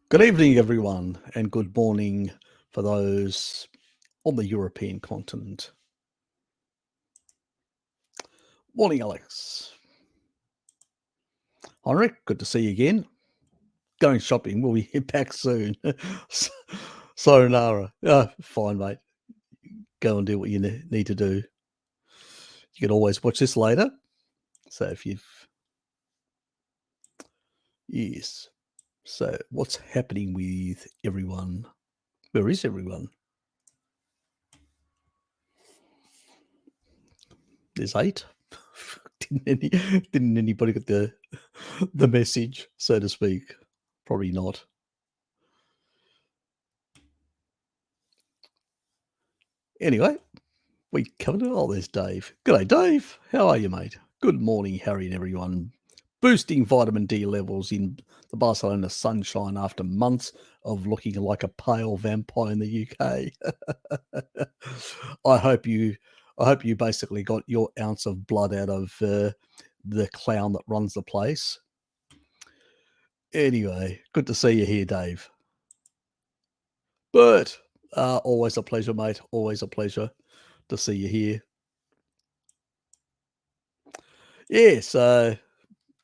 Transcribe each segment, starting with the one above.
Good evening, everyone, and good morning for those on the European continent. Morning, Alex. Heinrich, good to see you again. Going shopping, we'll be back soon. Sayonara. Fine, mate. Go and do what you need to do. You can always watch this later. So if you've... Yes. So what's happening with everyone? Where is everyone? There's 8. Didn't anybody get the message, so to speak? Probably not. Anyway, we covered it all. There's Dave. G'day, Dave. How are you, mate? Good morning, Harry and everyone. Boosting vitamin D levels in the Barcelona sunshine after months of looking like a pale vampire in the UK. I hope you basically got your ounce of blood out of the clown that runs the place. Anyway, good to see you here, Dave. Bert, always a pleasure, mate. Always a pleasure to see you here. Yeah, so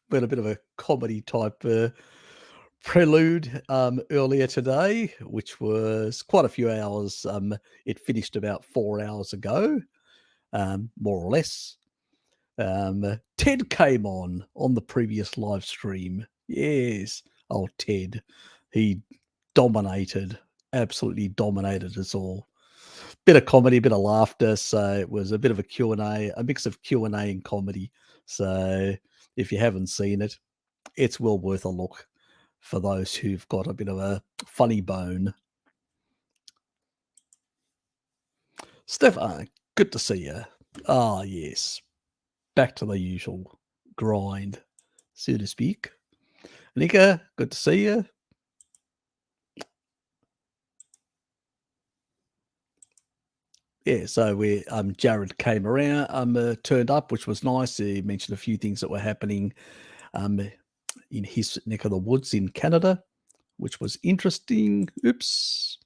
we had a bit of a comedy type prelude earlier today, which was quite a few hours. It finished about 4 hours ago, more or less. Ted came on the previous live stream. Yes, oh Ted, he dominated, absolutely dominated us all. Bit of comedy, bit of laughter. So it was a bit of a Q&A, a mix of Q&A and comedy. So if you haven't seen it, it's well worth a look for those who've got a bit of a funny bone. Stefan, good to see you. Ah, yes. Back to the usual grind, so to speak. Nika, good to see you. Yeah, so we Jared came around, turned up, which was nice. He mentioned a few things that were happening in his neck of the woods in Canada, which was interesting. Oops.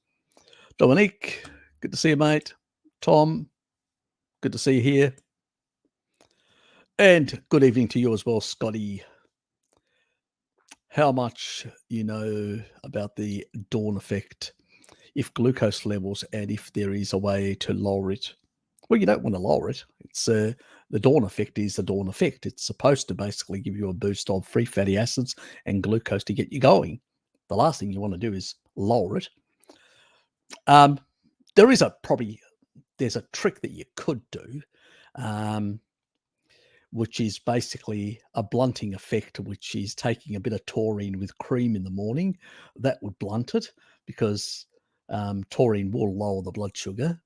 Dominique, good to see you, mate. Tom, good to see you here. And good evening to you as well, Scotty. How much you know about the dawn effect, if glucose levels, and if there is a way to lower it? Well, you don't want to lower it. It's the dawn effect is the dawn effect. It's supposed to basically give you a boost of free fatty acids and glucose to get you going. The last thing you want to do is lower it. There's a trick that you could do, which is basically a blunting effect, which is taking a bit of taurine with cream in the morning. That would blunt it because taurine will lower the blood sugar,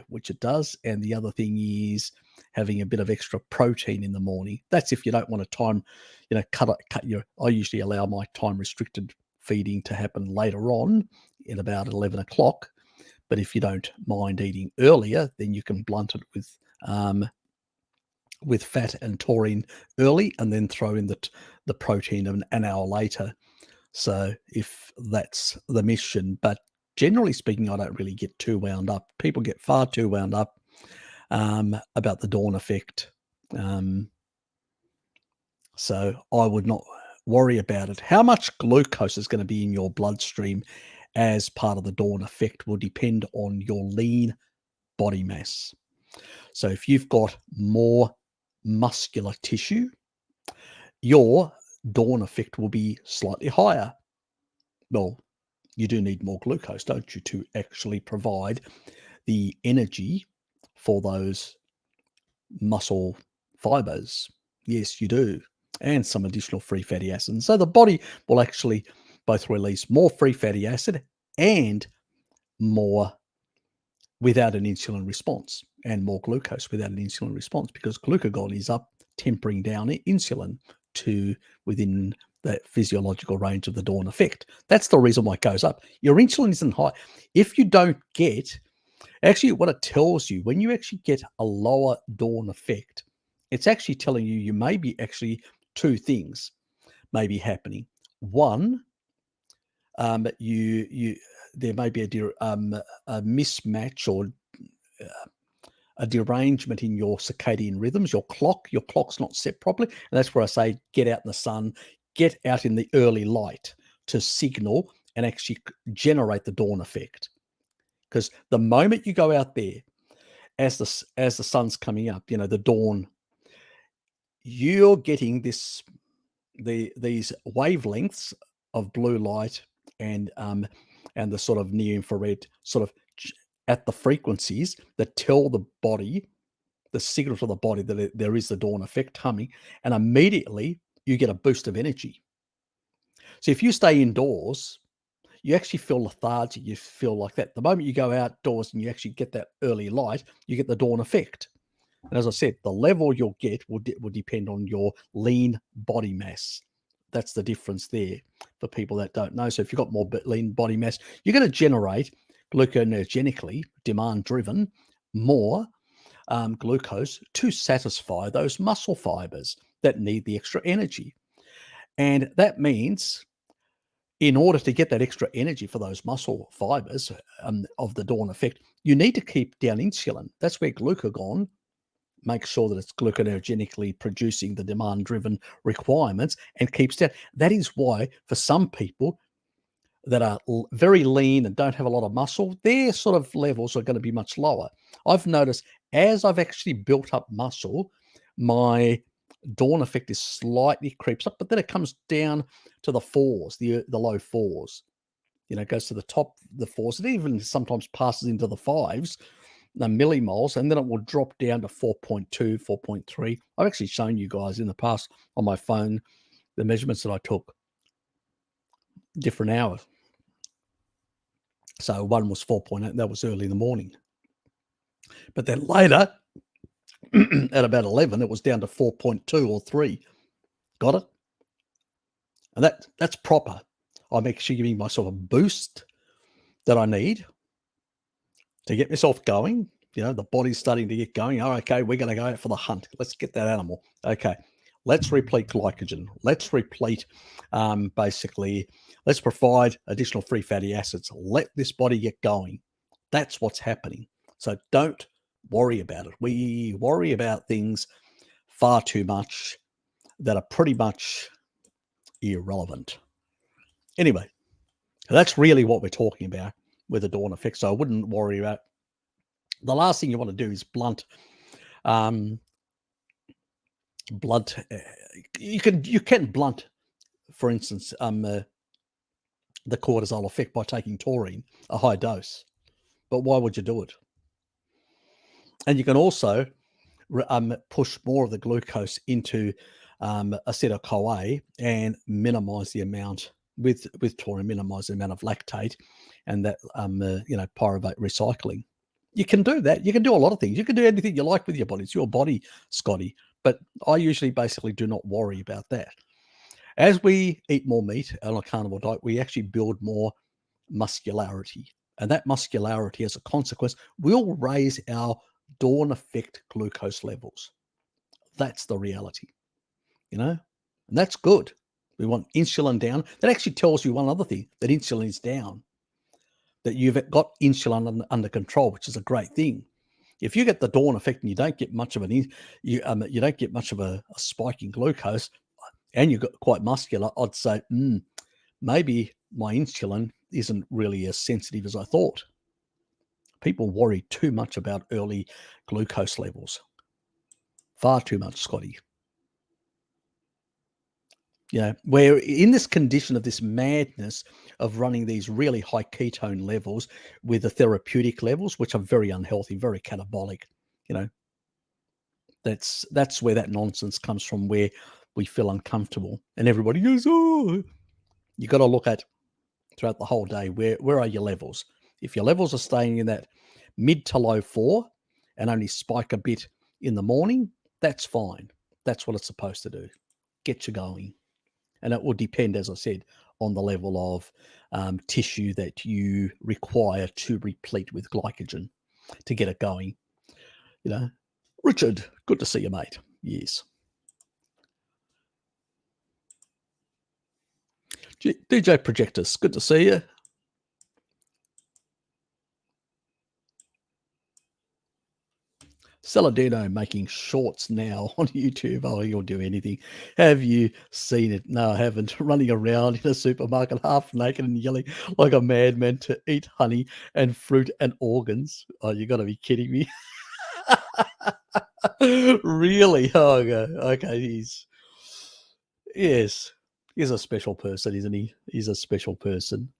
which it does. And the other thing is having a bit of extra protein in the morning. That's if you don't want to cut your. I usually allow my time restricted feeding to happen later on at about 11 o'clock. But if you don't mind eating earlier, then you can blunt it with fat and taurine early, and then throw in the protein an hour later. So if that's the mission, but generally speaking, I don't really get too wound up. People get far too wound up about the dawn effect. So I would not worry about it. How much glucose is going to be in your bloodstream as part of the dawn effect will depend on your lean body mass. So if you've got more muscular tissue, your dawn effect will be slightly higher. Well, you do need more glucose, don't you, to actually provide the energy for those muscle fibers? Yes, you do. And some additional free fatty acids. So the body will actually both release more free fatty acid and more without an insulin response, and more glucose without an insulin response, because glucagon is up tempering down insulin to within the physiological range of the dawn effect. That's the reason why it goes up. Your insulin isn't high. If you don't get, actually what it tells you, when you actually get a lower dawn effect, it's actually telling you may be actually two things may be happening. One, there may be a mismatch or a derangement in your circadian rhythms, your clock's not set properly. And that's where I say get out in the sun, get out in the early light to signal and actually generate the dawn effect. Because the moment you go out there, as the sun's coming up, the dawn, you're getting these wavelengths of blue light and the sort of near infrared sort of at the frequencies that tell the body, the signal to the body that there is the dawn effect coming, and immediately you get a boost of energy. So if you stay indoors, you actually feel lethargic, you feel like that. The moment you go outdoors and you actually get that early light, you get the dawn effect. And as I said, the level you'll get will depend on your lean body mass. That's the difference there for people that don't know. So if you've got more lean body mass, you're going to generate gluconeogenically, demand-driven, more glucose to satisfy those muscle fibers that need the extra energy. And that means in order to get that extra energy for those muscle fibers of the dawn effect, you need to keep down insulin. That's where glucagon makes sure that it's gluconeogenically producing the demand-driven requirements and keeps down. That is why for some people that are very lean and don't have a lot of muscle, their sort of levels are going to be much lower. I've noticed as I've actually built up muscle, my dawn effect is slightly creeps up, but then it comes down to the fours, the low fours. It goes to the top, the fours. It even sometimes passes into the fives, the millimoles, and then it will drop down to 4.2, 4.3. I've actually shown you guys in the past on my phone the measurements that I took, different hours. So one was 4.8, that was early in the morning. But then later, at about 11, it was down to 4.2 or 3. Got it? And that's proper. I'm actually giving myself a boost that I need to get myself going. The body's starting to get going. Oh, okay, we're going to go out for the hunt. Let's get that animal. Okay, let's replete glycogen. Let's replete, basically, let's provide additional free fatty acids. Let this body get going. That's what's happening. So don't worry about it. We worry about things far too much that are pretty much irrelevant. Anyway, that's really what we're talking about with the dawn effect. So I wouldn't worry about. The last thing you want to do is blunt. You can blunt, for instance, the cortisol effect by taking taurine, a high dose. But why would you do it? And you can also push more of the glucose into acetyl-CoA and minimize the amount with taurine, minimize the amount of lactate and that pyruvate recycling. You can do that. You can do a lot of things. You can do anything you like with your body. It's your body, Scotty. But I usually basically do not worry about that. As we eat more meat on a carnivore diet, we actually build more muscularity. And that muscularity, as a consequence, will raise our dawn effect glucose levels. That's the reality, and that's good. We want insulin down. That actually tells you one other thing, that insulin is down, that you've got insulin under control, which is a great thing. If you get the dawn effect and you don't get much of you don't get much of a spike in glucose, and you've got quite muscular, I'd say maybe my insulin isn't really as sensitive as I thought. People worry too much about early glucose levels. Far too much, Scotty. We're in this condition of this madness of running these really high ketone levels with the therapeutic levels, which are very unhealthy, very catabolic. That's where that nonsense comes from, where we feel uncomfortable. And everybody goes, oh, you got to look at throughout the whole day, where are your levels? If your levels are staying in that mid to low 4 and only spike a bit in the morning, that's fine. That's what it's supposed to do. Get you going. And it will depend, as I said, on the level of tissue that you require to replete with glycogen to get it going. Richard, good to see you, mate. Yes. DJ Projectus, good to see you. Saladino making shorts now on YouTube. Oh, you'll do anything. Have you seen it? No, I haven't. Running around in a supermarket half naked and yelling like a madman to eat honey and fruit and organs. Oh, you got to be kidding me. Really? Oh, okay. He's a special person, isn't he? He's a special person.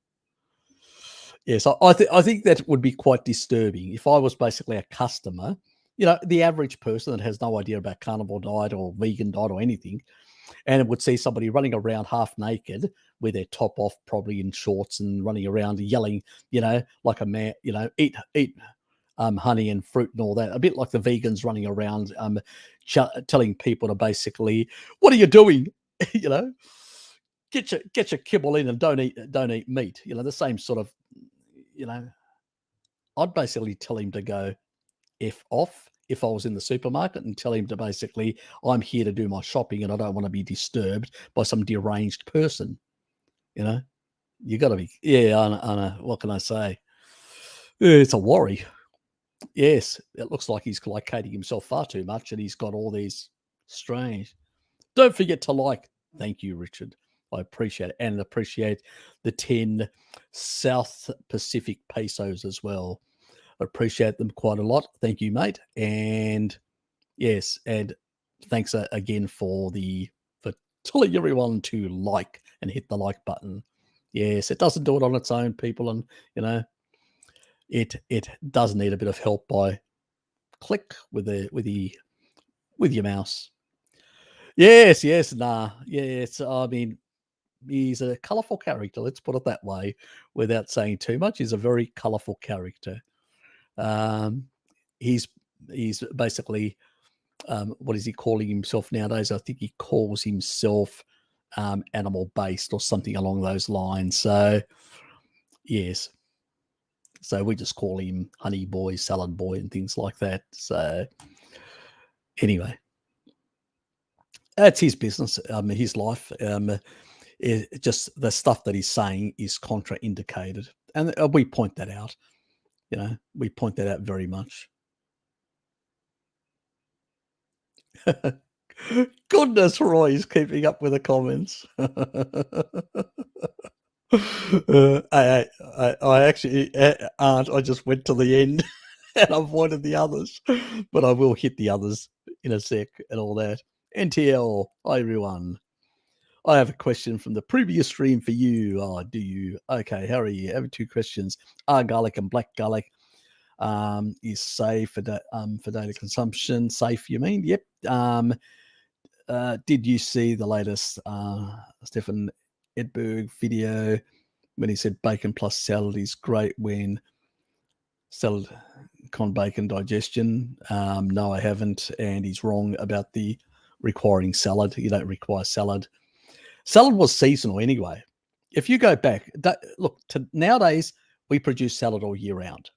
Yes, I think that would be quite disturbing if I was basically a customer. The average person that has no idea about carnivore diet or vegan diet or anything, and would see somebody running around half naked with their top off, probably in shorts, and running around yelling, like a man, eat honey and fruit and all that. A bit like the vegans running around telling people to basically, what are you doing? Get your kibble in and don't eat meat. The same sort of, I'd basically tell him to go F off if I was in the supermarket, and tell him to basically, I'm here to do my shopping and I don't want to be disturbed by some deranged person. You got to be, I know. What can I say? It's a worry. Yes, it looks like he's glycating himself far too much, and he's got all these strange. Don't forget to like. Thank you, Richard. I appreciate it, and appreciate the 10 South Pacific pesos as well. I appreciate them quite a lot. Thank you, mate. And yes, and thanks again for telling everyone to like and hit the like button. Yes, it doesn't do it on its own, people, and it does need a bit of help by click with your mouse. Yes, yes. I mean, he's a colourful character. Let's put it that way, without saying too much. He's a very colourful character. He's basically, what is he calling himself nowadays? I think he calls himself animal based or something along those lines. So yes, so we just call him Honey Boy, Salad Boy, and things like that. So anyway, that's his business, his life. Just the stuff that he's saying is contraindicated, and we point that out. We point that out very much. Goodness, Roy is keeping up with the comments. I actually aren't. I just went to the end and avoided the others, but I will hit the others in a sec and all that. NTL, hi everyone. I have a question from the previous stream for you. Oh, do you? Okay, how are you? I have 2 questions. Are garlic and black garlic is safe for daily consumption? Safe, you mean? Yep. Did you see the latest Stefan Edberg video when he said bacon plus salad is great when salad con bacon digestion? No, I haven't, and he's wrong about the requiring salad. You don't require salad. Salad was seasonal anyway. If you go back, look, to nowadays, we produce salad all year round.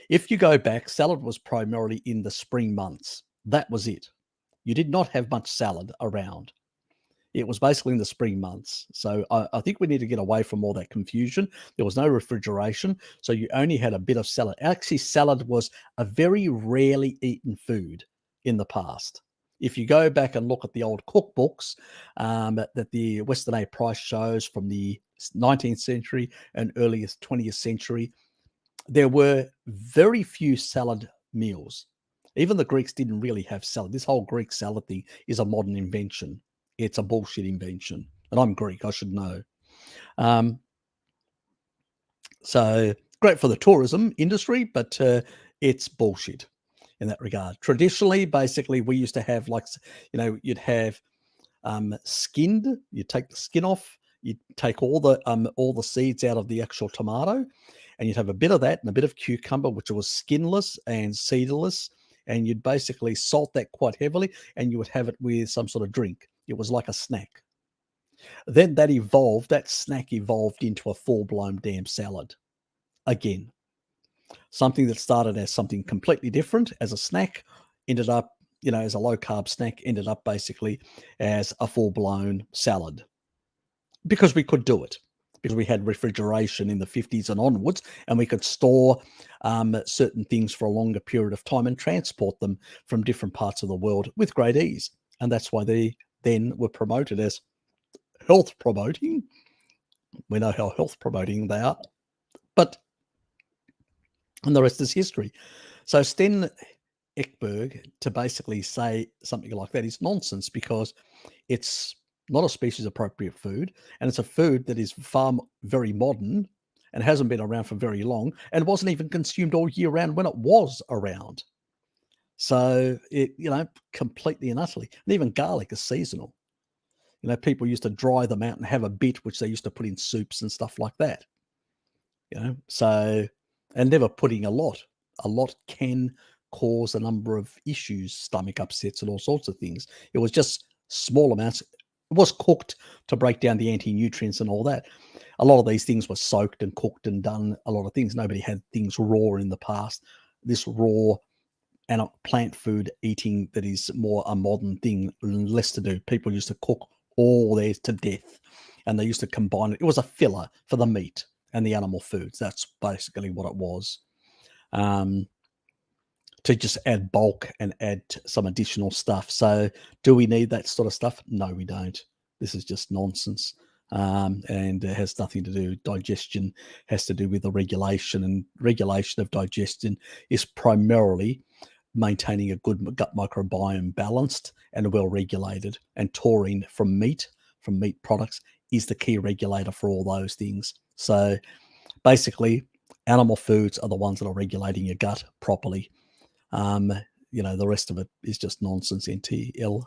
If you go back, salad was primarily in the spring months. That was it. You did not have much salad around. It was basically in the spring months. So I think we need to get away from all that confusion. There was no refrigeration, so you only had a bit of salad. Actually, salad was a very rarely eaten food in the past. If you go back and look at the old cookbooks that the Western A Price shows from the 19th century and earliest 20th century, there were very few salad meals. Even the Greeks didn't really have salad. This whole Greek salad thing is a modern invention. It's a bullshit invention. And I'm Greek, I should know. So great for the tourism industry, but it's bullshit in that regard. Traditionally, basically, we used to have you'd have skinned, you take the skin off, you take all the seeds out of the actual tomato, and you'd have a bit of that and a bit of cucumber, which was skinless and seedless, and you'd basically salt that quite heavily, and you would have it with some sort of drink. It was like a snack. Then that snack evolved into a full-blown damn salad. Again, something that started as something completely different as a snack, ended up, as a low-carb snack, ended up basically as a full-blown salad. because we could do it, because we had refrigeration in the 50s and onwards, and we could store certain things for a longer period of time and transport them from different parts of the world with great ease. And that's why they then were promoted as health promoting. We know how health promoting they are, and the rest is history. So Sten Ekberg, to basically say something like that is nonsense, because it's not a species appropriate food, and it's a food that is very modern and hasn't been around for very long, and wasn't even consumed all year round when it was around. So it, completely and utterly, and even garlic is seasonal. People used to dry them out and have a bit, which they used to put in soups and stuff like that. So, and never putting a lot. A lot can cause a number of issues, stomach upsets and all sorts of things. It was just small amounts. It was cooked to break down the anti-nutrients and all that. A lot of these things were soaked and cooked and done a lot of things. Nobody had things raw in the past. This raw and plant food eating that is more a modern thing, less to do. People used to cook all theirs to death, and they used to combine it. It was a filler for the meat and the animal foods. That's basically what it was. To just add bulk and add some additional stuff. So do we need that sort of stuff? No, we don't. This is just nonsense. And it has nothing to do with digestion, has to do with the regulation, and regulation of digestion is primarily maintaining a good gut microbiome balanced and well regulated. And taurine from meat products is the key regulator for all those things. So basically, animal foods are the ones that are regulating your gut properly. The rest of it is just nonsense. NTL.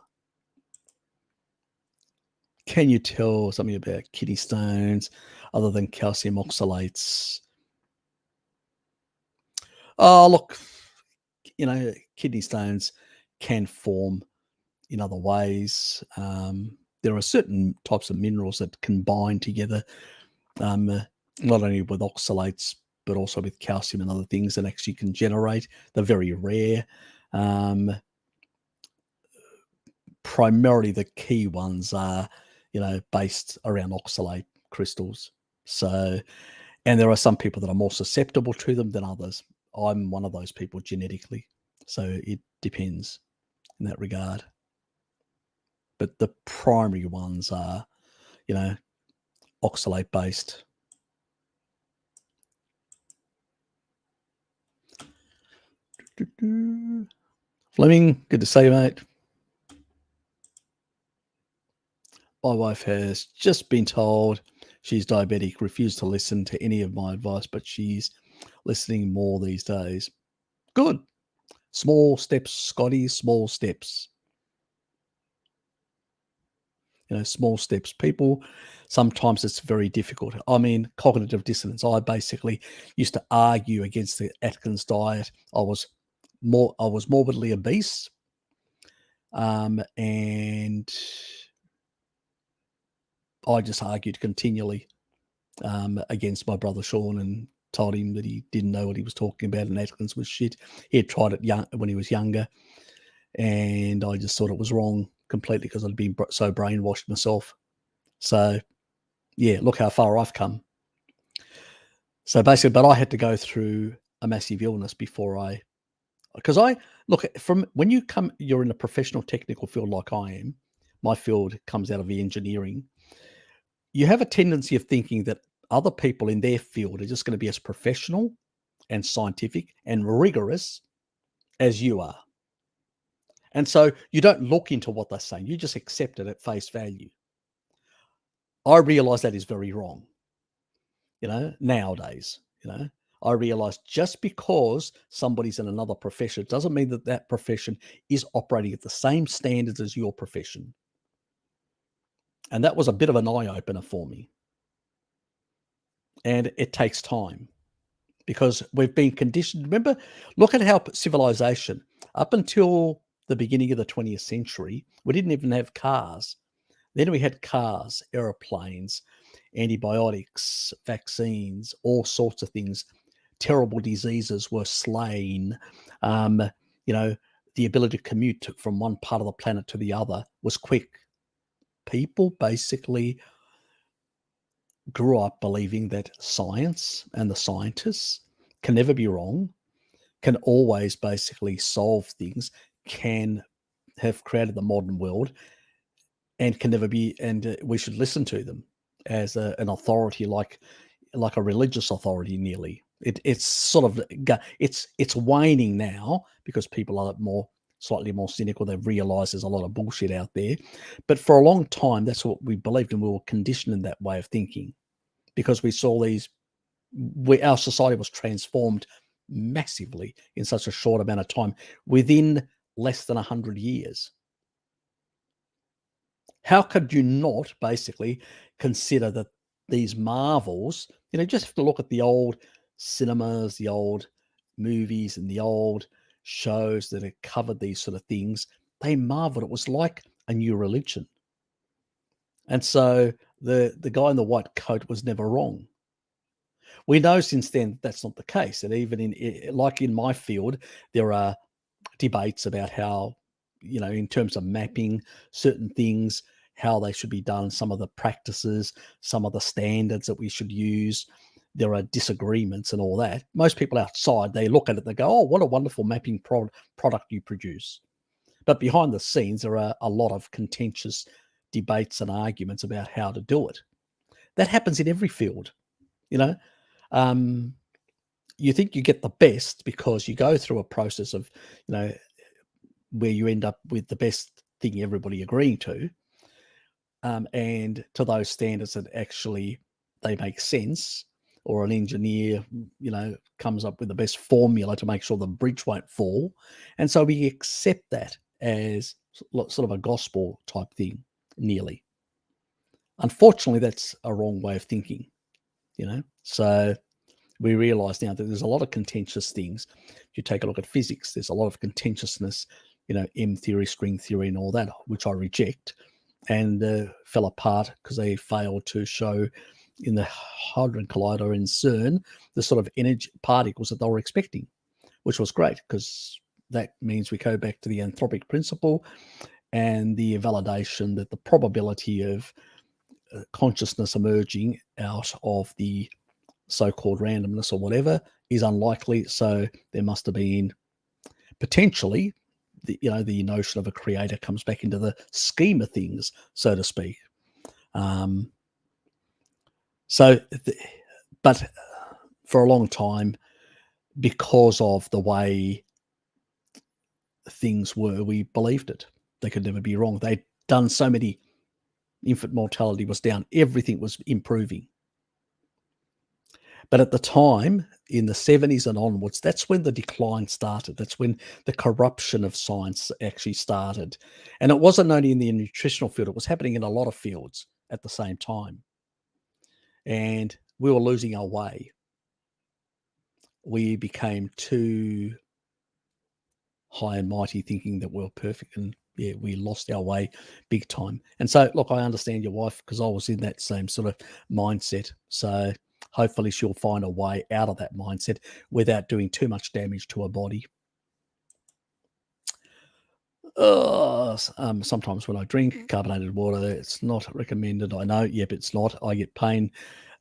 Can you tell something about kidney stones other than calcium oxalates? Oh, look, kidney stones can form in other ways. There are certain types of minerals that combine together, not only with oxalates, but also with calcium and other things that actually can generate. They're very rare. Primarily the key ones are, based around oxalate crystals. So, and there are some people that are more susceptible to them than others. I'm one of those people genetically. So it depends in that regard. But the primary ones are, oxalate based. Fleming, good to see you, mate. My wife has just been told she's diabetic, refused to listen to any of my advice, but she's listening more these days. Good. Small steps, Scotty, small steps. Small steps. People, sometimes it's very difficult. I mean, cognitive dissonance. I basically used to argue against the Atkins diet. I was morbidly obese, and I just argued continually against my brother Sean, and told him that he didn't know what he was talking about, and Atkins was shit. He had tried it when he was younger, and I just thought it was wrong completely because I'd been so brainwashed myself. So, yeah, look how far I've come. So basically, but I had to go through a massive illness before because from when you're in a professional technical field like I am. My field comes out of the engineering. You have a tendency of thinking that other people in their field are just going to be as professional and scientific and rigorous as you are. And so you don't look into what they're saying. You just accept it at face value. I realize that is very wrong. Nowadays, I realize just because somebody's in another profession doesn't mean that that profession is operating at the same standards as your profession. And that was a bit of an eye-opener for me. And it takes time because we've been conditioned. Remember, look at how civilization, up until the beginning of the 20th century, we didn't even have cars. Then we had cars, aeroplanes, antibiotics, vaccines, all sorts of things. Terrible diseases were slain. The ability to commute from one part of the planet to the other was quick. People basically grew up believing that science and the scientists can never be wrong, can always basically solve things, can have created the modern world, and can never be, and we should listen to them as an authority, like a religious authority. Nearly, it's sort of it's waning now because people are slightly more cynical. They've realised there's a lot of bullshit out there, but for a long time, that's what we believed, and we were conditioned in that way of thinking because we saw our society was transformed massively in such a short amount of time within less than 100 years. How could you not basically consider that these marvels, just have to look at the old cinemas, the old movies, and the old shows that had covered these sort of things. They marveled. It was like a new religion. And so the guy in the white coat was never wrong. We know since then that's not the case. And even in my field, there are debates about how, in terms of mapping certain things, how they should be done, some of the practices, some of the standards that we should use. There are disagreements and all that. Most people outside, they look at it, they go, oh, what a wonderful mapping product you produce. But behind the scenes, there are a lot of contentious debates and arguments about how to do it. That happens in every field, you think you get the best because you go through a process of, where you end up with the best thing everybody agreeing to, and to those standards that actually they make sense, or an engineer, comes up with the best formula to make sure the bridge won't fall. And so we accept that as sort of a gospel type thing, nearly. Unfortunately, that's a wrong way of thinking, So we realize now that there's a lot of contentious things. If you take a look at physics, there's a lot of contentiousness, M theory, string theory, and all that, which I reject, and fell apart because they failed to show in the Hadron Collider in CERN the sort of energy particles that they were expecting, which was great because that means we go back to the anthropic principle and the validation that the probability of consciousness emerging out of the so-called randomness or whatever is unlikely. So there must have been potentially the notion of a creator comes back into the scheme of things, so to speak. But for a long time, because of the way things were, we believed it. They could never be wrong. They'd done so many, infant mortality was down, everything was improving. But at the time, in the 70s and onwards, that's when the decline started. That's when the corruption of science actually started. And it wasn't only in the nutritional field, it was happening in a lot of fields at the same time. And we were losing our way. We became too high and mighty, thinking that we were perfect. And yeah, we lost our way big time. And so, look, I understand your wife because I was in that same sort of mindset. So hopefully she'll find a way out of that mindset without doing too much damage to her body. Sometimes when I drink carbonated water, it's not recommended. I know. Yep, it's not. I get pain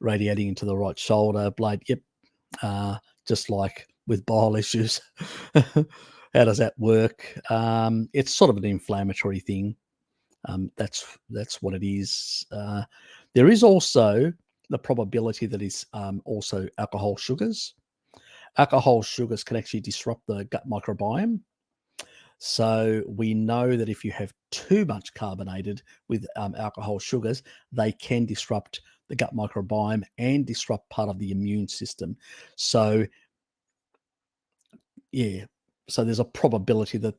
radiating into the right shoulder blade. Yep. Just like with bile issues. How does that work? It's sort of an inflammatory thing. That's what it is. There is also the probability that it's also alcohol sugars. Alcohol sugars can actually disrupt the gut microbiome. So we know that if you have too much carbonated with alcohol sugars, they can disrupt the gut microbiome and disrupt part of the immune system. So yeah, so there's a probability that,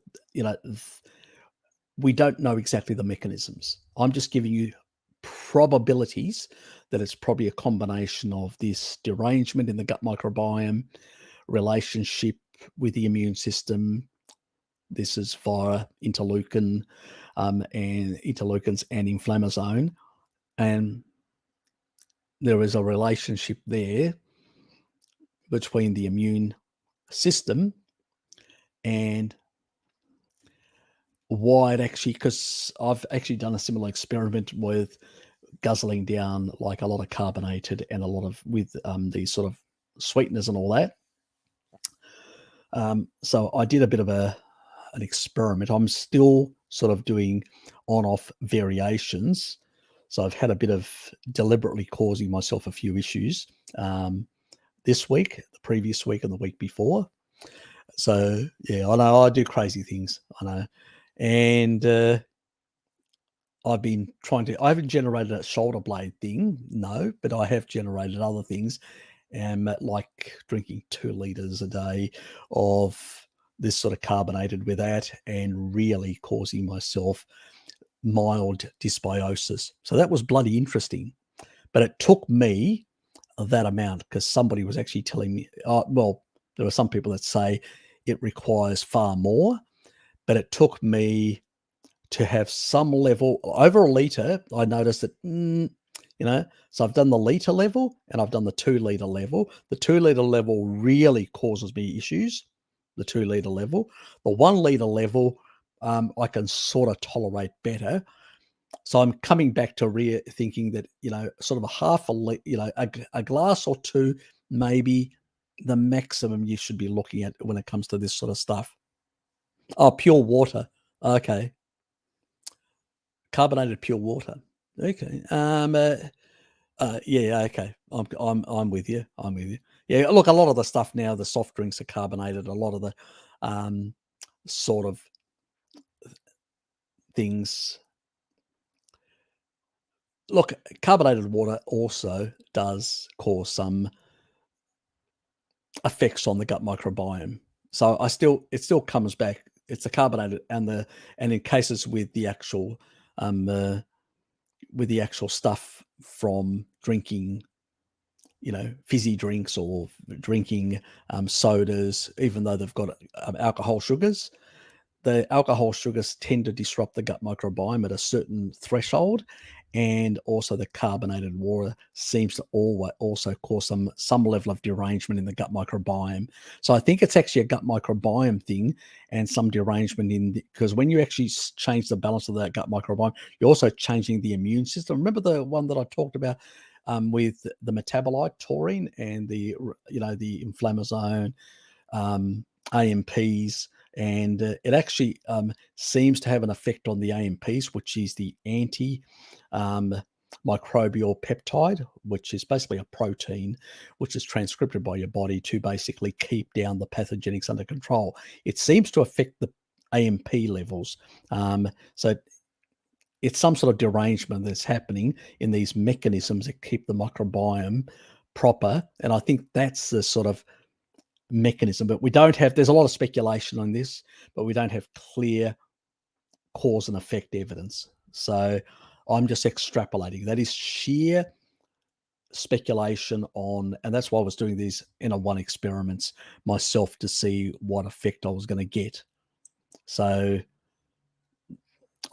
we don't know exactly the mechanisms. I'm just giving you probabilities that it's probably a combination of this derangement in the gut microbiome, relationship with the immune system. This is via interleukin and interleukins and inflammasome. And there is a relationship there between the immune system and why it actually, because I've actually done a similar experiment with guzzling down like a lot of carbonated and a lot of with these sort of sweeteners and all that. So I did a bit of an experiment. I'm still sort of doing on-off variations. So I've had a bit of deliberately causing myself a few issues this week, the previous week, and the week before. So yeah, I know I do crazy things. I know, and I've been trying to. I haven't generated a shoulder blade thing, no, but I have generated other things, like drinking 2 liters a day of this sort of carbonated with that, and really causing myself mild dysbiosis. So that was bloody interesting. But it took me that amount because somebody was actually telling me, well, there are some people that say it requires far more, but it took me to have some level over a liter. I noticed that, so I've done the liter level and I've done the 2 liter level. The 2 liter level really causes me issues, the 2 liter level. The 1 liter level, I can sort of tolerate better. So I'm coming back to thinking that, sort of a half a liter, a glass or 2, maybe the maximum you should be looking at when it comes to this sort of stuff. Oh, pure water. Okay. Carbonated pure water. Okay. Yeah. Okay. I'm with you. I'm with you. Yeah. Look, a lot of the stuff now, the soft drinks are carbonated. A lot of the sort of things. Look, carbonated water also does cause some effects on the gut microbiome. So it still comes back. It's the carbonated and in cases with the actual stuff from drinking, fizzy drinks or drinking sodas, even though they've got alcohol sugars. The alcohol sugars tend to disrupt the gut microbiome at a certain threshold, and also the carbonated water seems to also cause some level of derangement in the gut microbiome. So I think it's actually a gut microbiome thing and some derangement because when you actually change the balance of that gut microbiome, you're also changing the immune system. Remember the one that I talked about with the metabolite taurine and the inflammasome, AMPs, and it actually seems to have an effect on the AMPs, which is the anti-microbial peptide, which is basically a protein which is transcribed by your body to basically keep down the pathogenics under control. It seems to affect the AMP levels. So it's some sort of derangement that's happening in these mechanisms that keep the microbiome proper. And I think that's the sort of mechanism, but there's a lot of speculation on this, but we don't have clear cause and effect evidence. So I'm just extrapolating. That is sheer speculation and that's why I was doing these N-of-1 experiments myself to see what effect I was going to get. So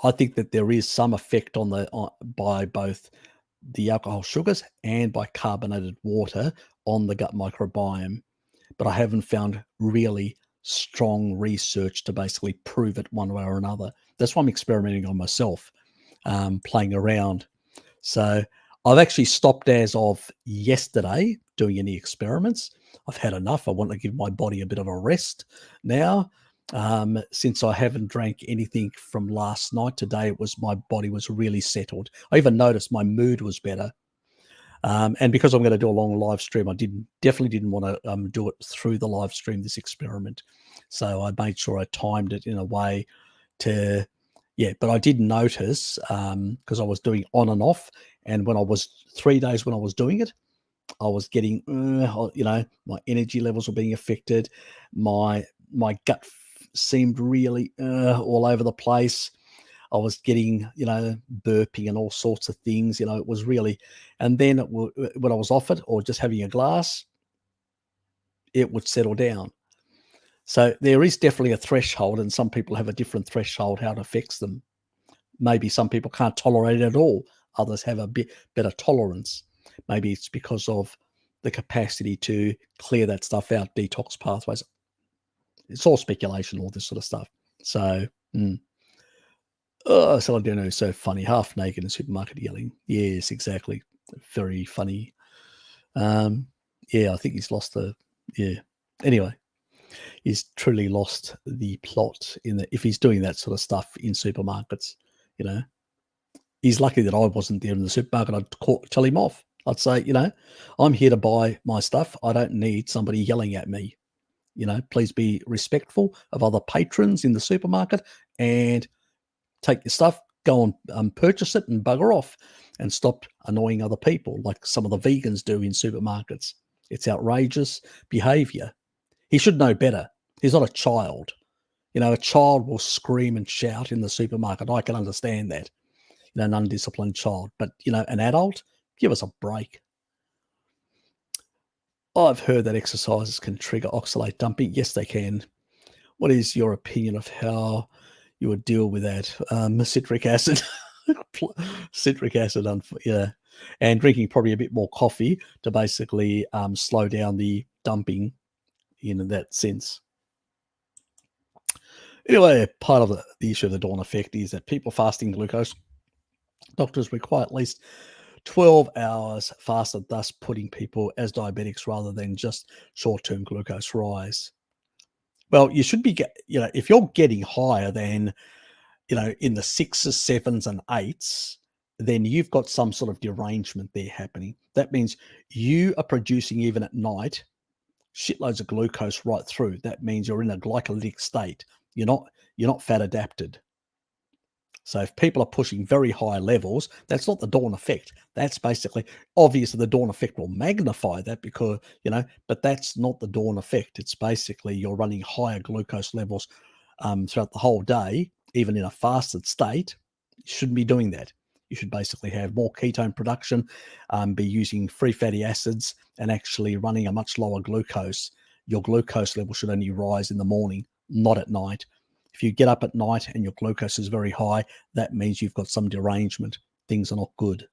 I think that there is some effect by both the alcohol sugars and by carbonated water on the gut microbiome, but I haven't found really strong research to basically prove it one way or another. That's why I'm experimenting on myself, playing around. So I've actually stopped as of yesterday doing any experiments. I've had enough. I want to give my body a bit of a rest now. Since I haven't drank anything from last night, today my body was really settled. I even noticed my mood was better. And because I'm going to do a long live stream, I definitely didn't want to do it through the live stream, this experiment. So I made sure I timed it in a way but I did notice, because I was doing on and off, and when I was 3 days when I was doing it, I was getting, my energy levels were being affected. My gut seemed really all over the place. I was getting, burping and all sorts of things. It was really, and then when I was off it or just having a glass, it would settle down. So there is definitely a threshold, and some people have a different threshold how it affects them. Maybe some people can't tolerate it at all. Others have a bit better tolerance. Maybe it's because of the capacity to clear that stuff out, detox pathways. It's all speculation, all this sort of stuff. So, Oh, so I don't know. So funny, half naked in the supermarket yelling. Yes, exactly. Very funny. Um, yeah, I think he's lost the. Yeah. Anyway, he's truly lost the plot in that if he's doing that sort of stuff in supermarkets, you know, he's lucky that I wasn't there in the supermarket. Tell him off. I'd say, I'm here to buy my stuff. I don't need somebody yelling at me. Please be respectful of other patrons in the supermarket and take your stuff, go and purchase it and bugger off and stop annoying other people like some of the vegans do in supermarkets. It's outrageous behavior. He should know better. He's not a child. A child will scream and shout in the supermarket. I can understand that, an undisciplined child. But, an adult, give us a break. I've heard that exercises can trigger oxalate dumping. Yes, they can. What is your opinion of how you would deal with that? Citric acid. Citric acid, yeah. And drinking probably a bit more coffee to basically slow down the dumping in that sense. Anyway, part of the issue of the dawn effect is that people fasting glucose, doctors require at least 12 hours fasted, thus putting people as diabetics rather than just short-term glucose rise. Well, you should be, if you're getting higher than, in the 6s, 7s, and 8s, then you've got some sort of derangement there happening. That means you are producing, even at night, shitloads of glucose right through. That means you're in a glycolytic state. You're not fat adapted. So if people are pushing very high levels, that's not the dawn effect. That's basically, obviously the dawn effect will magnify that because, but that's not the dawn effect. It's basically you're running higher glucose levels throughout the whole day, even in a fasted state. You shouldn't be doing that. You should basically have more ketone production, be using free fatty acids and actually running a much lower glucose. Your glucose level should only rise in the morning, not at night. If you get up at night and your glucose is very high, that means you've got some derangement. Things are not good.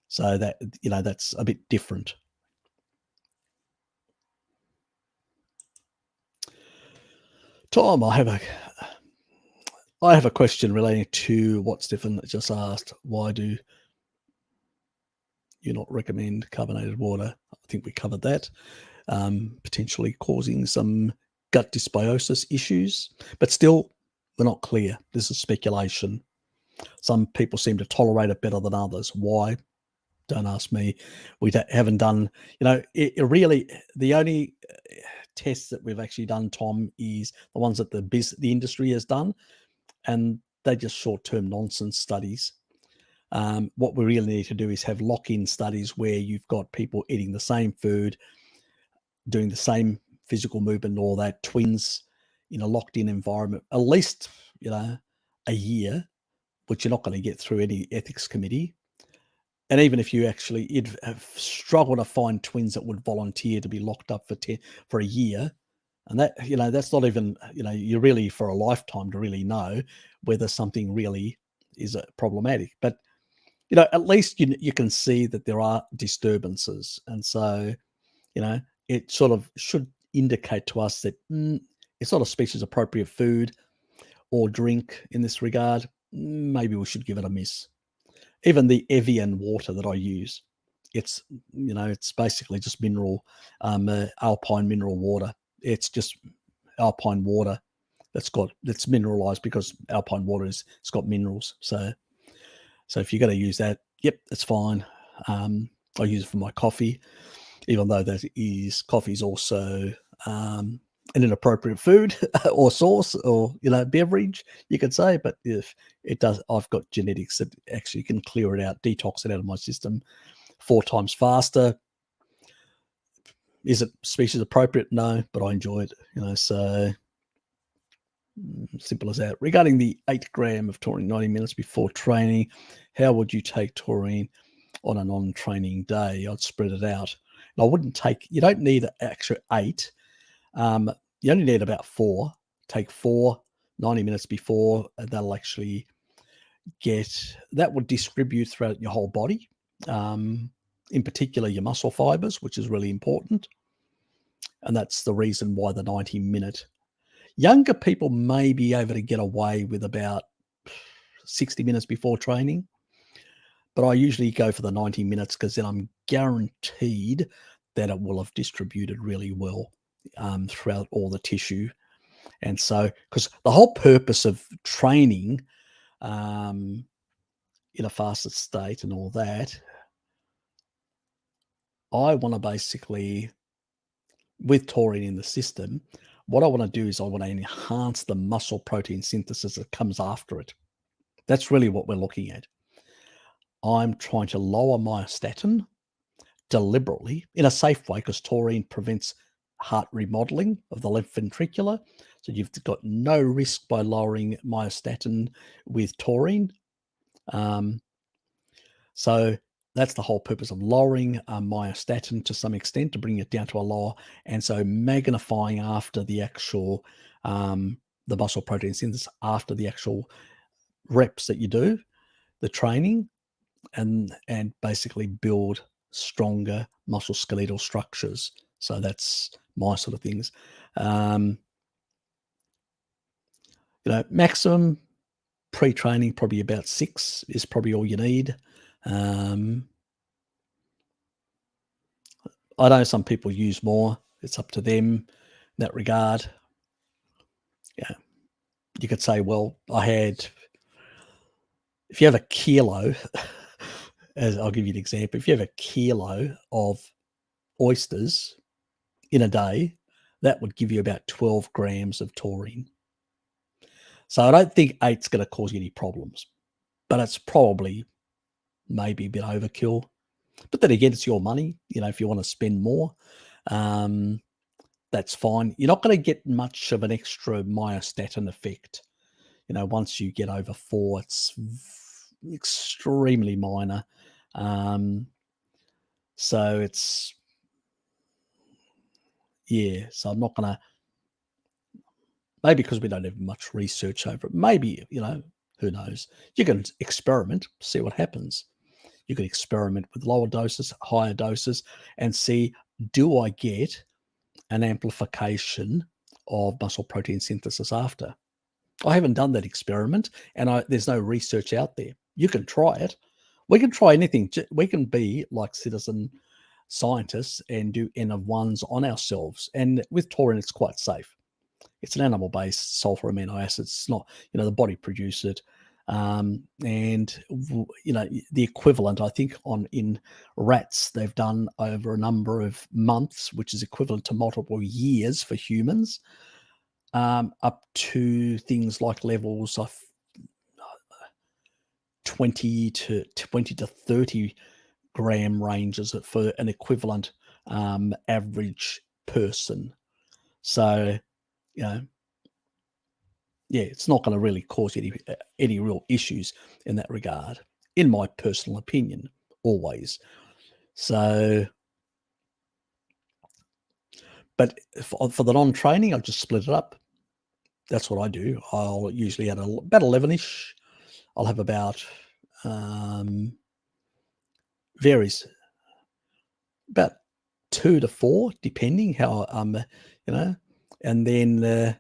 So that's a bit different. Tom, I have a question relating to what Stephen just asked. Why do you not recommend carbonated water? I think we covered that. Potentially causing some gut dysbiosis issues, but still, we're not clear. This is speculation. Some people seem to tolerate it better than others. Why? Don't ask me. We haven't done, it really, the only tests that we've actually done, Tom, is the ones that the industry has done, and they're just short-term nonsense studies. What we really need to do is have lock-in studies where you've got people eating the same food, doing the same physical movement and all that, twins in a locked-in environment, at least, a year, which you're not going to get through any ethics committee. And even if you actually, you'd struggle to find twins that would volunteer to be locked up for a year. And that, that's not even, you're really for a lifetime to really know whether something really is problematic. But, at least you can see that there are disturbances. And so, it sort of should indicate to us that it's not a species appropriate food or drink in this regard. Maybe we should give it a miss. Even the Evian water that I use, it's basically just mineral, alpine mineral water. It's just alpine water that's mineralized because alpine water it's got minerals. So if you're going to use that, yep, that's fine. I use it for my coffee, even though coffee is also an inappropriate food or sauce or beverage, you could say. But if it does, I've got genetics that actually can clear it out, detox it out of my system 4 times faster. Is it species appropriate? No, but I enjoy it. So simple as that. Regarding the 8 gram of taurine 90 minutes before training, how would you take taurine on a non-training day? I'd spread it out. And I wouldn't you don't need an extra 8. You only need about 4. Take 4 90 minutes before, and that'll actually that would distribute throughout your whole body, in particular your muscle fibers, which is really important. And that's the reason why the 90-minute. Younger people may be able to get away with about 60 minutes before training. But I usually go for the 90 minutes because then I'm guaranteed that it will have distributed really well throughout all the tissue. And so, because the whole purpose of training in a fasted state and all that, I want to basically, with taurine in the system, what I want to do is I want to enhance the muscle protein synthesis that comes after it. That's really what we're looking at. I'm trying to lower myostatin deliberately in a safe way because taurine prevents heart remodeling of the left ventricular. So you've got no risk by lowering myostatin with taurine. So that's the whole purpose of lowering myostatin to some extent, to bring it down to a lower, and so magnifying after the actual the muscle protein synthesis after the actual reps that you do, the training, and basically build stronger muscle skeletal structures. So that's my sort of things. Maximum pre-training, probably about 6 is probably all you need. I know some people use more. It's up to them in that regard. Yeah, you could say, well, if you have a kilo, as I'll give you an example, if you have a kilo of oysters in a day, that would give you about 12 grams of taurine. So I don't think 8's going to cause you any problems, but it's probably maybe a bit overkill. But then again, it's your money. If you want to spend more, that's fine. You're not going to get much of an extra myostatin effect. Once you get over 4, it's extremely minor. So it's, so I'm not going to, maybe because we don't have much research over it, maybe, who knows? You can experiment, see what happens. You can experiment with lower doses, higher doses, and see, do I get an amplification of muscle protein synthesis after? I haven't done that experiment, and there's no research out there. You can try it. We can try anything. We can be like citizen scientists and do N of 1s on ourselves. And with taurine, it's quite safe. It's an animal-based sulfur amino acid. It's not, the body produces it. And the equivalent, I think, in rats, they've done over a number of months, which is equivalent to multiple years for humans, up to things like levels of 20 to 30 gram ranges for an equivalent average person. So, it's not going to really cause any real issues in that regard, in my personal opinion, always. So, but for the non-training, I'll just split it up. That's what I do. I'll usually at about 11-ish. I'll have about varies about 2 to 4, depending how and then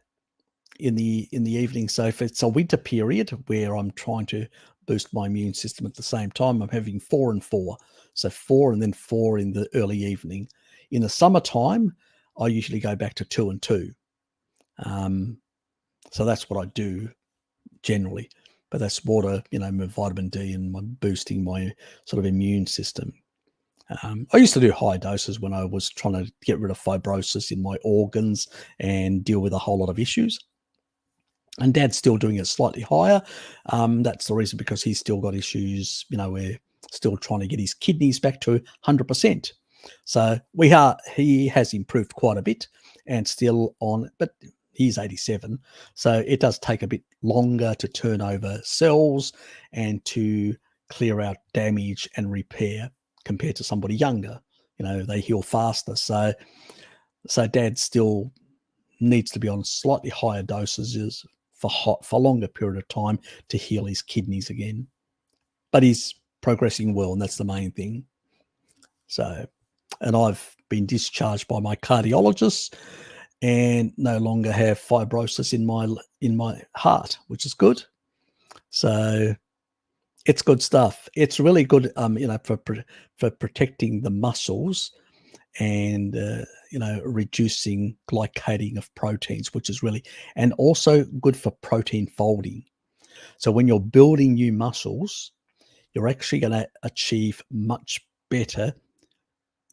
in the evening. So if it's a winter period where I'm trying to boost my immune system at the same time, I'm having 4 and 4. So 4 and then 4 in the early evening. In the summertime, I usually go back to 2 and 2. So that's what I do generally. But that's water, my vitamin D and boosting my sort of immune system. I used to do high doses when I was trying to get rid of fibrosis in my organs and deal with a whole lot of issues. And Dad's still doing it slightly higher. That's the reason, because he's still got issues, we're still trying to get his kidneys back to 100%. So he has improved quite a bit and still on, but he's 87. So it does take a bit longer to turn over cells and to clear out damage and repair compared to somebody younger. They heal faster. So Dad still needs to be on slightly higher dosages for longer period of time to heal his kidneys again. But he's progressing well, and that's the main thing. So, and I've been discharged by my cardiologist and no longer have fibrosis in my heart, which is good. So it's good stuff. It's really good, for protecting the muscles and, reducing glycating of proteins, which is really, and also good for protein folding. So when you're building new muscles, you're actually going to achieve much better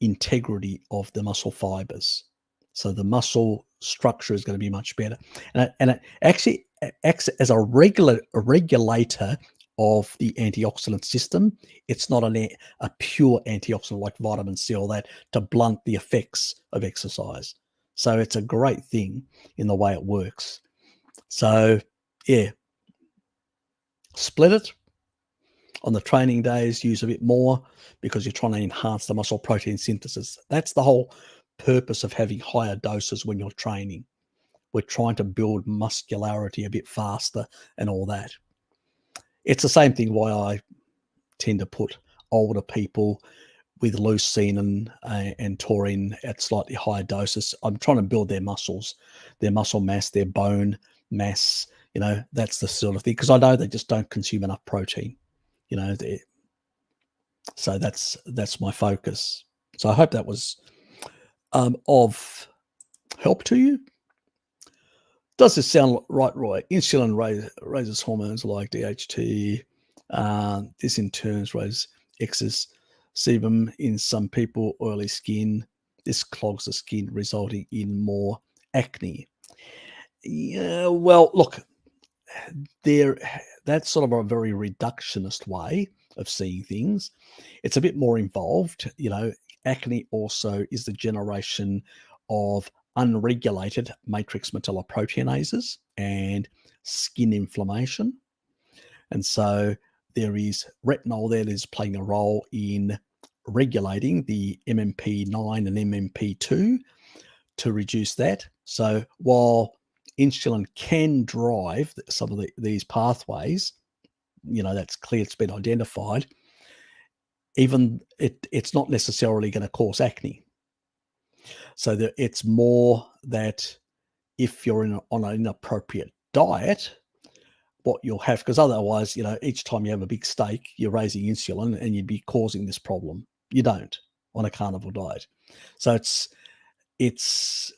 integrity of the muscle fibers. So the muscle structure is going to be much better. And it actually acts as a regulator of the antioxidant system. It's not a pure antioxidant like vitamin C or that to blunt the effects of exercise. So it's a great thing in the way it works. So yeah, split it. On the training days, use a bit more because you're trying to enhance the muscle protein synthesis. That's the whole purpose of having higher doses when you're training. We're trying to build muscularity a bit faster and all that. It's the same thing why I tend to put older people with leucine and taurine at slightly higher doses. I'm trying to build their muscles, their muscle mass, their bone mass. That's the sort of thing, because I know they just don't consume enough protein. So that's my focus. So I hope that was of help to you. Does this sound right, Roy? Insulin raises hormones like DHT. This in turn raises excess sebum in some people, oily skin. This clogs the skin, resulting in more acne. Yeah, well, look, that's sort of a very reductionist way of seeing things. It's a bit more involved. Acne also is the generation of unregulated matrix metalloproteinases and skin inflammation. And so there is retinol that is playing a role in regulating the MMP9 and MMP2 to reduce that. So while insulin can drive some of these pathways, that's clear, it's been identified, even it's not necessarily going to cause acne. So it's more that if you're on an inappropriate diet, what you'll have, because otherwise, each time you have a big steak, you're raising insulin and you'd be causing this problem. You don't on a carnivore diet. So it's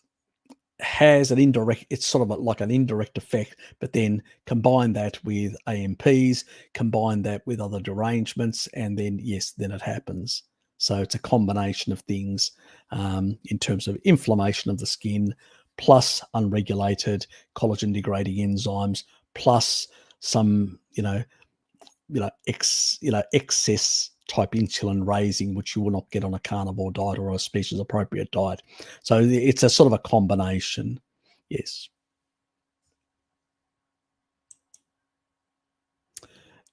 has an indirect, it's sort of like an indirect effect, but then combine that with AMPs, combine that with other derangements, and then then it happens. So it's a combination of things in terms of inflammation of the skin, plus unregulated collagen degrading enzymes, plus some excess type insulin raising, which you will not get on a carnivore diet or a species appropriate diet. So it's a sort of a combination. Yes.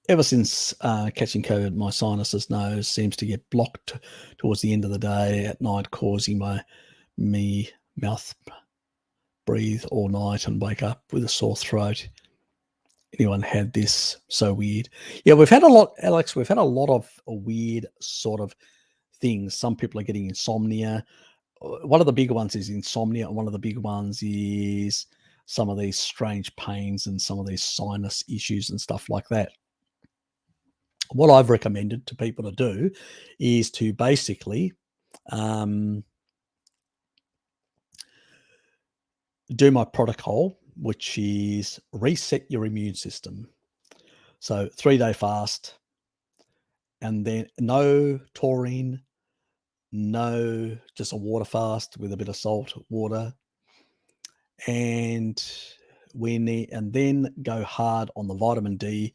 Ever since catching COVID, my sinus's nose seems to get blocked towards the end of the day at night, causing me mouth breathe all night and wake up with a sore throat. Anyone had this? So weird. Yeah, we've had a lot, Alex. We've had a lot of weird sort of things. Some people are getting insomnia. One of the big ones is insomnia, and one of the big ones is some of these strange pains and some of these sinus issues and stuff like that. What I've recommended to people to do is to basically do my protocol, which is reset your immune system. So 3-day fast, and then no taurine, no, just a water fast with a bit of salt water, and then go hard on the vitamin D,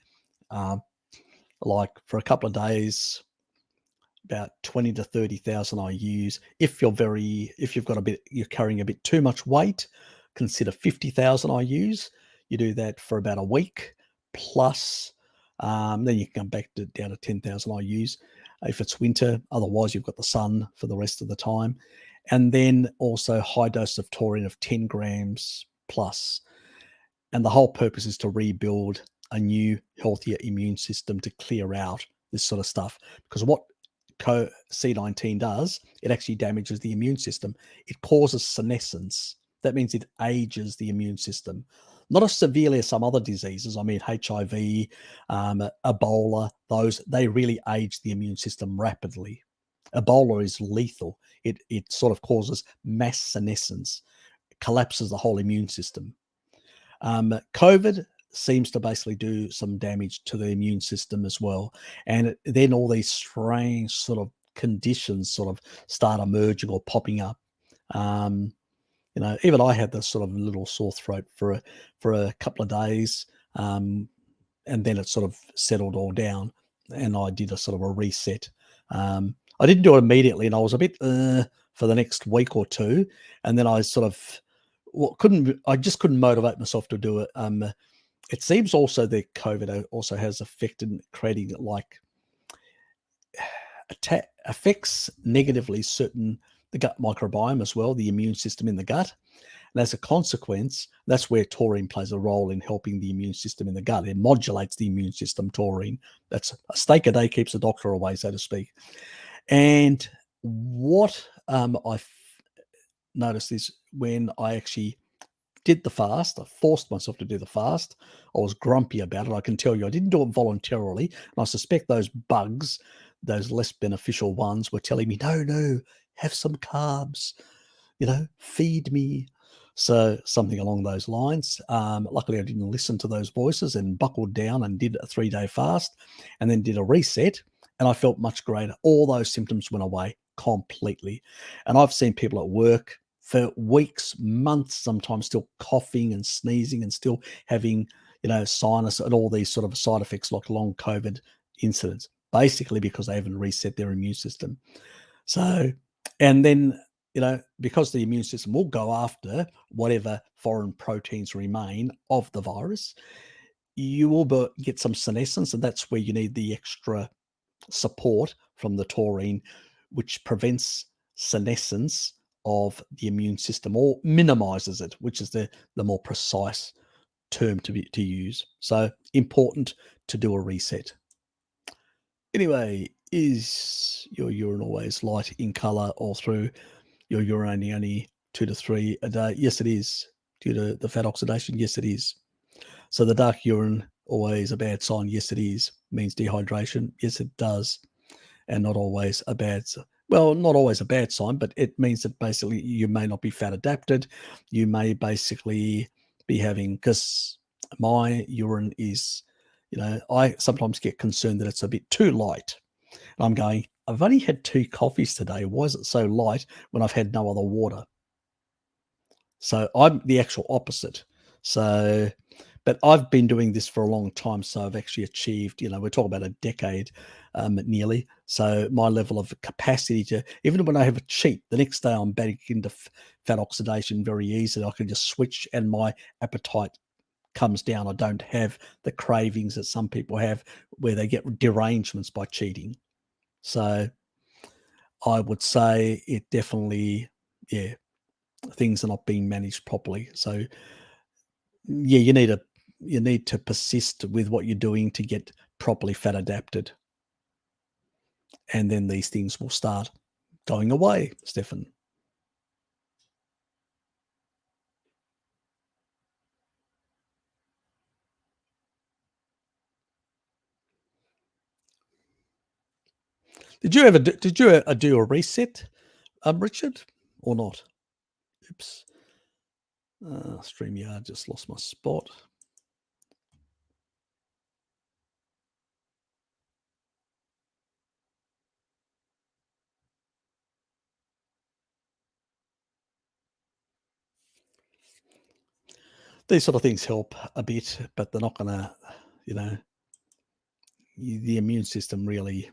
like for a couple of days, about 20 to 30,000 IUs. If you're carrying a bit too much weight, consider 50,000 IUs. You do that for about a week, plus then you can come back down to 10,000 IUs if it's winter. Otherwise, you've got the sun for the rest of the time. And then also high dose of taurine of 10 grams plus. And the whole purpose is to rebuild a new, healthier immune system to clear out this sort of stuff. Because what C19 does, it actually damages the immune system. It causes senescence. That means it ages the immune system. not as severely as some other diseases. I mean, HIV, Ebola, those, they really age the immune system rapidly. Ebola is lethal. It sort of causes mass senescence, collapses the whole immune system. COVID seems to basically do some damage to the immune system as well. And then all these strange sort of conditions sort of start emerging or popping up. Even I had this sort of little sore throat for a couple of days, and then it sort of settled all down, and I did a sort of a reset. I didn't do it immediately, and I was a bit for the next week or two, and then I sort of I just couldn't motivate myself to do it. It seems also that COVID also has affected creating affects negatively the gut microbiome as well, the immune system in the gut. And as a consequence, that's where taurine plays a role in helping the immune system in the gut. It modulates the immune system, taurine. That's a steak a day keeps the doctor away, so to speak. And what I've noticed is when I actually did the fast, I forced myself to do the fast. I was grumpy about it. I can tell you, I didn't do it voluntarily. And I suspect those bugs, those less beneficial ones, were telling me, no, have some carbs, feed me. So something along those lines. Luckily, I didn't listen to those voices and buckled down and did a 3-day fast and then did a reset. And I felt much greater. All those symptoms went away completely. And I've seen people at work for weeks, months, sometimes still coughing and sneezing and still having, sinus and all these sort of side effects like long COVID incidents, basically because they haven't reset their immune system. So, and then, because the immune system will go after whatever foreign proteins remain of the virus, you will get some senescence, and that's where you need the extra support from the taurine, which prevents senescence of the immune system or minimizes it, which is the more precise term to use. So important to do a reset. Anyway, is your urine always light in color all through? Your urine only 2 to 3 a day? Yes, it is. Due to the fat oxidation? Yes, it is. So the dark urine always a bad sign? Yes, it is. Means dehydration? Yes, it does. And not always a bad sign, but it means that basically you may not be fat adapted. You may basically be having, because my urine is, I sometimes get concerned that it's a bit too light. And I'm going, I've only had 2 coffees today. Why is it so light when I've had no other water? So I'm the actual opposite. So, but I've been doing this for a long time. So I've actually achieved, we're talking about a decade nearly. So my level of capacity to, even when I have a cheat, the next day I'm back into fat oxidation very easily. I can just switch and my appetite comes down. I don't have the cravings that some people have where they get derangements by cheating. So I would say it definitely, things are not being managed properly. So you need to persist with what you're doing to get properly fat adapted. And then these things will start going away, Stefan. Did you do a reset, Richard, or not? Oops. StreamYard just lost my spot. These sort of things help a bit, but they're not going to, the immune system really.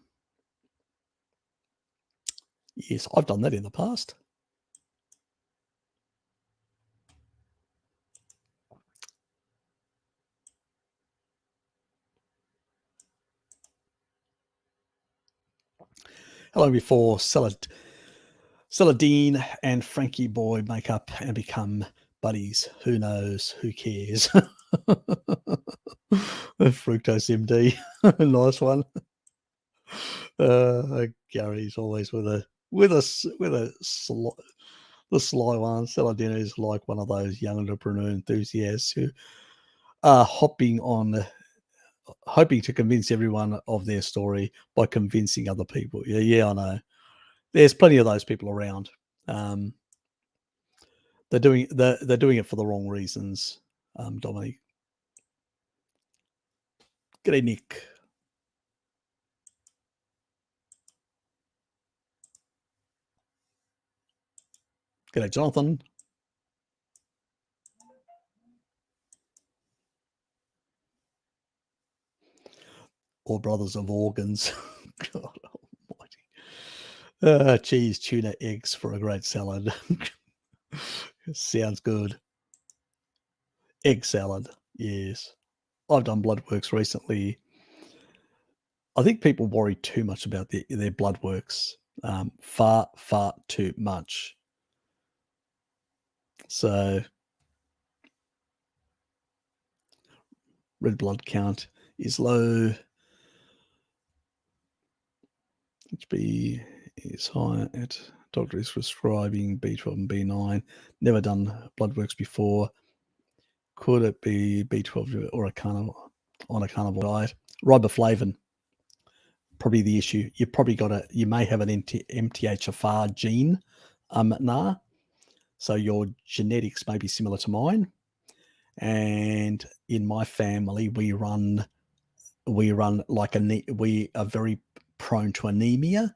Yes, I've done that in the past. Hello, before Celadine and Frankie Boy make up and become buddies. Who knows? Who cares? Fructose MD. Nice one. Gary's always the sly one. Celadine is like one of those young entrepreneur enthusiasts who hoping hoping to convince everyone of their story by convincing other people. Yeah, I know. There's plenty of those people around. They're doing it for the wrong reasons. Dominic, g'day Nick. G'day Jonathan. All brothers of organs. God almighty. Cheese, tuna, eggs for a great salad. Sounds good. Egg salad, yes. I've done blood works recently. I think people worry too much about their blood works. Far too much. So red blood count is low. HB is high at doctor is prescribing B12 and B9. Never done blood works before. Could it be B12 or a carnivore diet? Riboflavin, probably the issue. You may have an MTHFR gene, so your genetics may be similar to mine. And in my family, we are very prone to anemia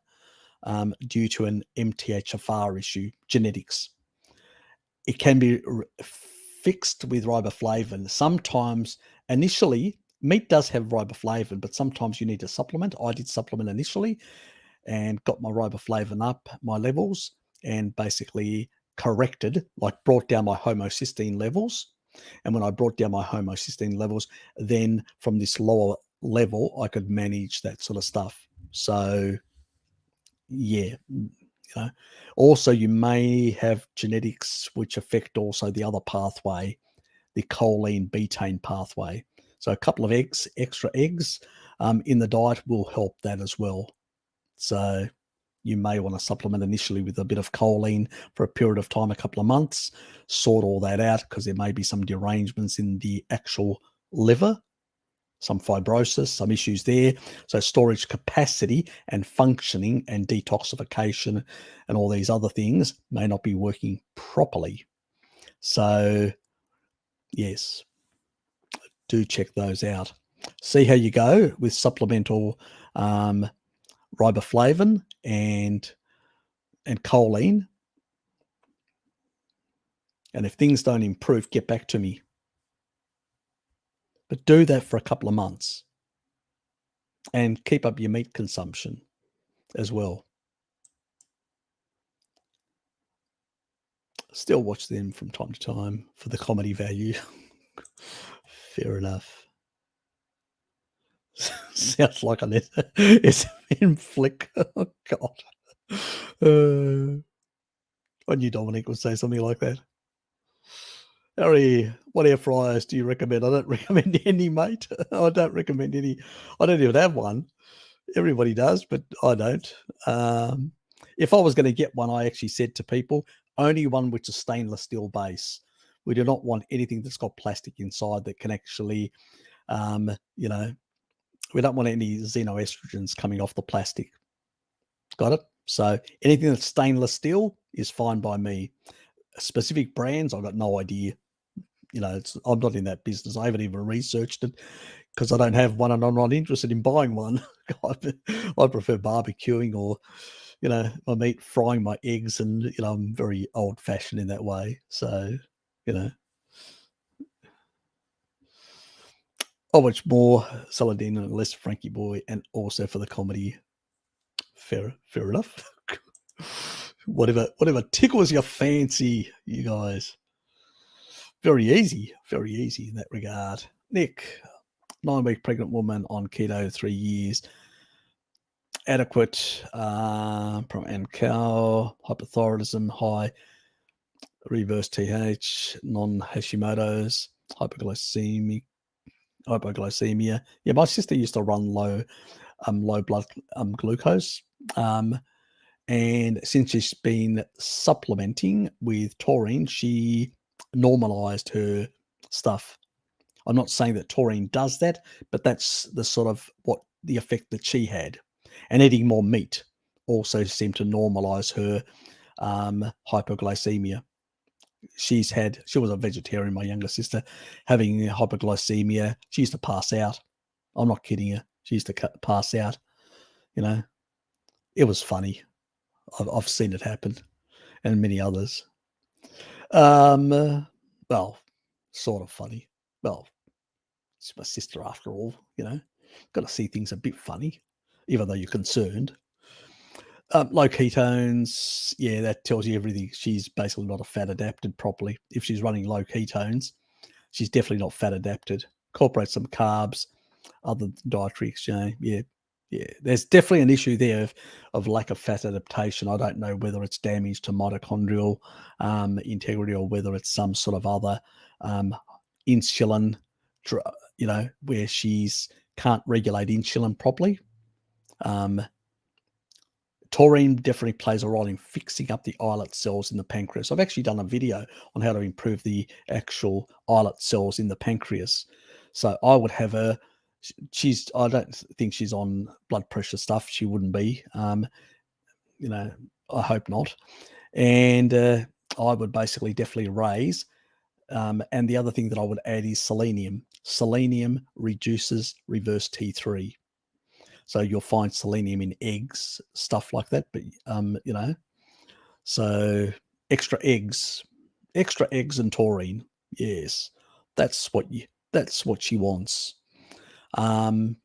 due to an MTHFR issue, genetics. It can be fixed with riboflavin. Sometimes, initially, meat does have riboflavin, but sometimes you need to supplement. I did supplement initially and got my riboflavin up, my levels, and basically corrected, brought down my homocysteine levels. And when I brought down my homocysteine levels, then from this lower level, I could manage that sort of stuff. So, yeah. Also, you may have genetics which affect also the other pathway, the choline betaine pathway. So a couple of extra eggs in the diet will help that as well. So you may want to supplement initially with a bit of choline for a period of time, a couple of months, sort all that out because there may be some derangements in the actual liver, some fibrosis, some issues there. So storage capacity and functioning and detoxification and all these other things may not be working properly. So yes, do check those out. See how you go with supplemental riboflavin and choline. And if things don't improve, get back to me. But do that for a couple of months and keep up your meat consumption as well. Still watch them from time to time for the comedy value. Fair enough. Sounds like an SMN flick. Oh, God. I knew Dominic would say something like that. Harry, what air fryers do you recommend? I don't recommend any, mate. I don't recommend any. I don't even have one. Everybody does, but I don't. If I was going to get one, I actually said to people, only one which is stainless steel base. We do not want anything that's got plastic inside that can actually, we don't want any xenoestrogens coming off the plastic. Got it? So anything that's stainless steel is fine by me. Specific brands, I've got no idea. I'm not in that business. I haven't even researched it because I don't have one and I'm not interested in buying one. I prefer barbecuing or, my meat, frying my eggs, and, I'm very old fashioned in that way. So, I watch more Saladin and less Frankie Boy, and also for the comedy. Fair enough. Whatever tickles your fancy, you guys. Very easy in that regard. Nick, 9-week pregnant woman on keto, 3 years. Adequate and cow, hypothyroidism, high reverse TH, non-Hashimoto's, hypoglycemia. Yeah, my sister used to run low blood glucose. And since she's been supplementing with taurine, she normalized her stuff. I'm not saying that taurine does that, but that's the sort of the effect that she had. And eating more meat also seemed to normalize her hypoglycemia. She was a vegetarian, my younger sister, having hypoglycemia. She used to pass out. I'm not kidding you. She used to pass out. It was funny. I've seen it happen, and many others. Well, sort of funny. Well, it's my sister after all, Got to see things a bit funny, even though you're concerned. Low ketones, yeah, that tells you everything. She's basically not a fat adapted properly. If she's running low ketones, she's definitely not fat adapted. Incorporate some carbs, other dietary exchange. Yeah. There's definitely an issue there of lack of fat adaptation. I don't know whether it's damage to mitochondrial integrity or whether it's some sort of other insulin, where she's can't regulate insulin properly. Taurine definitely plays a role in fixing up the islet cells in the pancreas. I've actually done a video on how to improve the actual islet cells in the pancreas. So I would have her. I don't think she's on blood pressure stuff. She wouldn't be. I hope not. And I would basically definitely raise. And the other thing that I would add is selenium. Selenium reduces reverse T3. So you'll find selenium in eggs, stuff like that. But, so extra eggs and taurine. Yes, that's what she wants. And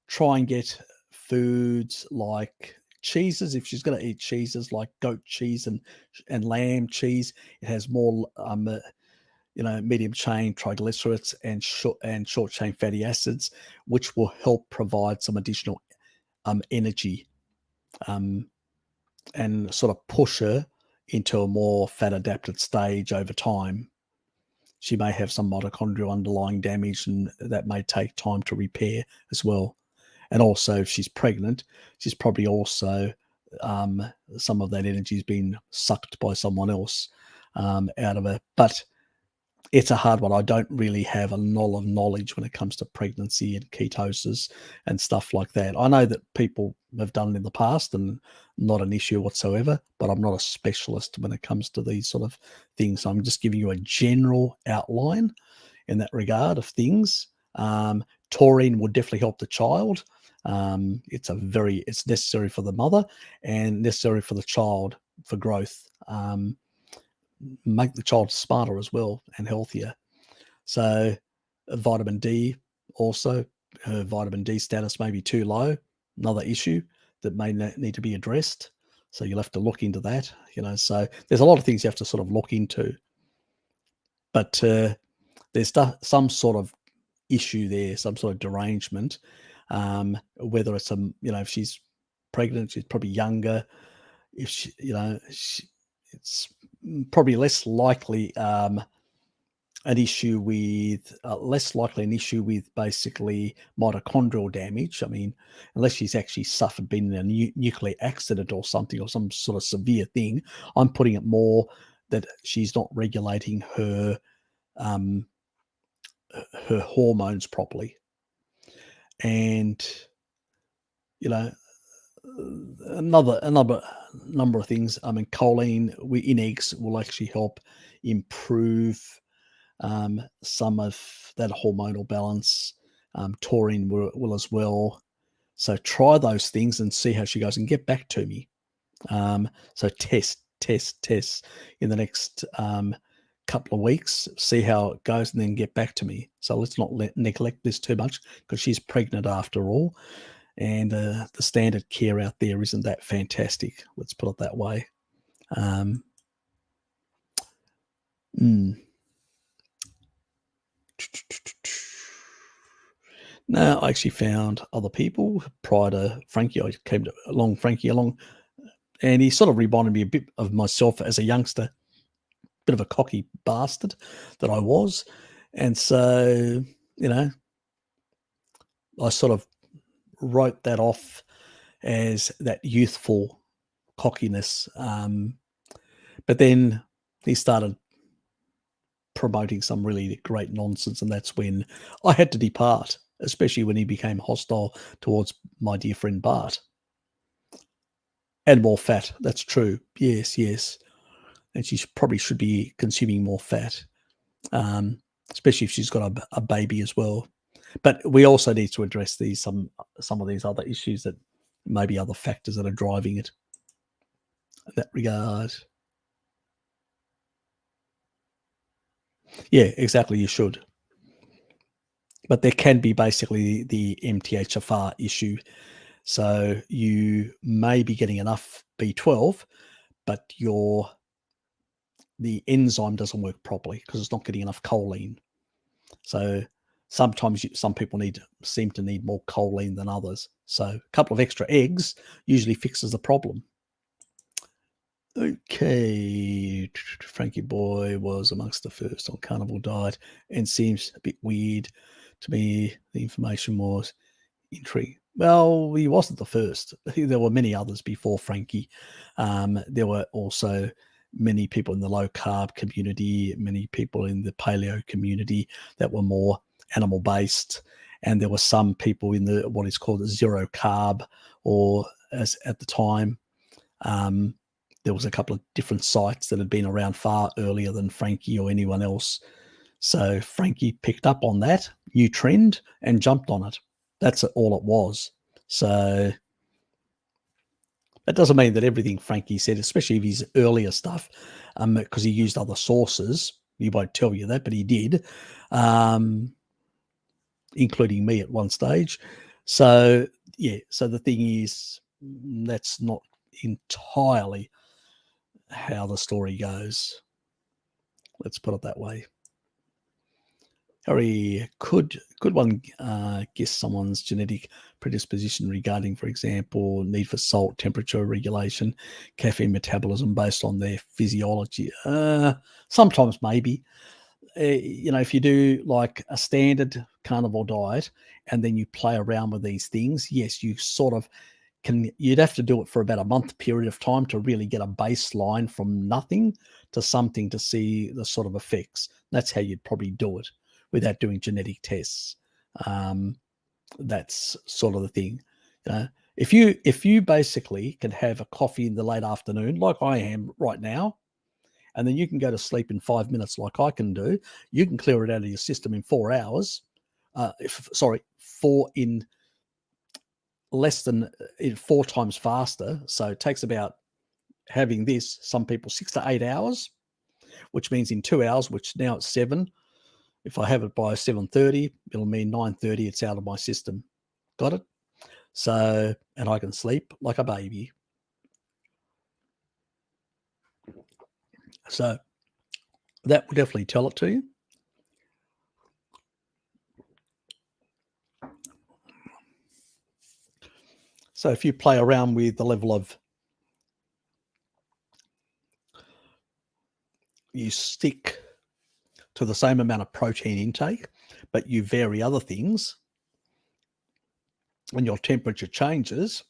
try and get foods like cheeses. If she's going to eat cheeses like goat cheese and lamb cheese, it has more, medium chain triglycerides and short chain fatty acids, which will help provide some additional energy and sort of push her into a more fat adapted stage over time. She may have some mitochondrial underlying damage, and that may take time to repair as well. And also, if she's pregnant, she's probably also some of that energy has been sucked by someone else out of her. But it's a hard one. I don't really have a lot of knowledge when it comes to pregnancy and ketosis and stuff like that. I know that people have done it in the past and not an issue whatsoever, but I'm not a specialist when it comes to these sort of things. So I'm just giving you a general outline in that regard of things. Taurine will definitely help the child. It's necessary for the mother and necessary for the child for growth. Make the child smarter as well and healthier. So vitamin D also, her vitamin D status may be too low, another issue that may need to be addressed. So you'll have to look into that, so there's a lot of things you have to sort of look into. But there's some sort of issue there, some sort of derangement, whether it's if she's pregnant, she's probably younger. If she, it's probably less likely an issue with basically mitochondrial damage. I mean, unless she's actually been in a nuclear accident or something, or some sort of severe thing, I'm putting it more that she's not regulating her hormones properly. And another number of things. I mean, choline in eggs will actually help improve some of that hormonal balance. Taurine will as well. So try those things and see how she goes and get back to me. So test in the next couple of weeks, see how it goes, and then get back to me. So let's not neglect this too much, because she's pregnant after all. And the standard care out there isn't that fantastic. Let's put it that way. Now, I actually found other people prior to Frankie. I came along Frankie along, and he sort of reminded me a bit of myself as a youngster, bit of a cocky bastard that I was. And so, I sort of wrote that off as that youthful cockiness. But then he started promoting some really great nonsense, and that's when I had to depart, especially when he became hostile towards my dear friend Bart. And more fat, that's true. Yes, yes. And she probably should be consuming more fat, especially if she's got a baby as well. But we also need to address some of these other issues that maybe other factors that are driving it in that regard. Yeah, exactly, you should. But there can be basically the MTHFR issue. So you may be getting enough B12, but the enzyme doesn't work properly because it's not getting enough choline. So sometimes some people seem to need more choline than others. So a couple of extra eggs usually fixes the problem. Okay, Frankie Boy was amongst the first on carnivore diet and seems a bit weird to me. The information was intriguing. Well, he wasn't the first. There were many others before Frankie. There were also many people in the low carb community, many people in the paleo community that were more animal based, and there were some people in the what is called the zero carb, or as at the time. There was a couple of different sites that had been around far earlier than Frankie or anyone else. So Frankie picked up on that new trend and jumped on it. That's all it was. So that doesn't mean that everything Frankie said, especially of his earlier stuff, because he used other sources. He won't tell you that, but he did, including me at one stage. So, yeah, so the thing is, that's not entirely how the story goes. Let's put it that way. Harry, could one guess someone's genetic predisposition regarding, for example, need for salt, temperature regulation, caffeine metabolism based on their physiology? Sometimes maybe. If you do like a standard carnivore diet and then you play around with these things, yes, you sort of you'd have to do it for about a month period of time to really get a baseline from nothing to something to see the sort of effects. That's how you'd probably do it without doing genetic tests. That's sort of the thing. If you basically can have a coffee in the late afternoon, like I am right now, and then you can go to sleep in 5 minutes like I can do, you can clear it out of your system in 4 hours. In less than 4 times faster. So it takes about having this, some people 6 to 8 hours, which means in 2 hours, which now it's 7. If I have it by 7:30, it'll mean 9:30 it's out of my system. Got it? So, and I can sleep like a baby. So that will definitely tell it to you. So if you play around with the level of, you stick to the same amount of protein intake, but you vary other things, and your temperature changes,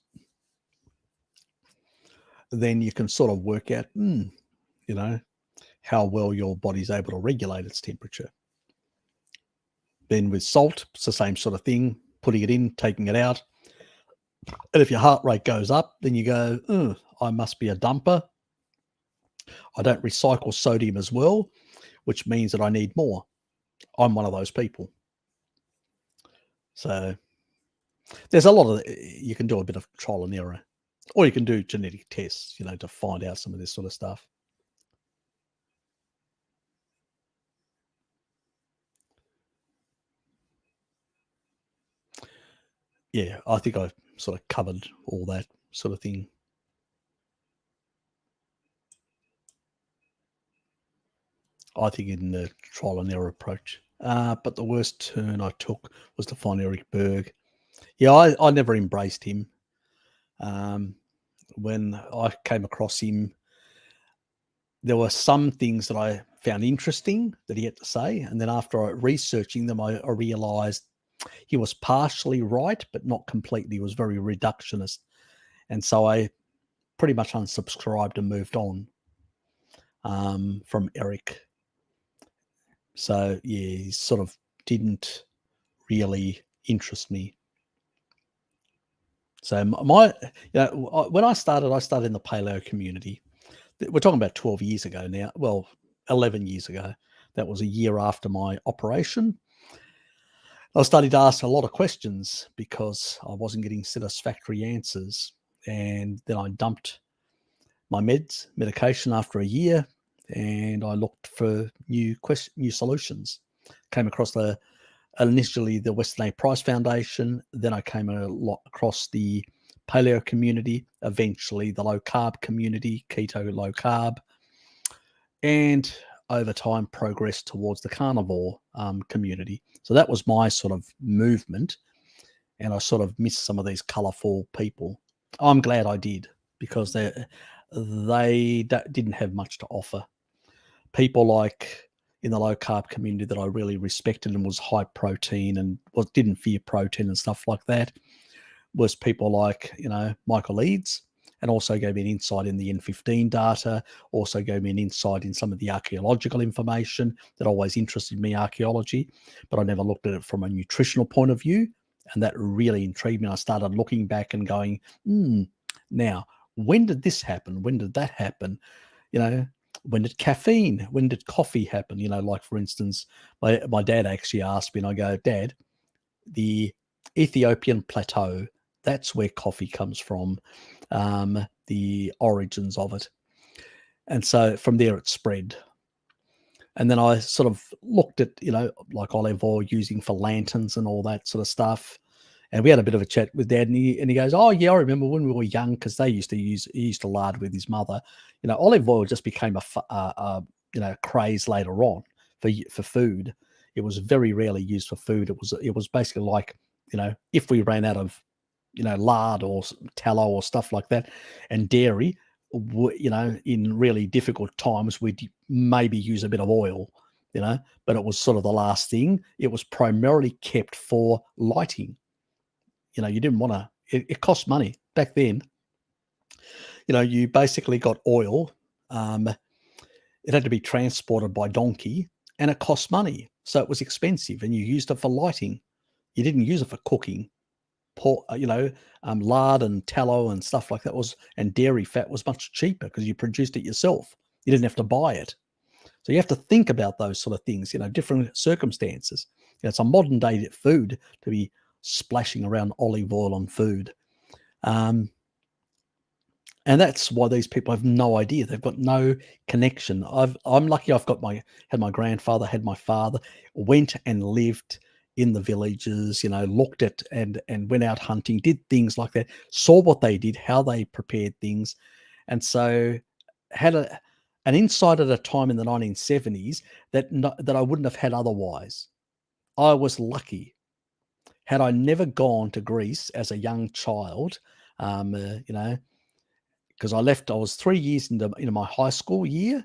then you can sort of work out, how well your body's able to regulate its temperature. Then with salt, it's the same sort of thing, putting it in, taking it out. And if your heart rate goes up, then you go, I must be a dumper. I don't recycle sodium as well, which means that I need more. I'm one of those people. So there's a lot of, you can do a bit of trial and error, or you can do genetic tests, to find out some of this sort of stuff. Yeah, I think I sort of covered all that sort of thing. I think in the trial and error approach. But the worst turn I took was to find Eric Berg. Yeah, I never embraced him. When I came across him, there were some things that I found interesting that he had to say. And then after researching them, I realized he was partially right, but not completely. He was very reductionist. And so I pretty much unsubscribed and moved on from Eric. So yeah, he sort of didn't really interest me. So when I started in the paleo community. We're talking about 12 years ago now. Well, 11 years ago. That was a year after my operation. I was starting to ask a lot of questions because I wasn't getting satisfactory answers. And then I dumped my medication after a year, and I looked for new solutions. Came across initially the Western A Price Foundation. Then I came across the paleo community, eventually the low carb community, keto low carb, and over time progressed towards the carnivore community. So that was my sort of movement, and I sort of missed some of these colourful people. I'm glad I did, because they didn't have much to offer. People like in the low carb community that I really respected and was high protein and didn't fear protein and stuff like that was people like, Michael Eads, and also gave me an insight in the N15 data, also gave me an insight in some of the archaeological information that always interested me, archaeology, but I never looked at it from a nutritional point of view. And that really intrigued me. I started looking back and going, now, when did this happen? When did that happen? When did coffee happen? Like, for instance, my dad actually asked me, and I go, Dad, the Ethiopian plateau, that's where coffee comes from, the origins of it. And so from there it spread. And then I sort of looked at, like olive oil using for lanterns and all that sort of stuff. And we had a bit of a chat with Dad, and he goes, oh, yeah, I remember when we were young, because he used to lard with his mother. Olive oil just became a craze later on for food. It was very rarely used for food. It was basically like, if we ran out of, lard or tallow or stuff like that, and dairy, in really difficult times, we'd maybe use a bit of oil, but it was sort of the last thing. It was primarily kept for lighting. You didn't want to, it cost money back then. You basically got oil. It had to be transported by donkey, and it cost money. So it was expensive, and you used it for lighting. You didn't use it for cooking. Lard and tallow and stuff like that and dairy fat was much cheaper because you produced it yourself. You didn't have to buy it. So you have to think about those sort of things, different circumstances. It's a modern day food to be splashing around olive oil on food. And that's why these people have no idea. They've got no connection. I'm lucky. Had my grandfather, had my father, went and lived in the villages, looked at and went out hunting, did things like that, saw what they did, how they prepared things. And so had an insight at a time in the 1970s that I wouldn't have had otherwise. I was lucky. Had I never gone to Greece as a young child, because I was 3 years into my high school year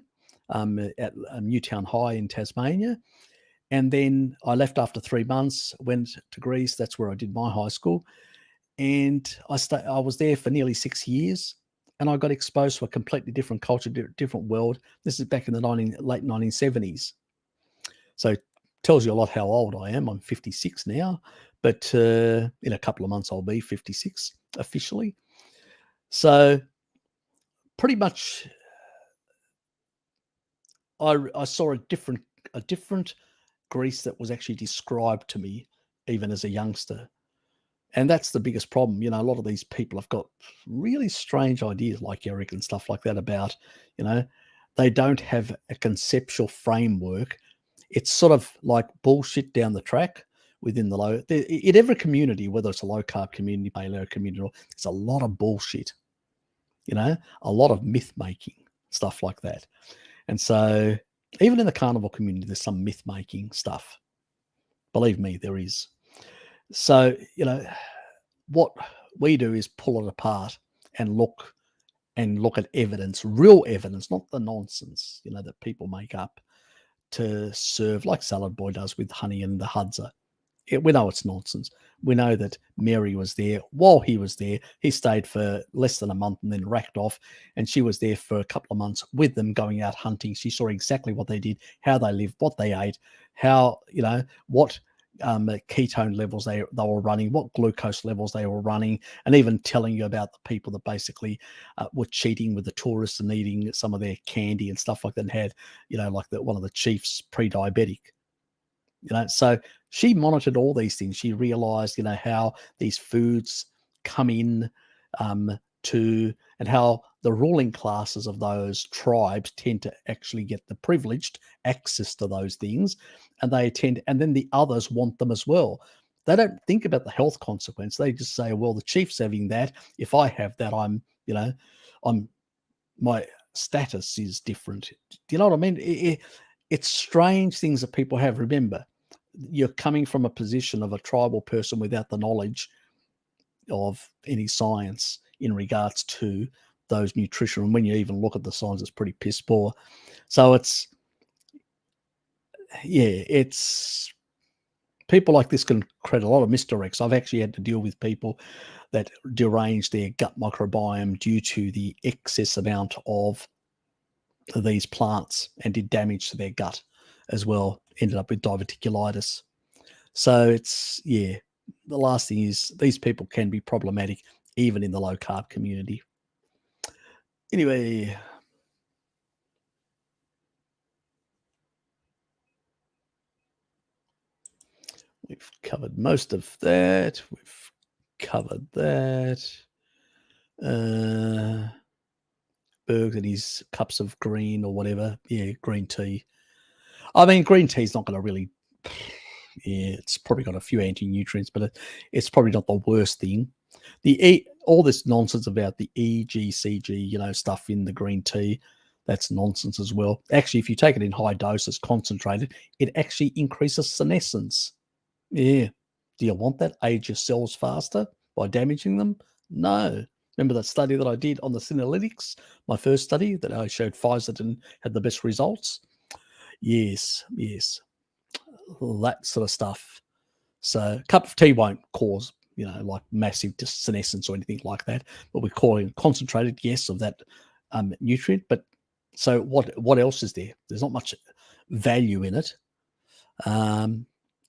at Newtown High in Tasmania. And then I left after 3 months, went to Greece. That's where I did my high school. And I was there for nearly 6 years, and I got exposed to a completely different culture, different world. This is back in the late 1970s. So it tells you a lot how old I am. I'm 56 now, but in a couple of months I'll be 56 officially. So pretty much I saw a different Greece that was actually described to me even as a youngster. And that's the biggest problem. A lot of these people have got really strange ideas, like Eric and stuff like that, about, they don't have a conceptual framework. It's sort of like bullshit down the track within in every community, whether it's a low carb community, paleo community, it's a lot of bullshit, a lot of myth making, stuff like that. And so even in the carnivore community, there's some myth making stuff. Believe me, there is. So, what we do is pull it apart and look at evidence, real evidence, not the nonsense, that people make up to serve, like Salad Boy does with honey and the Hudza. we know it's nonsense. We know that Mary was there while he was there. He stayed for less than a month and then racked off, and she was there for a couple of months with them going out hunting. She saw exactly what they did, how they lived, what they ate, how, what ketone levels they were running, what glucose levels they were running, and even telling you about the people that basically were cheating with the tourists and eating some of their candy and stuff like that, and had, like one of the chiefs pre-diabetic. So she monitored all these things. She realized, how these foods come in to, and how the ruling classes of those tribes tend to actually get the privileged access to those things, and and then the others want them as well. They don't think about the health consequence. They just say, well, the chief's having that. If I have that, my status is different. Do you know what I mean? It's strange things that people have. Remember, you're coming from a position of a tribal person without the knowledge of any science in regards to those nutrition. And when you even look at the science, it's pretty piss poor. So it's people like this can create a lot of misdirects. I've actually had to deal with people that derange their gut microbiome due to the excess amount of these plants, and did damage to their gut as well. Ended up with diverticulitis. So it's, the last thing is these people can be problematic even in the low carb community. Anyway, we've covered most of that. We've covered that. Bergs and his cups of green or whatever. Yeah, green tea. I mean, green tea is not going to really, it's probably got a few anti-nutrients, but it's probably not the worst thing. All this nonsense about the EGCG, stuff in the green tea, that's nonsense as well. Actually, if you take it in high doses, concentrated, it actually increases senescence. Yeah. Do you want that? Age your cells faster by damaging them? No. Remember that study that I did on the Senolytics, my first study that I showed Pfizer had the best results? Yes. All that sort of stuff. So a cup of tea won't cause, like massive senescence or anything like that. But we're calling concentrated, yes, of that nutrient. But so what else is there? There's not much value in it.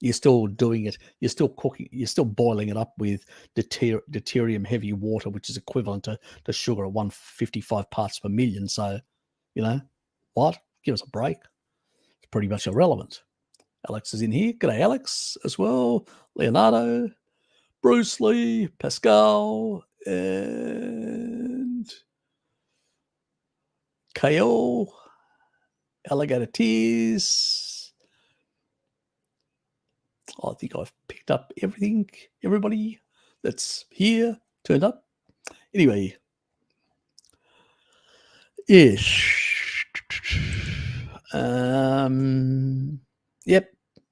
You're still doing it. You're still cooking. You're still boiling it up with deuterium heavy water, which is equivalent to sugar at 155 parts per million. So, what? Give us a break. It's pretty much irrelevant. Alex is in here. G'day, Alex, as well. Leonardo, Bruce Lee, Pascal, and KO, Alligator Tears. I think I've picked up everybody that's here turned up. Anyway, yes. Yep,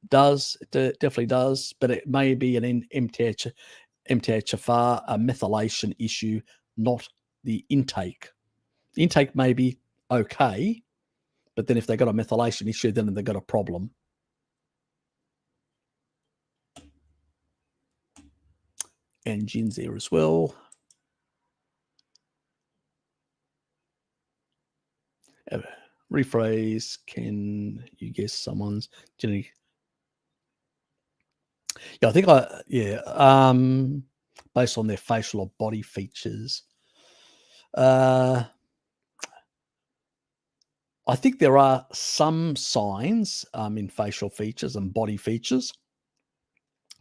does. It definitely does, but it may be an MTHFR, a methylation issue, not the intake. The intake may be okay, but then if they've got a methylation issue, then they've got a problem. And Jin's there as well. Rephrase, can you guess someone's genetic? Yeah, I think based on their facial or body features. I think there are some signs in facial features and body features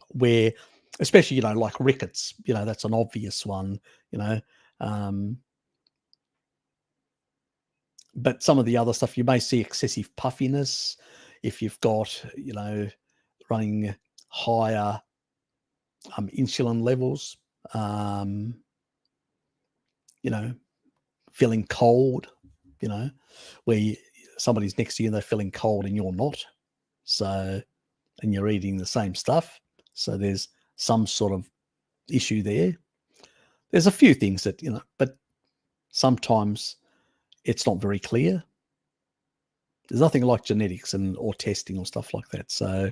where, especially, like rickets, that's an obvious one, but some of the other stuff, you may see excessive puffiness if you've got, running higher insulin levels, feeling cold, where somebody's next to you and they're feeling cold and you're not. So, and you're eating the same stuff. So there's some sort of issue there. There's a few things that, but sometimes it's not very clear. There's nothing like genetics or testing or stuff like that. So,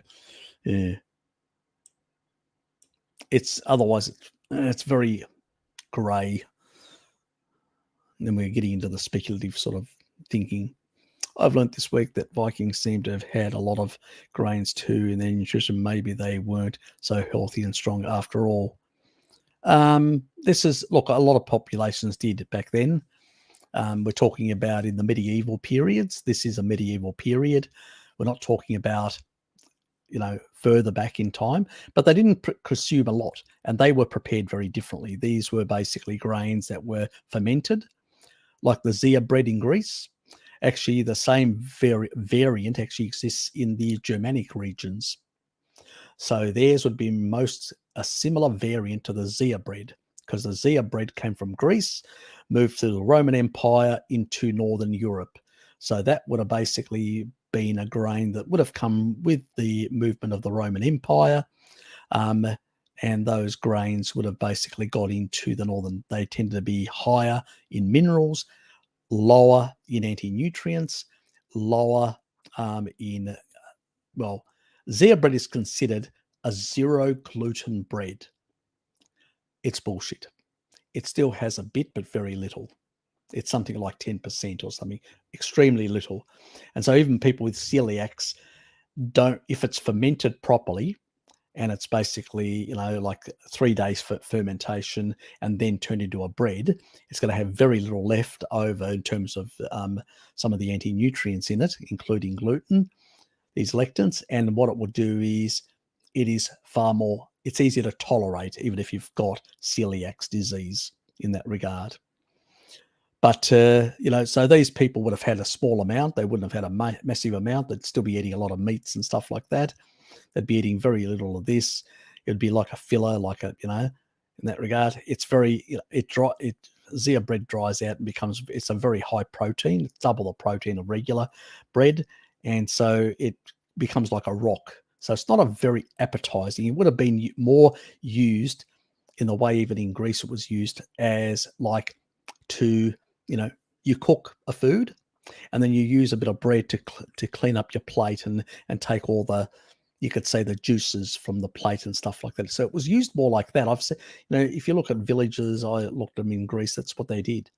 yeah. it's otherwise it's very grey. And then we're getting into the speculative sort of thinking. I've learnt this week that Vikings seem to have had a lot of grains too in their nutrition. Maybe they weren't so healthy and strong after all. This is, look, a lot of populations did back then. We're talking about in the medieval periods. This is a medieval period. We're not talking about, further back in time, but they didn't consume a lot, and they were prepared very differently. These were basically grains that were fermented, like the Zea bread in Greece. Actually, the same variant actually exists in the Germanic regions. So theirs would be a similar variant to the Zea bread, because the Zea bread came from Greece, moved through the Roman Empire into Northern Europe. So that would have basically been a grain that would have come with the movement of the Roman Empire. And those grains would have basically got into the northern. They tended to be higher in minerals, lower in anti-nutrients, lower in, Zea bread is considered a zero gluten bread. It's bullshit. It still has a bit, but very little. It's something like 10% or something, extremely little. And so even people with celiacs don't, if it's fermented properly, and it's basically, like 3 days for fermentation and then turned into a bread, it's going to have very little left over in terms of some of the anti-nutrients in it, including gluten, these lectins. And what it will do is it is it's easier to tolerate, even if you've got celiac disease in that regard. But, so these people would have had a small amount. They wouldn't have had a massive amount. They'd still be eating a lot of meats and stuff like that. They'd be eating very little of this. It'd be like a filler, in that regard. It's very, Zea bread dries out and it's a very high protein. It's double the protein of regular bread. And so it becomes like a rock. So it's not a very appetizing. It would have been more used in the way, even in Greece, it was used as like to, you cook a food and then you use a bit of bread to clean up your plate and take all the, you could say, the juices from the plate and stuff like that. So it was used more like that. I've said, if you look at villages, I looked at them in Greece, that's what they did.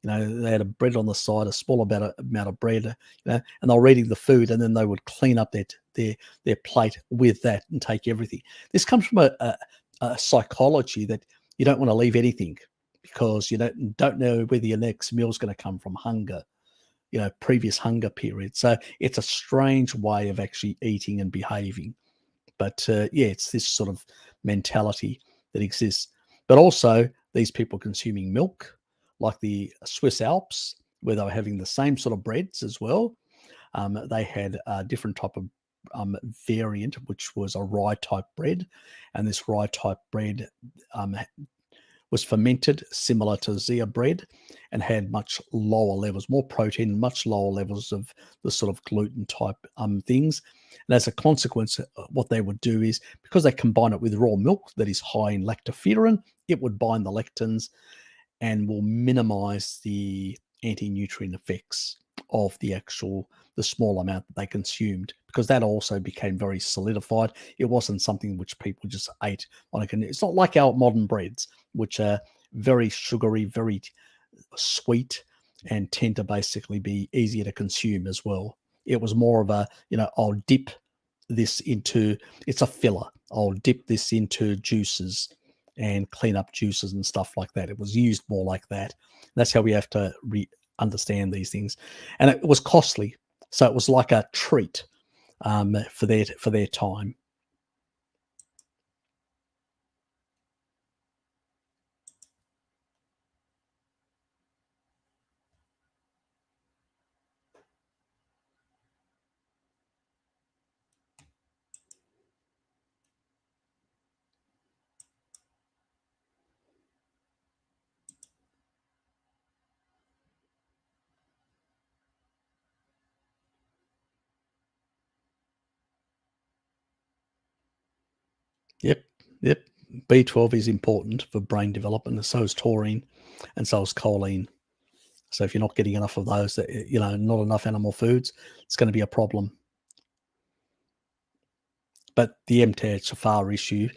They had a bread on the side, a small amount of bread, and they were eating the food, and then they would clean up their plate with that and take everything. This comes from a psychology that you don't want to leave anything, because you don't know whether your next meal is going to come from hunger, previous hunger period. So it's a strange way of actually eating and behaving. But it's this sort of mentality that exists. But also these people consuming milk, like the Swiss Alps, where they were having the same sort of breads as well. They had a different type of variant, which was a rye type bread. And this rye type bread was fermented similar to Zea bread and had much lower levels, more protein, much lower levels of the sort of gluten type things. And as a consequence, what they would do is, because they combine it with raw milk that is high in lactoferrin, it would bind the lectins and will minimize the anti-nutrient effects of the small amount that they consumed, because that also became very solidified. It wasn't something which people just ate on it's not like our modern breads, which are very sugary, very sweet, and tend to basically be easier to consume as well. It was more of a, I'll dip this into, it's a filler. I'll dip this into juices and clean up juices and stuff like that. It was used more like that. That's how we have to understand these things. And it was costly. So it was like a treat for their time. Yep. B12 is important for brain development, and so is taurine, and so is choline. So if you're not getting enough of those, not enough animal foods, it's going to be a problem. But the MTHFR issue,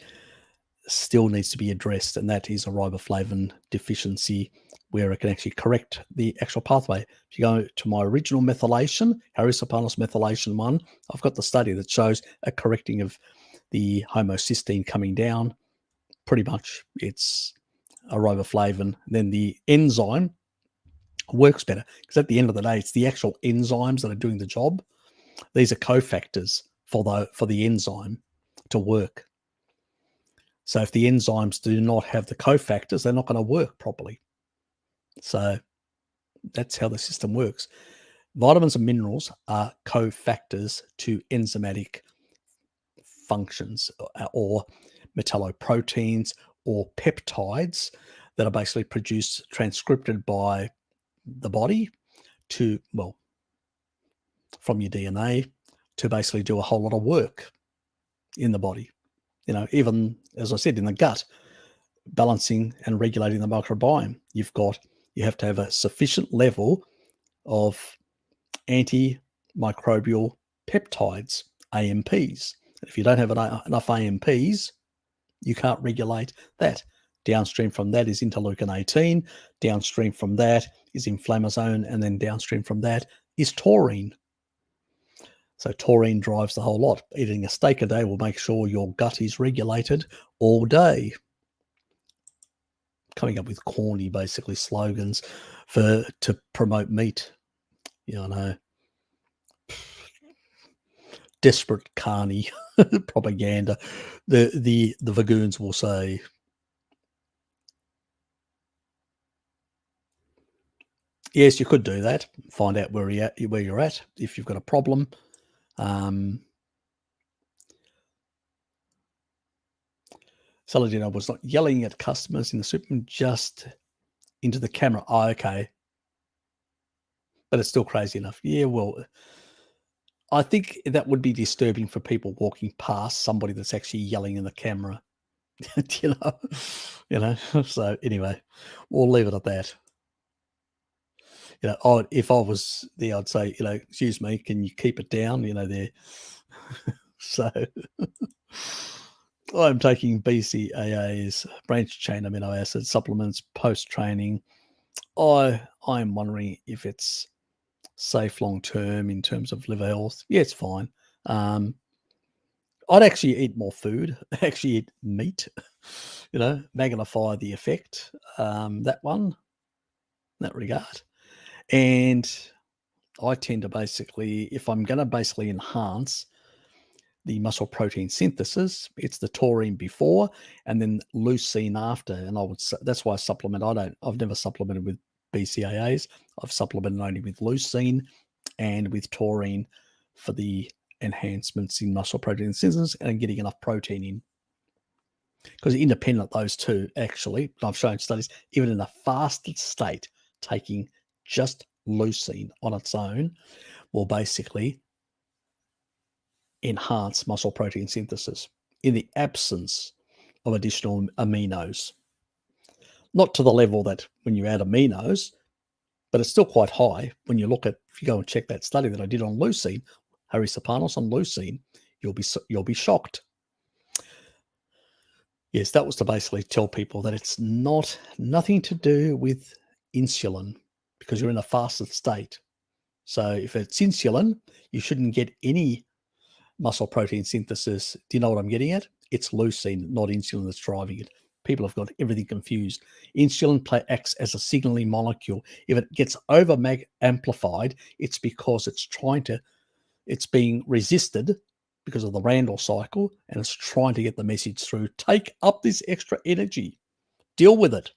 still needs to be addressed, and that is a riboflavin deficiency, where it can actually correct the actual pathway. If you go to my original methylation, Serpanos methylation one, I've got the study that shows a correcting of the homocysteine coming down. Pretty much it's a riboflavin. Then the enzyme works better, because at the end of the day, it's the actual enzymes that are doing the job. These are cofactors for the enzyme to work. So if the enzymes do not have the cofactors, they're not going to work properly. So that's how the system works. Vitamins and minerals are cofactors to enzymatic functions, or metalloproteins or peptides that are basically produced, transcripted by the body to, well, from your DNA, to basically do a whole lot of work in the body. Even, as I said, in the gut, balancing and regulating the microbiome. You have to have a sufficient level of antimicrobial peptides, AMPs. If you don't have enough AMPs, you can't regulate that. Downstream from that is interleukin 18. Downstream from that is inflammasome, and then downstream from that is taurine. So taurine drives the whole lot. Eating a steak a day will make sure your gut is regulated all day. Coming up with corny, basically, slogans to promote meat. I know. Desperate carny propaganda. The Vagoons will say. Yes, you could do that. Find out where you're at if you've got a problem. Saladino was not yelling at customers in the supermarket, just into the camera. Oh, okay. But it's still crazy enough. Yeah, well, I think that would be disturbing for people walking past somebody that's actually yelling in the camera. So anyway, we'll leave it at that. If I was there, I'd say, excuse me, can you keep it down? There. So I'm taking BCAAs, branched chain amino acid supplements, post-training. I'm wondering if it's safe long-term in terms of liver health. Yeah, it's fine. I'd actually eat more food, actually eat meat, magnify the effect, in that regard. And I tend to basically, if I'm going to basically enhance the muscle protein synthesis, it's the taurine before and then leucine after. And that's why I supplement. I've never supplemented with BCAAs. I've supplemented only with leucine and with taurine for the enhancements in muscle protein synthesis and getting enough protein in. Because independent of those two, actually, I've shown studies, even in a fasted state, taking just leucine on its own will basically enhance muscle protein synthesis in the absence of additional aminos. Not to the level that when you add aminos, but it's still quite high when you look at, if you go and check that study that I did on leucine, Serpanos on leucine, you'll be shocked. Yes, that was to basically tell people that it's nothing to do with insulin, because you're in a fasted state. So if it's insulin, you shouldn't get any muscle protein synthesis. Do you know what I'm getting at? It's leucine, not insulin, that's driving it. People have got everything confused. Insulin acts as a signaling molecule. If it gets over amplified, it's because it's being resisted because of the Randall cycle, and it's trying to get the message through. Take up this extra energy. Deal with it.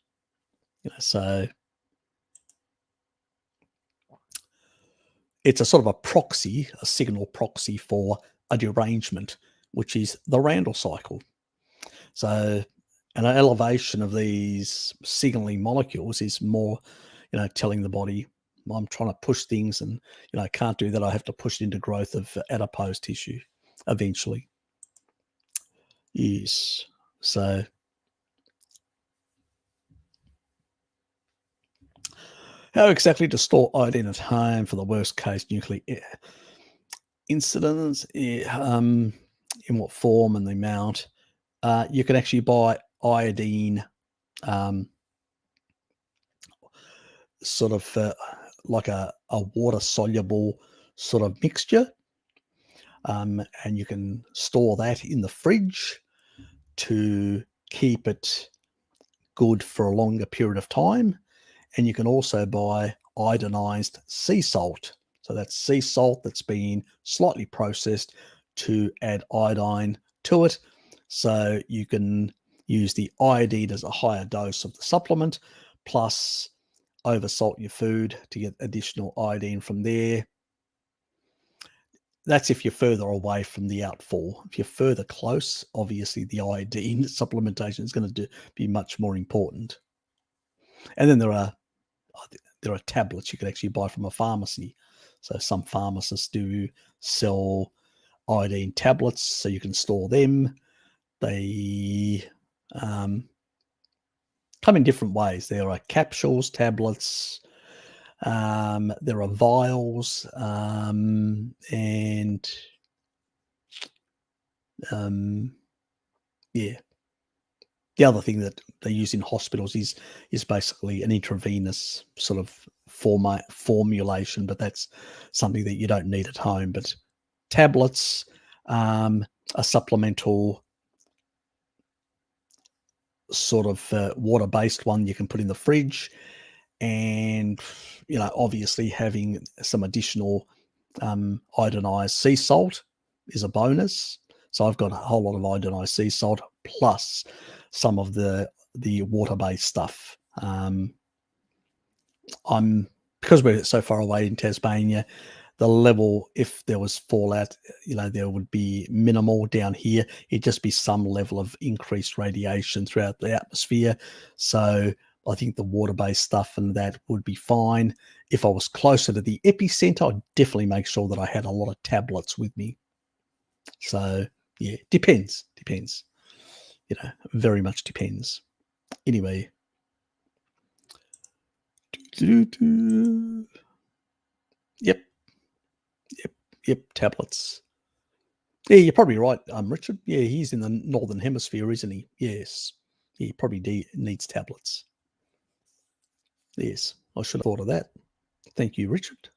So it's a sort of a proxy, a signal proxy for a derangement, which is the Randall cycle. So an elevation of these signaling molecules is more, telling the body, I'm trying to push things, and I can't do that. I have to push it into growth of adipose tissue eventually. Yes. So how exactly to store iodine at home for the worst case nuclear incidents? In what form and the amount? You can actually buy iodine, sort of like a water-soluble sort of mixture, and you can store that in the fridge to keep it good for a longer period of time. And you can also buy iodinized sea salt. So that's sea salt that's been slightly processed to add iodine to it. So you can use the iodine as a higher dose of the supplement, plus oversalt your food to get additional iodine from there. That's if you're further away from the outfall. If you're further close, obviously the iodine supplementation is going to be much more important. And then there are tablets you can actually buy from a pharmacy. So some pharmacists do sell iodine tablets, so you can store them. They come in different ways. There are capsules, tablets, there are vials, and yeah. The other thing that they use in hospitals is basically an intravenous sort of formulation, but that's something that you don't need at home. But tablets, a supplemental sort of water-based one you can put in the fridge, and obviously having some additional iodinized sea salt is a bonus. So I've got a whole lot of iodinized sea salt plus some of the water-based stuff. Because we're so far away in Tasmania, the level, if there was fallout, there would be minimal down here. It'd just be some level of increased radiation throughout the atmosphere. So I think the water-based stuff and that would be fine. If I was closer to the epicenter, I'd definitely make sure that I had a lot of tablets with me. So yeah, depends. Very much depends. Anyway. Yep, tablets. Yeah, you're probably right, Richard. Yeah, he's in the Northern Hemisphere, isn't he? Yes. He probably needs tablets. Yes, I should have thought of that. Thank you, Richard.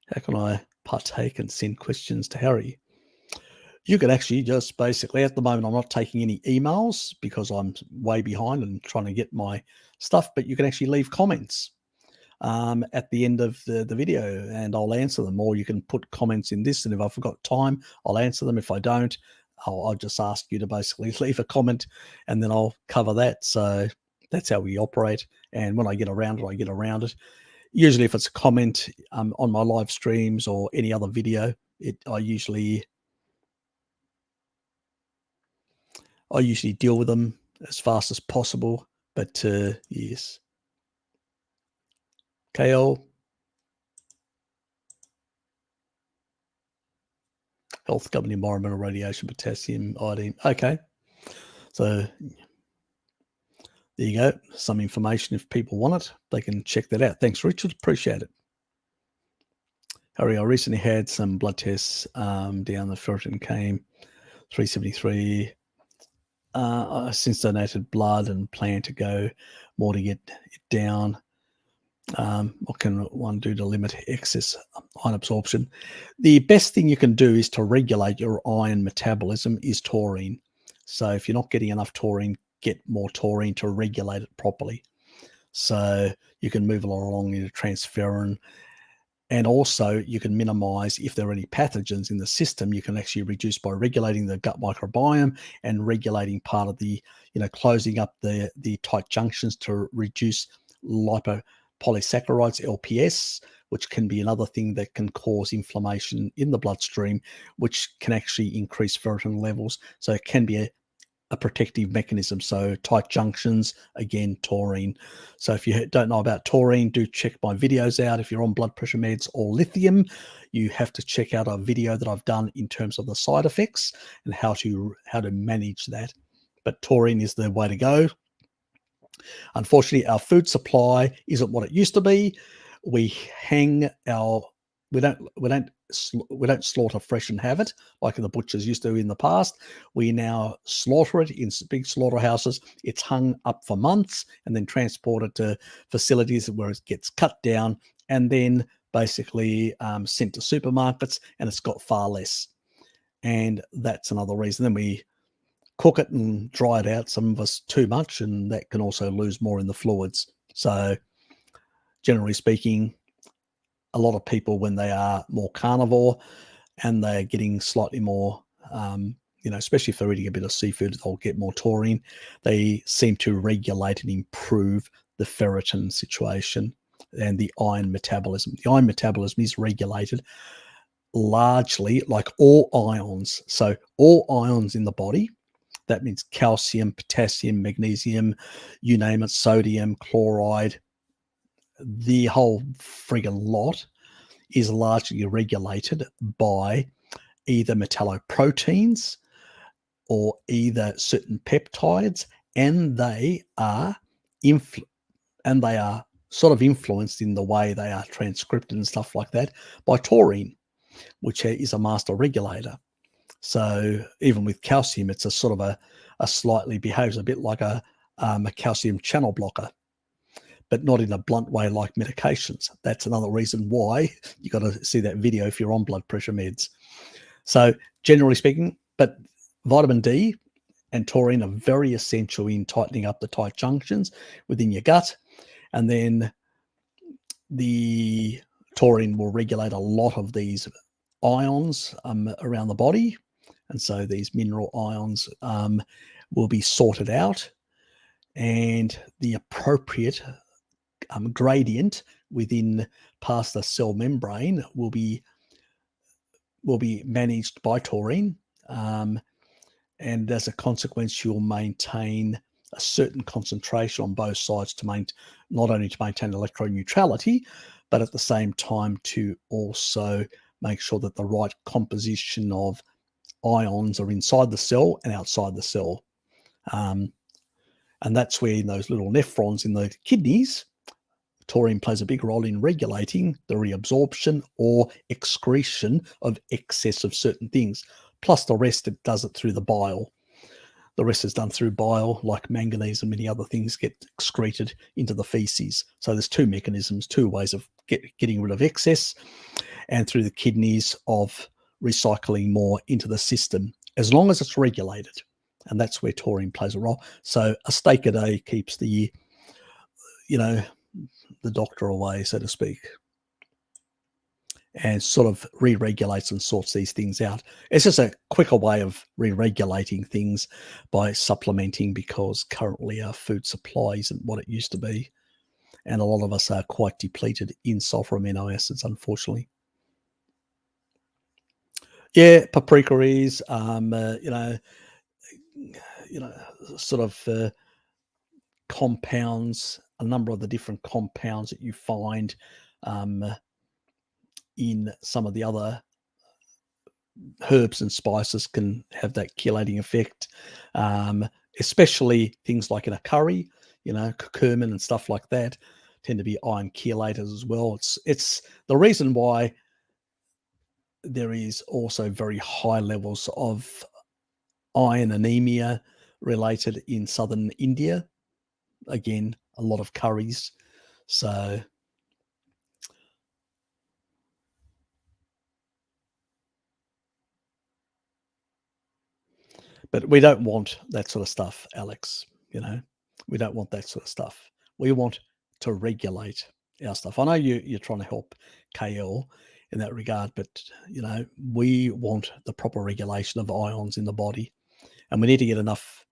How can I partake and send questions to Harry? You can actually just basically, at the moment, I'm not taking any emails because I'm way behind and trying to get my stuff, but you can actually leave comments at the end of the video and I'll answer them, or you can put comments in this, and if I've got time, I'll answer them. If I don't, I'll just ask you to basically leave a comment and then I'll cover that. So that's how we operate. And when I get around it, I get around it. Usually if it's a comment on my live streams or any other video, I usually deal with them as fast as possible. But yes. KL. Health, government, environmental, radiation, potassium, iodine. Okay. So there you go. Some information. If people want it, they can check that out. Thanks, Richard. Appreciate it. Harry, I recently had some blood tests down. The ferritin came 373. I since donated blood and plan to go more to get it down. What can one do to limit excess iron absorption? The best thing you can do is to regulate your iron metabolism is taurine. So if you're not getting enough taurine, get more taurine to regulate it properly. So you can move along into transferrin. And also you can minimize, if there are any pathogens in the system, you can actually reduce by regulating the gut microbiome and regulating part of the, closing up the tight junctions to reduce lipopolysaccharides, LPS, which can be another thing that can cause inflammation in the bloodstream, which can actually increase ferritin levels. So it can be a protective mechanism. So tight junctions, again, taurine. So if you don't know about taurine, do check my videos out. If you're on blood pressure meds or lithium, you have to check out a video that I've done in terms of the side effects and how to manage that. But taurine is the way to go. Unfortunately, our food supply isn't what it used to be. We hang our we don't slaughter fresh and have it like the butchers used to in the past. We now slaughter it in big slaughterhouses. It's hung up for months and then transported to facilities where it gets cut down and then basically sent to supermarkets, and it's got far less. And that's another reason. Then we cook it and dry it out, some of us too much, and that can also lose more in the fluids. So generally speaking, a lot of people, when they are more carnivore and they're getting slightly more, especially if they're eating a bit of seafood, they'll get more taurine. They seem to regulate and improve the ferritin situation and the iron metabolism. The iron metabolism is regulated largely like all ions. So all ions in the body, that means calcium, potassium, magnesium, you name it, sodium, chloride, the whole friggin' lot is largely regulated by either metalloproteins or either certain peptides, and they are sort of influenced in the way they are transcribed and stuff like that by taurine, which is a master regulator. So even with calcium, it's a sort of a slightly behaves a bit like a calcium channel blocker, but not in a blunt way like medications. That's another reason why you got to see that video if you're on blood pressure meds. So generally speaking, but vitamin D and taurine are very essential in tightening up the tight junctions within your gut. And then the taurine will regulate a lot of these ions around the body. And so these mineral ions will be sorted out, and the appropriate gradient within past the cell membrane will be managed by taurine, and as a consequence, you'll maintain a certain concentration on both sides to not only to maintain electron neutrality, but at the same time to also make sure that the right composition of ions are inside the cell and outside the cell. And that's where in those little nephrons in the kidneys, taurine plays a big role in regulating the reabsorption or excretion of excess of certain things. Plus the rest, it does it through the bile. The rest is done through bile, like manganese and many other things get excreted into the feces. So there's two mechanisms, two ways of getting rid of excess, and through the kidneys of recycling more into the system, as long as it's regulated. And that's where taurine plays a role. So a steak a day keeps the doctor away, so to speak, and sort of re-regulates and sorts these things out. It's just a quicker way of re-regulating things by supplementing, because currently our food supply isn't what it used to be. And a lot of us are quite depleted in sulfur amino acids, unfortunately. Yeah, paprika is, sort of compounds, a number of the different compounds that you find in some of the other herbs and spices can have that chelating effect, especially things like in a curry, curcumin and stuff like that tend to be iron chelators as well. It's the reason why there is also very high levels of iron anemia related in southern India. Again, a lot of curries. So but we don't want that sort of stuff, Alex. We don't want that sort of stuff. We want to regulate our stuff. I know you're trying to help KL in that regard, but we want the proper regulation of ions in the body, and we need to get enough,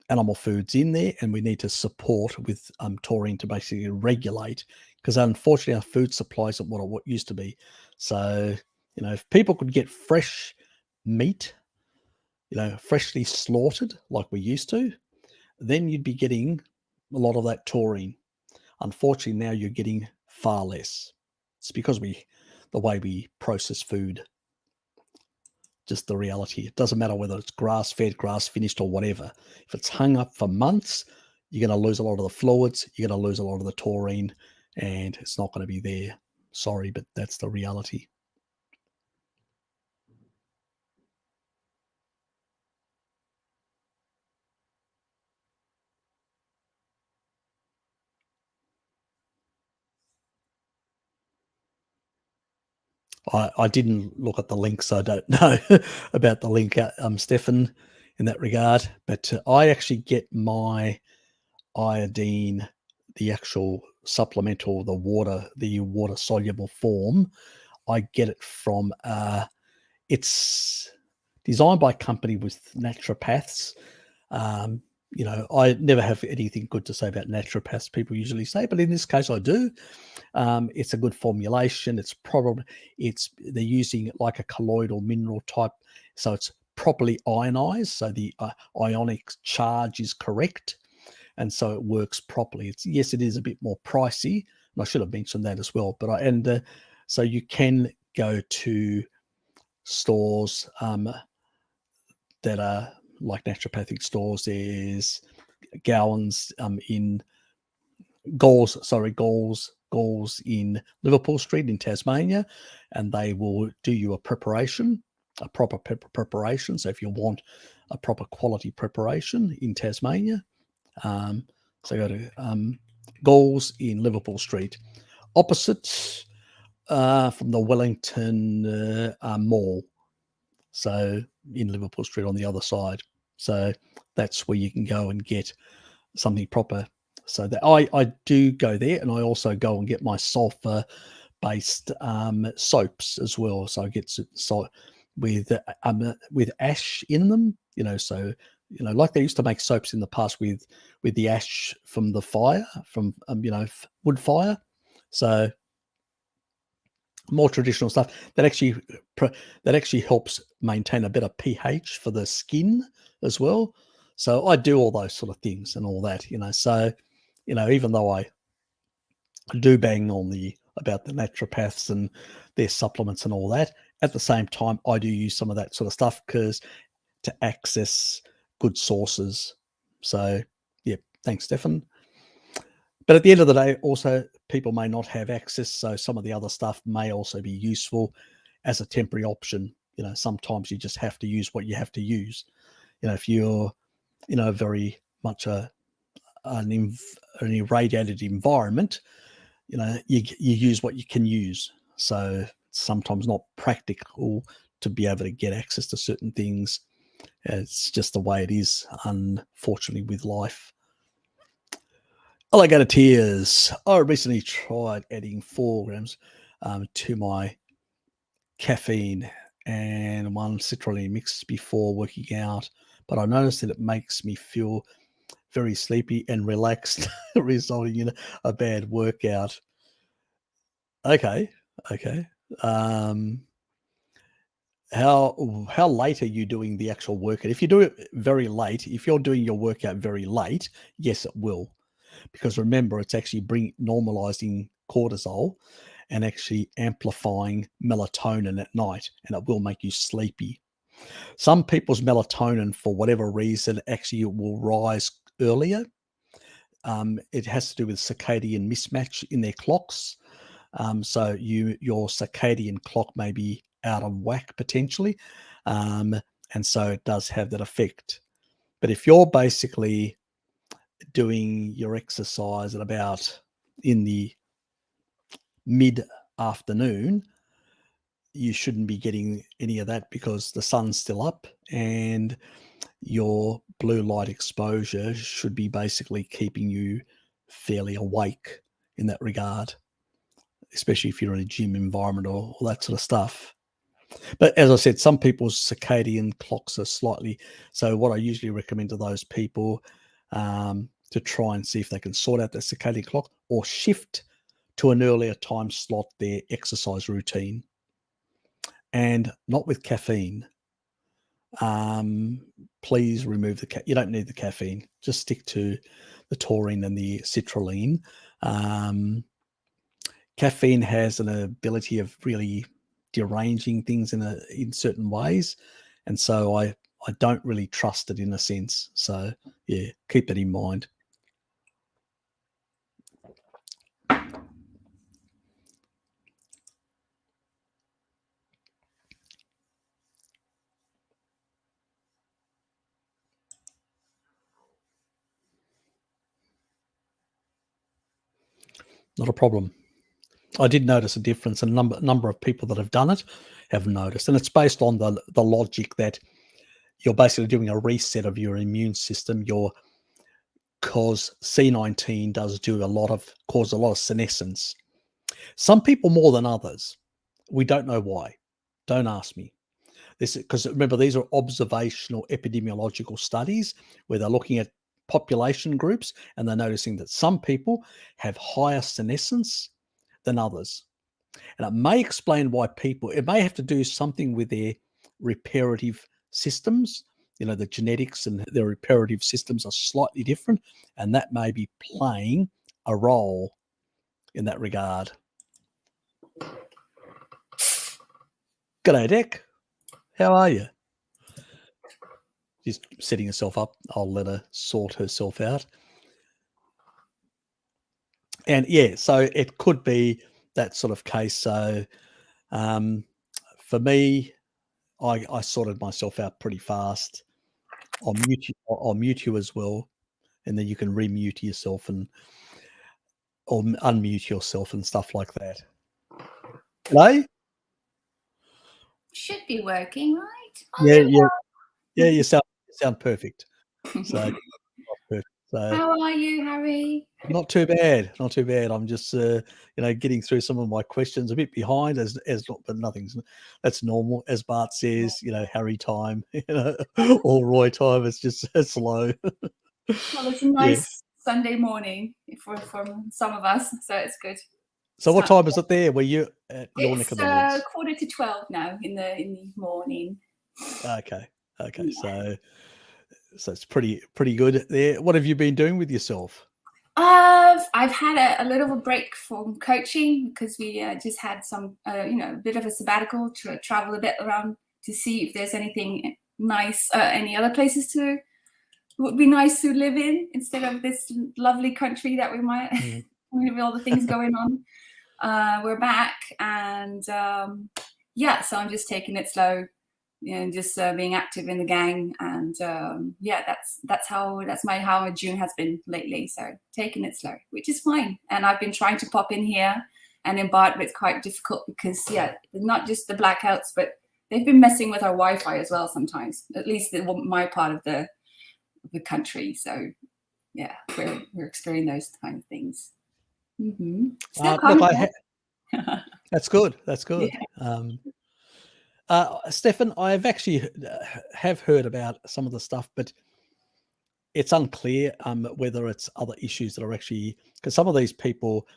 animal foods in there, and we need to support with taurine to basically regulate, because unfortunately our food supply isn't what it used to be. So if people could get fresh meat, freshly slaughtered like we used to, then you'd be getting a lot of that taurine. Unfortunately, now you're getting far less. It's because the way we process food, just the reality. It doesn't matter whether it's grass-fed, grass-finished, or whatever. If it's hung up for months, you're going to lose a lot of the fluids, you're going to lose a lot of the taurine, and it's not going to be there. Sorry, but that's the reality. I didn't look at the link, so I don't know about the link, Stefan, in that regard. But I actually get my iodine, the actual supplemental, the water soluble form. I get it from. It's designed by a company with naturopaths. I never have anything good to say about naturopaths, people usually say, but in this case I do. It's a good formulation. They're using like a colloidal mineral type, so it's properly ionized, so the ionic charge is correct, and so it works properly. Yes, it is a bit more pricey, and I should have mentioned that as well. But so you can go to stores that are like naturopathic stores. There's Gowans in Gauls in Liverpool Street in Tasmania, and they will do you a proper preparation. So if you want a proper quality preparation in Tasmania, so go to Gauls in Liverpool Street, opposite from the Wellington Mall. So in Liverpool Street on the other side. So that's where you can go and get something proper. So that I do go there, and I also go and get my sulfur based soaps as well. So I get with ash in them, so like they used to make soaps in the past with the ash from the fire, from wood fire. So more traditional stuff that actually helps maintain a better pH for the skin as well. So I do all those sort of things and all that, So, even though I do bang on about the naturopaths and their supplements and all that, at the same time, I do use some of that sort of stuff because to access good sources. So, yeah, thanks, Stefan. But at the end of the day, also, people may not have access, so some of the other stuff may also be useful as a temporary option. Sometimes you just have to use what you have to use. If you're, very much an irradiated environment, you use what you can use. So it's sometimes not practical to be able to get access to certain things. It's just the way it is, unfortunately, with life. Alligator tears. I recently tried adding 4 grams to my caffeine and 1 citrulline mix before working out, but I noticed that it makes me feel very sleepy and relaxed, resulting in a bad workout. Okay. How late are you doing the actual workout? If you do it very late, if you're doing your workout very late, yes, it will. Because remember, it's actually normalizing cortisol and actually amplifying melatonin at night, and it will make you sleepy. Some people's melatonin, for whatever reason, actually will rise earlier. It has to do with circadian mismatch in their clocks. So your circadian clock may be out of whack potentially, and so it does have that effect. But if you're basically doing your exercise at about in the mid afternoon, you shouldn't be getting any of that because the sun's still up, and your blue light exposure should be basically keeping you fairly awake in that regard, especially if you're in a gym environment or all that sort of stuff. But as I said, some people's circadian clocks are slightly, so what I usually recommend to those people to try and see if they can sort out their circadian clock or shift to an earlier time slot their exercise routine, and not with caffeine. Please remove you don't need the caffeine. Just stick to the taurine and the citrulline. Caffeine has an ability of really deranging things in certain ways, and so I don't really trust it in a sense. So yeah, keep that in mind. Not a problem. I did notice a difference, and number of people that have done it have noticed, and it's based on the logic that you're basically doing a reset of your immune system. Because C19 does cause a lot of senescence. Some people more than others. We don't know why. Don't ask me. Because remember, these are observational epidemiological studies where they're looking at population groups, and they're noticing that some people have higher senescence than others. And it may explain why it may have to do something with their reparative systems. The genetics and their reparative systems are slightly different, and that may be playing a role in that regard. G'day, Dick. How are you? She's setting herself up. I'll let her sort herself out. And yeah, so it could be that sort of case. So for me, I sorted myself out pretty fast. I'll mute you as well, and then you can remute yourself or unmute yourself and stuff like that. Hello? Should be working, right? Yeah. You sound perfect. So, how are you, Harry? Not too bad. I'm just getting through some of my questions, a bit behind but that's normal. As Bart says, Harry time, or Roy time. It's just slow. Well, it's a nice Sunday morning from some of us, so it's good. So what time is it there? Were you at your neck of the woods? It's 11:45 now in the morning. Okay. Yeah. So it's pretty good there. What have you been doing with yourself? I've had a little break from coaching because we just had some a bit of a sabbatical to travel a bit around to see if there's anything nice, any other places would be nice to live in instead of this lovely country that we might with all the things going on. We're back, and so I'm just taking it slow, just being active in the gang, and that's how my June has been lately. So taking it slow, which is fine. And I've been trying to pop in here and in Bart, but it's quite difficult because not just the blackouts, but they've been messing with our Wi-Fi as well sometimes. At least my part of the country. So yeah, we're experiencing those kind of things. Mm-hmm. That's good. Yeah. Stefan, I've actually have heard about some of the stuff, but it's unclear whether it's other issues that are actually, because some of these people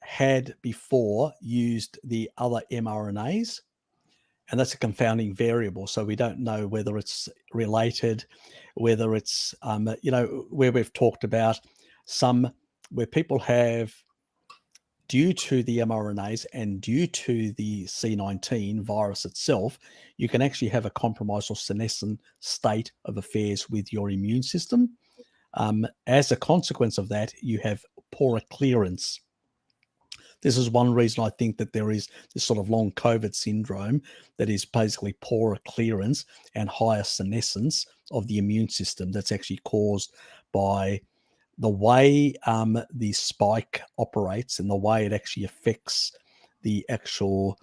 had before used the other mRNAs, and that's a confounding variable. So we don't know whether it's related, whether it's, where we've talked about where people have, due to the mRNAs and due to the C19 virus itself, you can actually have a compromised or senescent state of affairs with your immune system. As a consequence of that, you have poorer clearance. This is one reason I think that there is this sort of long COVID syndrome that is basically poorer clearance and higher senescence of the immune system that's actually caused by the way the spike operates and the way it actually affects the actual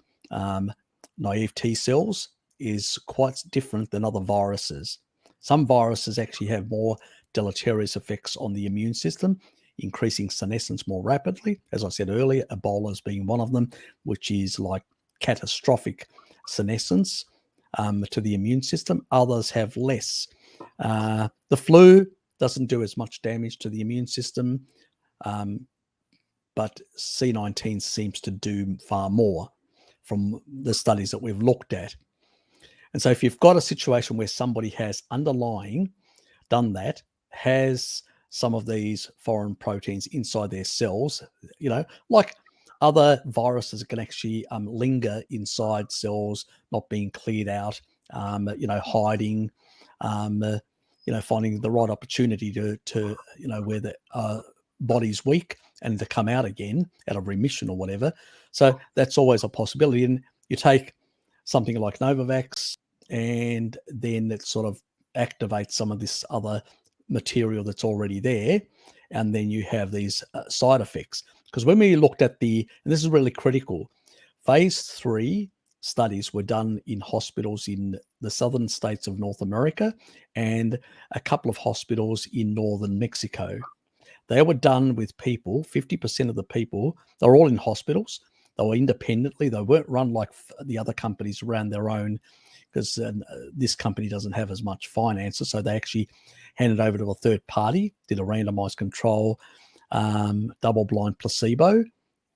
naive T cells is quite different than other viruses. Some viruses actually have more deleterious effects on the immune system, increasing senescence more rapidly. As I said earlier, Ebola being one of them, which is like catastrophic senescence to the immune system. Others have less. The flu doesn't do as much damage to the immune system, but C19 seems to do far more from the studies that we've looked at. And so if you've got a situation where somebody has done that, has some of these foreign proteins inside their cells, like other viruses can actually linger inside cells, not being cleared out, hiding, finding the right opportunity to where the body's weak and to come out again out of remission or whatever. So that's always a possibility. And you take something like Novavax, and then it sort of activates some of this other material that's already there, and then you have these side effects. Because when we looked at and this is really critical, phase 3 studies were done in hospitals in the southern states of North America and a couple of hospitals in northern Mexico. They were done with people, 50% of the people, they were all in hospitals. They were independently. They weren't run like the other companies ran their own, because this company doesn't have as much finances. So they actually handed over to a third party, did a randomized control, double-blind placebo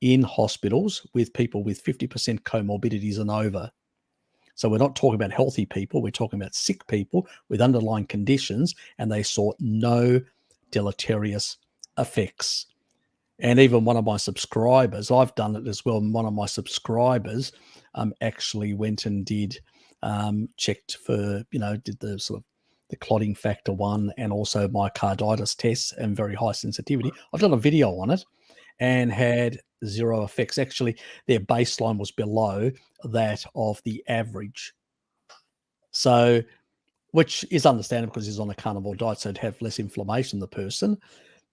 in hospitals with people with 50% comorbidities and over. So we're not talking about healthy people. We're talking about sick people with underlying conditions, and they saw no deleterious effects. And even one of my subscribers, I've done it as well, one of my subscribers actually went and did checked for, did the sort of the clotting factor 1 and also myocarditis tests and very high sensitivity. I've done a video on it and had 0 effects. Actually, their baseline was below that of the average. So, which is understandable because he's on a carnivore diet, so it'd have less inflammation, the person.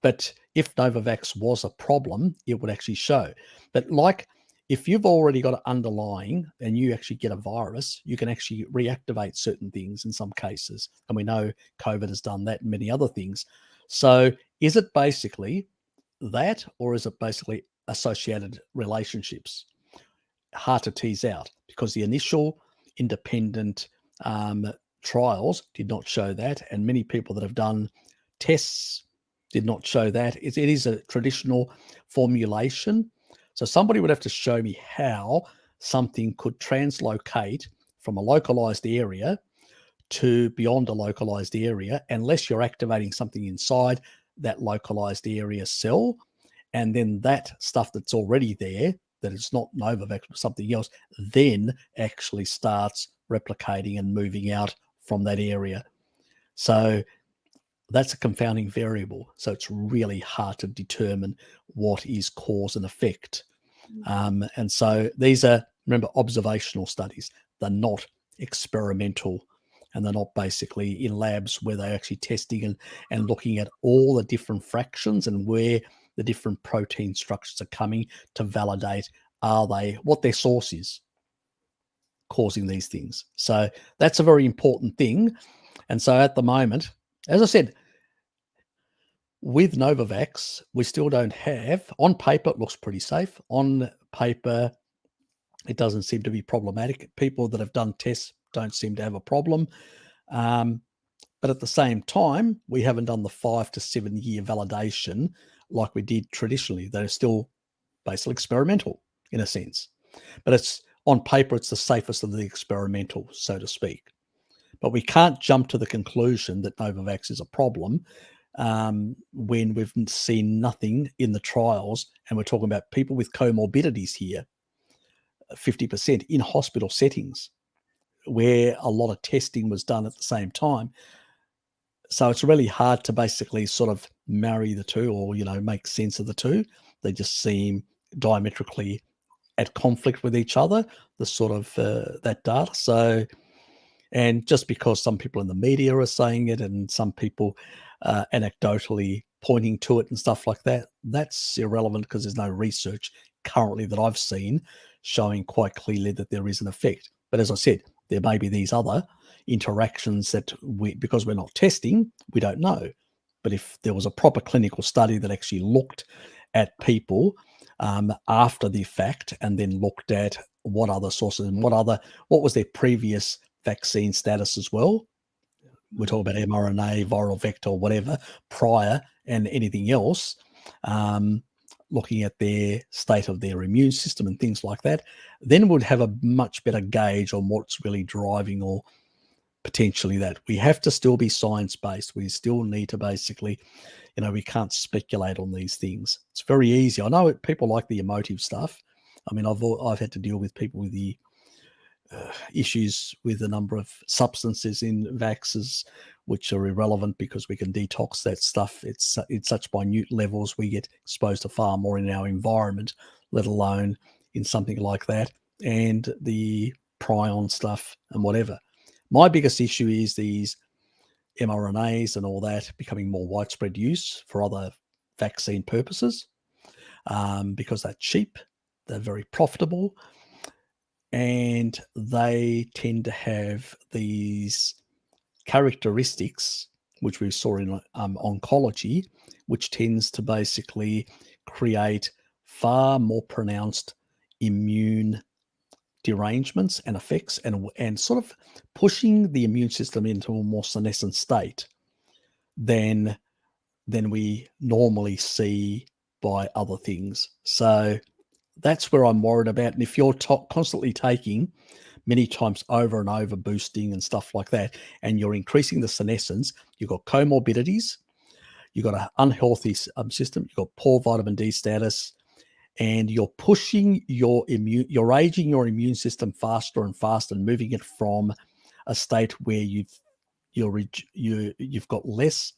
But if Novavax was a problem, it would actually show. But like if you've already got an underlying and you actually get a virus, you can actually reactivate certain things in some cases. And we know COVID has done that and many other things. So is it basically that, or is it basically associated relationships? Hard to tease out because the initial independent trials did not show that. And many people that have done tests did not show that. It is a traditional formulation. So somebody would have to show me how something could translocate from a localized area to beyond a localized area, unless you're activating something inside that localized area cell. And then that stuff that's already there, that it's not Novavax but something else, then actually starts replicating and moving out from that area. So that's a confounding variable. So it's really hard to determine what is cause and effect. And so these are, remember, observational studies. They're not experimental, and they're not basically in labs where they're actually testing and looking at all the different fractions and where the different protein structures are coming to validate what their source is causing these things. So that's a very important thing. And so at the moment, as I said, with Novavax, we still don't have, on paper, it looks pretty safe. On paper, it doesn't seem to be problematic. People that have done tests don't seem to have a problem. But at the same time, we haven't done the 5 to 7 year validation like we did traditionally. They're still basically experimental in a sense. But it's on paper, it's the safest of the experimental, so to speak. But we can't jump to the conclusion that Novavax is a problem when we've seen nothing in the trials, and we're talking about people with comorbidities here, 50% in hospital settings, where a lot of testing was done at the same time. So it's really hard to basically sort of marry the two or, make sense of the two. They just seem diametrically at conflict with each other, the sort of that data. So, and just because some people in the media are saying it and some people anecdotally pointing to it and stuff like that, that's irrelevant because there's no research currently that I've seen showing quite clearly that there is an effect. But as I said, there may be these other interactions that because we're not testing, we don't know. But if there was a proper clinical study that actually looked at people after the fact and then looked at what other sources and what was their previous vaccine status as well. We're talking about mRNA, viral vector, whatever, prior and anything else, looking at their state of their immune system and things like that, then we'd have a much better gauge on what's really driving or potentially that. We have to still be science-based. We still need to basically, we can't speculate on these things. It's very easy. I know people like the emotive stuff. I mean, I've had to deal with people with the issues with a number of substances in vaxes, which are irrelevant because we can detox that stuff. It's in such minute levels. We get exposed to far more in our environment, let alone in something like that. And the prion stuff and whatever. My biggest issue is these mRNAs and all that becoming more widespread use for other vaccine purposes. because they're cheap, they're very profitable, and they tend to have these characteristics, which we saw in oncology, which tends to basically create far more pronounced immune derangements and effects, and sort of pushing the immune system into a more senescent state than we normally see by other things. So that's where I'm worried about. And if you're constantly taking many times over and over boosting and stuff like that, and you're increasing the senescence, you've got comorbidities, you've got an unhealthy system, you've got poor vitamin D status, and you're pushing you're aging your immune system faster and faster, and moving it from a state where you've got less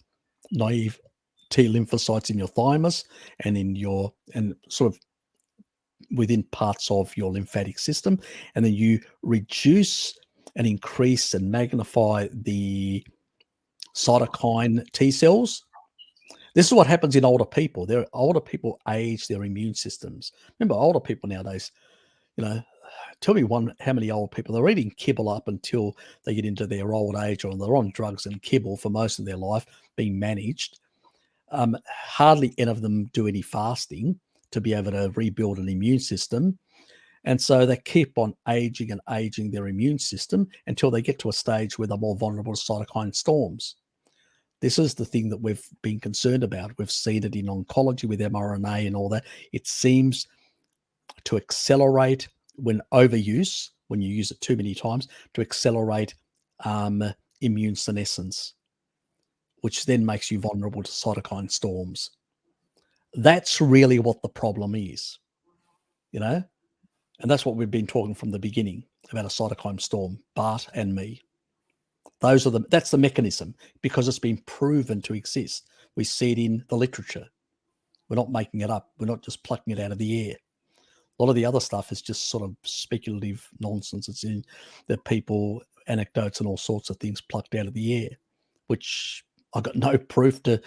naive T lymphocytes in your thymus and sort of within parts of your lymphatic system, and then you reduce and increase and magnify the cytokine T cells. This is what happens in older people. Older people age their immune systems. Remember, older people nowadays, tell me how many old people, they're eating kibble up until they get into their old age, or they're on drugs and kibble for most of their life, being managed. Hardly any of them do any fasting to be able to rebuild an immune system. And so they keep on aging and aging their immune system until they get to a stage where they're more vulnerable to cytokine storms. This is the thing that we've been concerned about. We've seen it in oncology with mRNA and all that. It seems to accelerate when overuse, when you use it too many times, to accelerate immune senescence, which then makes you vulnerable to cytokine storms. That's really what the problem is, and that's what we've been talking from the beginning about, a cytokine storm, Bart and me. That's the mechanism, because it's been proven to exist. We see it in the literature. We're not making it up. We're not just plucking it out of the air. A lot of the other stuff is just sort of speculative nonsense. It's in the people, anecdotes and all sorts of things plucked out of the air, which I got no proof to,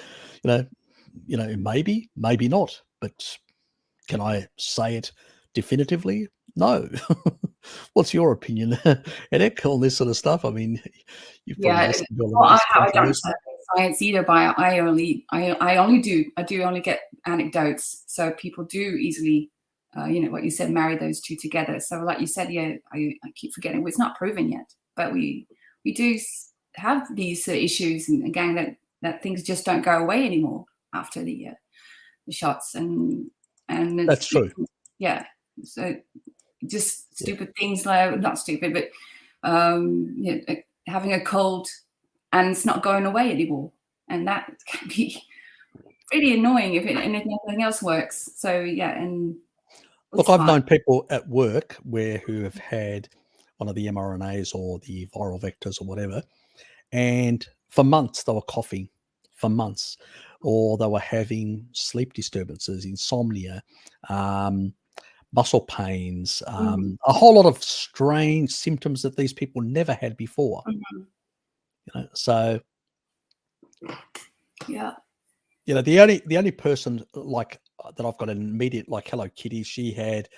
maybe not, but can I say it definitively? No. What's your opinion, Edek, on this sort of stuff? I mean, you've probably listened to all of this. I don't study science either, but I do only get anecdotes. So people do easily, what you said, marry those two together. So like you said, I keep forgetting, it's not proven yet, but we do have these issues, and again, that things just don't go away anymore after the shots, and that's true. Yeah. So just stupid things, like, not stupid, but having a cold and it's not going away anymore, and that can be really annoying if anything else works. So and look, I've known people at work who have had one of the mRNAs or the viral vectors or whatever, and for months they were coughing, for months, or they were having sleep disturbances, insomnia, muscle pains, a whole lot of strange symptoms that these people never had before. So the only person like that I've got an immediate, like Hello Kitty, she had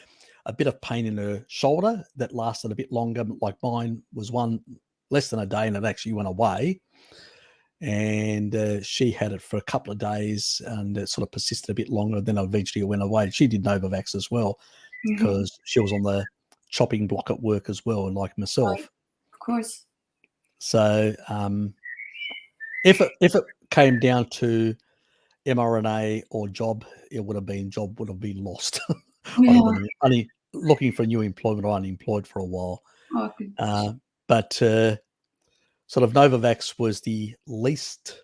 a bit of pain in her shoulder that lasted a bit longer. Like mine was one less than a day, and it actually went away. And she had it for a couple of days, and it sort of persisted a bit longer. Then eventually it went away. She did Novavax as well, because she was on the chopping block at work as well, and like myself. Right. Of course. So if it came down to mRNA or job, would have been lost. I would have been only looking for new employment or unemployed for a while. But sort of Novavax was the least.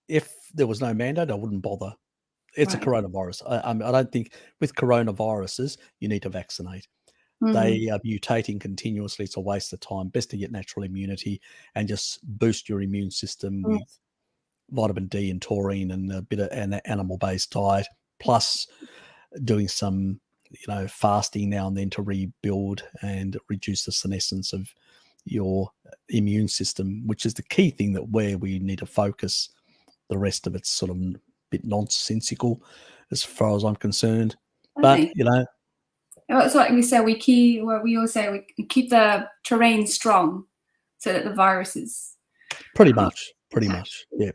If there was no mandate, I wouldn't bother. It's a coronavirus. I don't think with coronaviruses you need to vaccinate. They are mutating continuously. It's a waste of time. Best to get natural immunity and just boost your immune system with vitamin D and taurine and a bit of an animal-based diet, plus doing some, fasting now and then to rebuild and reduce the senescence of your immune system, which is the key thing where we need to focus. The rest of it's sort of bit nonsensical as far as I'm concerned. Okay. But It's like we say, we always say we keep the terrain strong so that the viruses. pretty much. Yeah.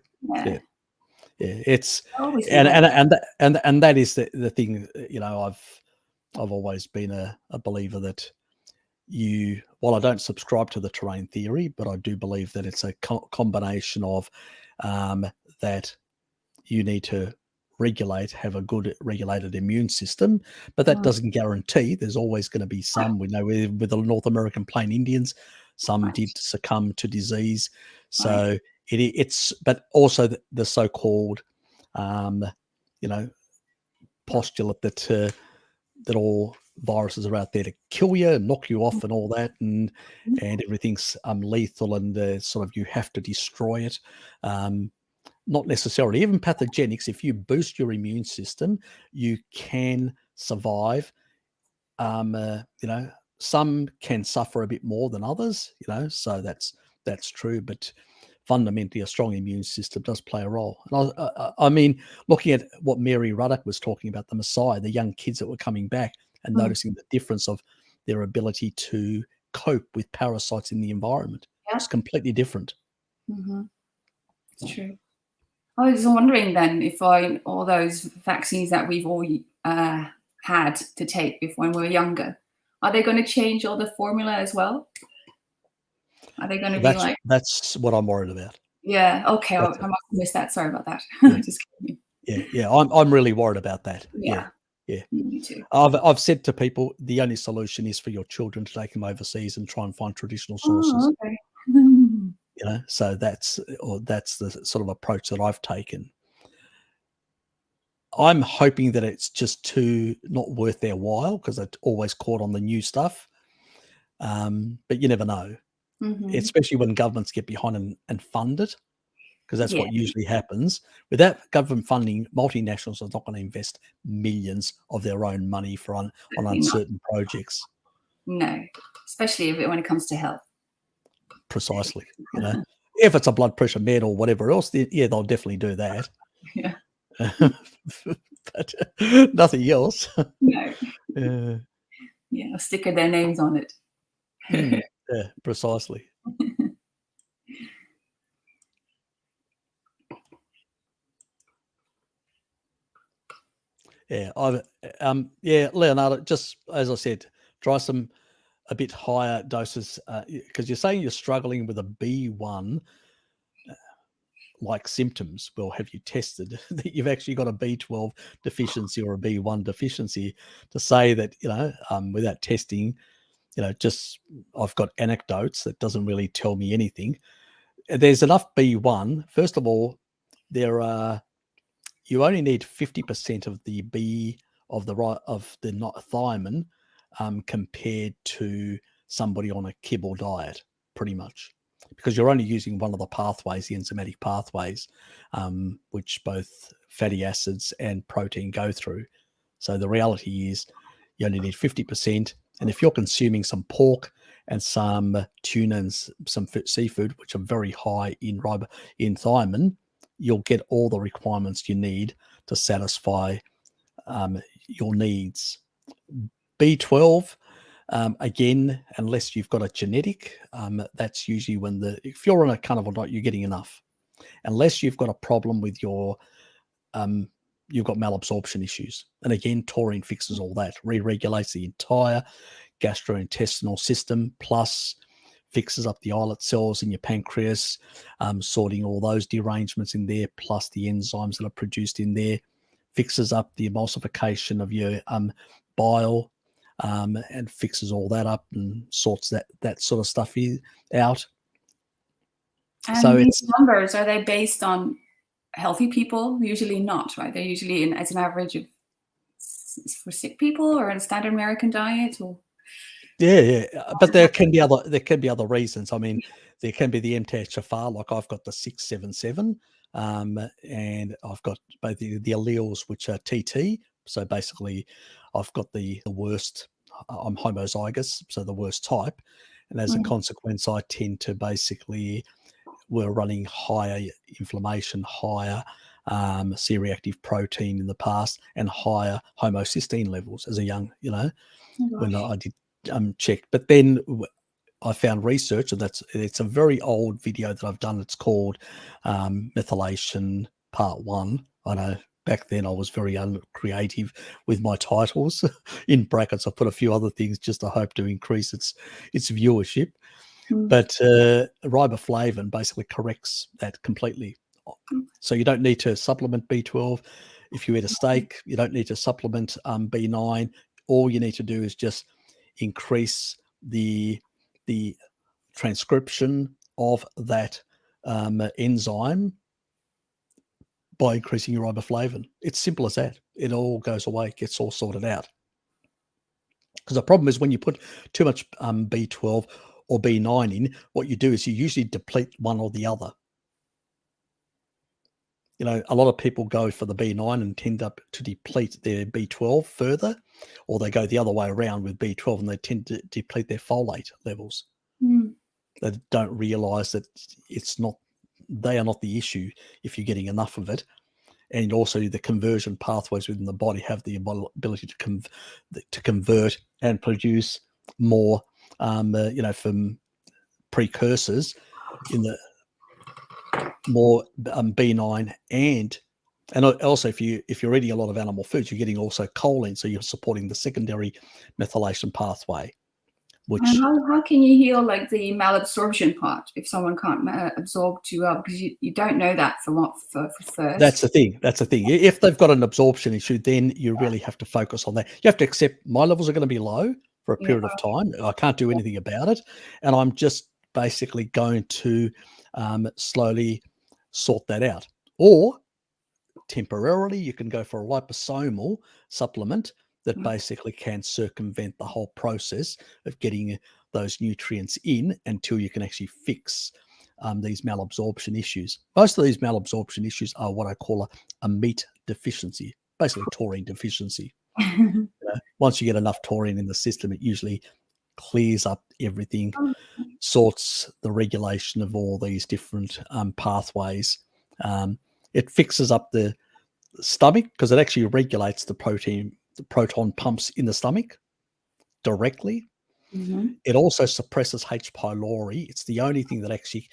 It's Always and that is the thing. I've always been a believer that while I don't subscribe to the terrain theory, but I do believe that it's a combination of that you need to have a good regulated immune system, but that doesn't guarantee. There's always going to be some. We know with the North American Plain Indians, some did succumb to disease. So it's, but also the so-called, postulate that all viruses are out there to kill you and knock you off and all that, and everything's lethal and sort of you have to destroy it. Not necessarily. Even pathogenics, if you boost your immune system, you can survive. Some can suffer a bit more than others, so that's true. But fundamentally, a strong immune system does play a role. And I mean, looking at what Mary Ruddock was talking about, the Messiah, the young kids that were coming back and noticing the difference of their ability to cope with parasites in the environment. It's completely different. It's true. I was wondering then if all those vaccines that we've all had to take when we were younger, are they going to change all the formula as well? Are they going to be like? That's what I'm worried about. Yeah. Okay. I must have missed that. Sorry about that. Just kidding. Yeah. I'm really worried about that. Yeah. Me too. I've said to people, the only solution is for your children to take them overseas and try and find traditional sources. Oh, okay. So that's the sort of approach that I've taken. I'm hoping that it's just too not worth their while because they're always caught on the new stuff. But you never know, especially when governments get behind and fund it, because that's what usually happens. Without government funding, multinationals are not going to invest millions of their own money on uncertain projects. No, especially when it comes to health. Precisely. If it's a blood pressure med or whatever else, they'll definitely do that. Yeah. But nothing else. No. A sticker their names on it. Yeah, precisely. Leonardo, just as I said, try a bit higher doses, because you're saying you're struggling with a B1 like symptoms. Well, have you tested that you've actually got a B12 deficiency or a B1 deficiency? To say that, without testing, just I've got anecdotes that doesn't really tell me anything. There's enough B1. First of all, you only need 50% of the B of the thiamine compared to somebody on a kibble diet, pretty much, because you're only using one of the pathways, the enzymatic pathways, which both fatty acids and protein go through. So the reality is you only need 50%. And if you're consuming some pork and some tuna and some seafood, which are very high in thiamine, you'll get all the requirements you need to satisfy your needs. B12, again, unless you've got a genetic, that's usually if you're on a carnivore diet, you're getting enough. Unless you've got a problem with you've got malabsorption issues. And again, taurine fixes all that, re-regulates the entire gastrointestinal system, plus fixes up the islet cells in your pancreas, sorting all those derangements in there, plus the enzymes that are produced in there, fixes up the emulsification of your bile, and fixes all that up and sorts that sort of stuff out. And so these numbers, are they based on healthy people? Usually not, right? They're usually as an average of for sick people or in a standard American diet, or but there can be other reasons. I mean, there can be the MTHFR, like I've got the 677, and I've got both the alleles, which are TT. So basically, I've got the worst. I'm homozygous, so the worst type, and as a consequence, I tend to we're running higher inflammation, higher C-reactive protein in the past, and higher homocysteine levels as a young, when I did check. But then I found research, and it's a very old video that I've done. It's called Methylation Part 1. I know back then I was very uncreative with my titles. In brackets, I put a few other things just to hope to increase its viewership. But riboflavin basically corrects that completely. So you don't need to supplement B12. If you eat a steak, you don't need to supplement B9. All you need to do is just increase the transcription of that enzyme by increasing your riboflavin. It's simple as that. It all goes away, gets all sorted out. Because the problem is when you put too much B12 or B9 in, what you do is you usually deplete one or the other. A lot of people go for the B9 and tend up to deplete their B12 further, or they go the other way around with B12 and they tend to deplete their folate levels. They don't realize that they are not the issue if you're getting enough of it. And also the conversion pathways within the body have the ability to convert and produce more, from precursors in the more B9 and also if you're eating a lot of animal foods, you're getting also choline, so you're supporting the secondary methylation pathway. Which how can you heal like the malabsorption part if someone can't absorb too well, because you don't know that for first. That's the thing. If they've got an absorption issue, then you really have to focus on that. You have to accept my levels are going to be low for a period of time. I can't do anything about it, and I'm just basically going to slowly sort that out. Or temporarily, you can go for a liposomal supplement that basically can circumvent the whole process of getting those nutrients in until you can actually fix these malabsorption issues. Most of these malabsorption issues are what I call a meat deficiency, basically taurine deficiency. Once you get enough taurine in the system, it usually clears up everything, sorts the regulation of all these different pathways. It fixes up the stomach because it actually regulates the proton pumps in the stomach directly. It also suppresses H. pylori. It's the only thing that actually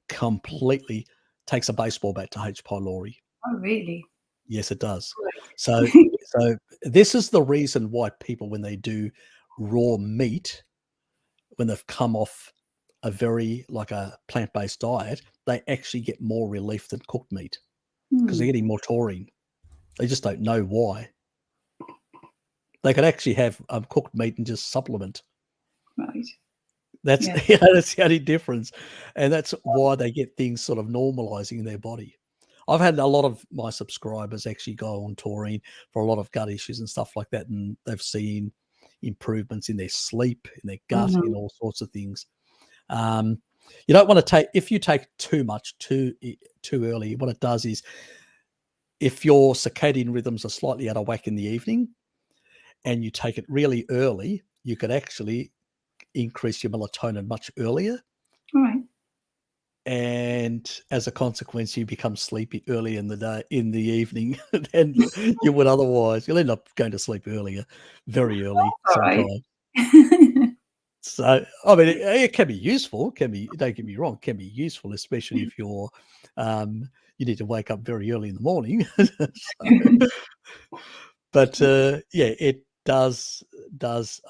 completely takes a baseball bat to H. pylori. Oh, really? Yes, it does. So this is the reason why people, when they do raw meat, when they've come off a plant-based diet, they actually get more relief than cooked meat because they're getting more taurine. They just don't know why. They could actually have cooked meat and just supplement. Right. That's that's the only difference, and that's why they get things sort of normalizing in their body. I've had a lot of my subscribers actually go on taurine for a lot of gut issues and stuff like that, and they've seen improvements in their sleep, in their gut, in all sorts of things. You don't want to if you take too much too early. What it does is, if your circadian rhythms are slightly out of whack in the evening, and you take it really early, you could actually increase your melatonin much earlier. All right. And as a consequence, you become sleepy early in the day, in the evening, than you would otherwise. You'll end up going to sleep earlier, very early sometimes. So, I mean, it can be useful. Don't get me wrong, it can be useful, especially if you're, you need to wake up very early in the morning. But it does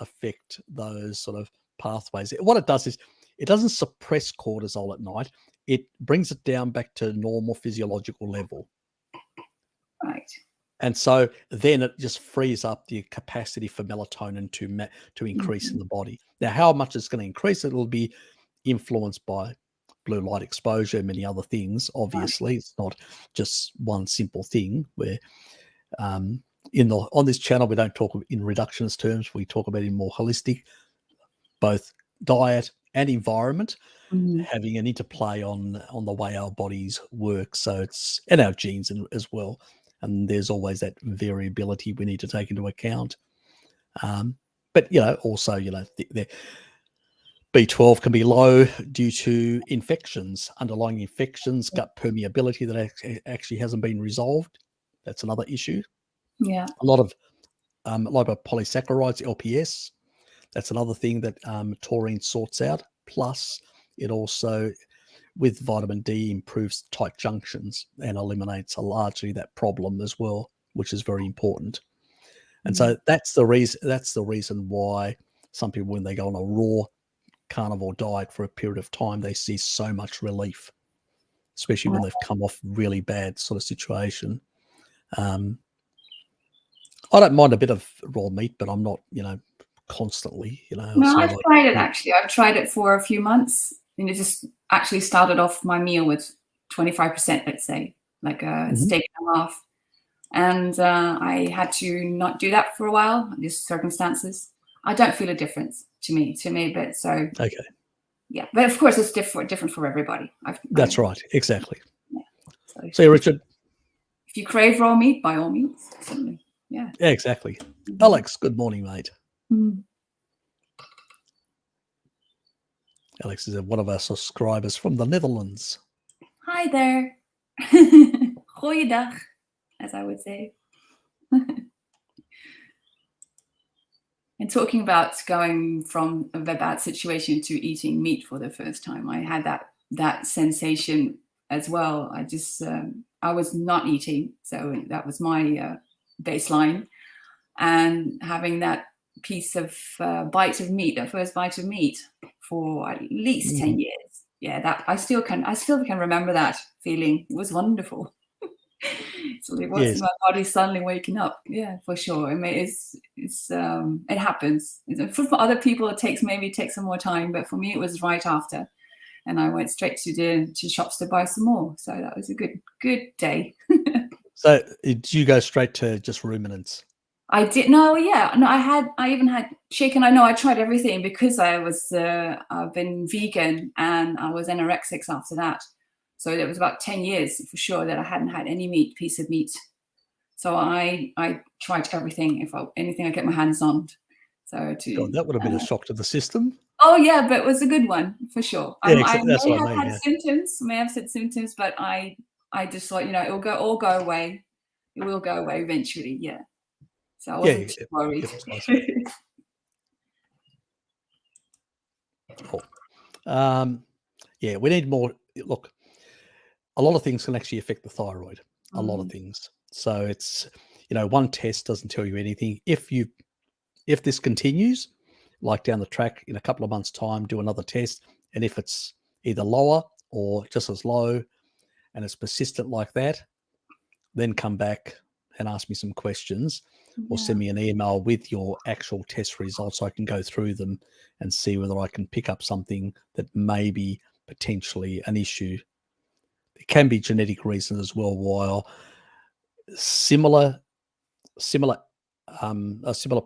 affect those sort of pathways. What it does is it doesn't suppress cortisol at night. It brings it down back to normal physiological level. Right. And so then it just frees up the capacity for melatonin to increase in the body. Now, how much it's going to increase, it will be influenced by blue light exposure and many other things. Obviously, it's not just one simple thing where on this channel, we don't talk in reductionist terms. We talk about it in more holistic, both diet and environment having an interplay on the way our bodies work. So it's, and our genes as well. And there's always that variability we need to take into account. But, also, B12 can be low due to infections, underlying infections, gut permeability that actually hasn't been resolved. That's another issue. Yeah. A lot of lipopolysaccharides, LPS. That's another thing that taurine sorts out. Plus, it also, with vitamin D, improves tight junctions and eliminates largely that problem as well, which is very important. And so that's the reason. That's the reason why some people, when they go on a raw carnivore diet for a period of time, they see so much relief, especially when they've come off really bad sort of situation. I don't mind a bit of raw meat, but I'm not, constantly, No, sort I've of like, tried it actually. I've tried it for a few months, and it just actually started off my meal with 25%, let's say, like a steak and a half. And I had to not do that for a while, just circumstances. I don't feel a difference to me, but so okay, yeah. But of course, it's different for everybody. that's right, exactly. Yeah. So, Richard, if you crave raw meat, by all means, certainly. Yeah, exactly. Alex, good morning, mate. Alex is one of our subscribers from the Netherlands. Hi there. Goeiedag, as I would say. And talking about going from a bad situation to eating meat for the first time, I had that sensation as well. I was not eating, so that was my baseline. And having that piece of bite of meat, that first bite of meat, for at least 10 years. Yeah, that I still can remember that feeling. It was wonderful. So it was my body suddenly waking up. Yeah, for sure. I mean, it happens. For other people, it takes some more time, but for me, it was right after, and I went straight to shops to buy some more. So that was a good day. So did you go straight to just ruminants? I did. No, yeah, no. I even had chicken. I know I tried everything because I've been vegan and I was anorexic after that. So it was about 10 years for sure that I hadn't had any piece of meat. So I tried everything, anything I get my hands on. So God, that would have been a shock to the system. Oh yeah, but it was a good one for sure. Yeah, I that's may what I have mean. had symptoms, but I just thought, it will all go away. It will go away eventually. Yeah. So I wasn't too worried. Cool. Yeah, we need more. Look, a lot of things can actually affect the thyroid. A lot of things. So it's, one test doesn't tell you anything. If this continues, like down the track in a couple of months' time, do another test, and if it's either lower or just as low, and it's persistent like that, then come back and ask me some questions, or send me an email with your actual test results so I can go through them and see whether I can pick up something that may be potentially an issue. There can be genetic reasons as well, while a similar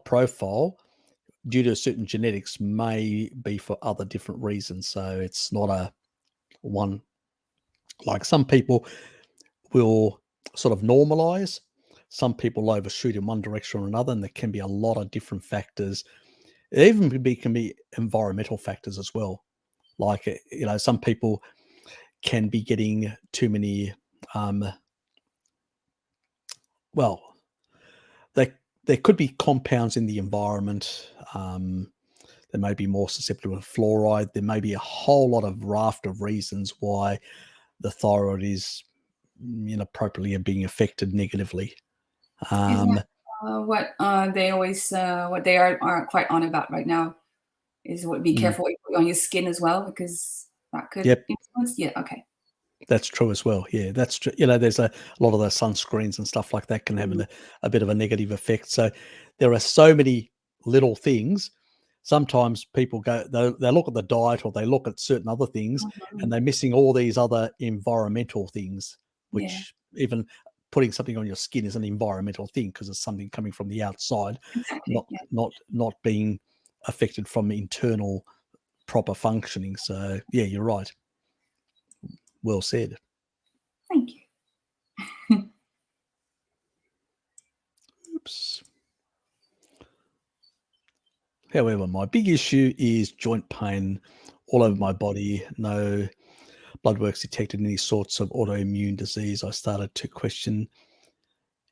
profile due to certain genetics may be for other different reasons. So it's not a one, like some people will sort of normalize, some people overshoot in one direction or another, and there can be a lot of different factors. It even can be environmental factors as well. Like, some people can be getting too many, there could be compounds in the environment. They may be more susceptible to fluoride. There may be a whole lot of raft of reasons why the thyroid is inappropriately being affected negatively. What they always what they are quite on about right now is be careful what you put on your skin as well, because that could influence. Yeah, okay. That's true as well. Yeah, that's true. There's a lot of the sunscreens and stuff like that can have a bit of a negative effect. So there are so many little things. Sometimes people they look at the diet or they look at certain other things, and they're missing all these other environmental things, which even putting something on your skin is an environmental thing because it's something coming from the outside, not being affected from internal proper functioning. So yeah, you're right. Well said. Thank you. Oops. However, my big issue is joint pain all over my body. No blood works detected any sorts of autoimmune disease. I started to question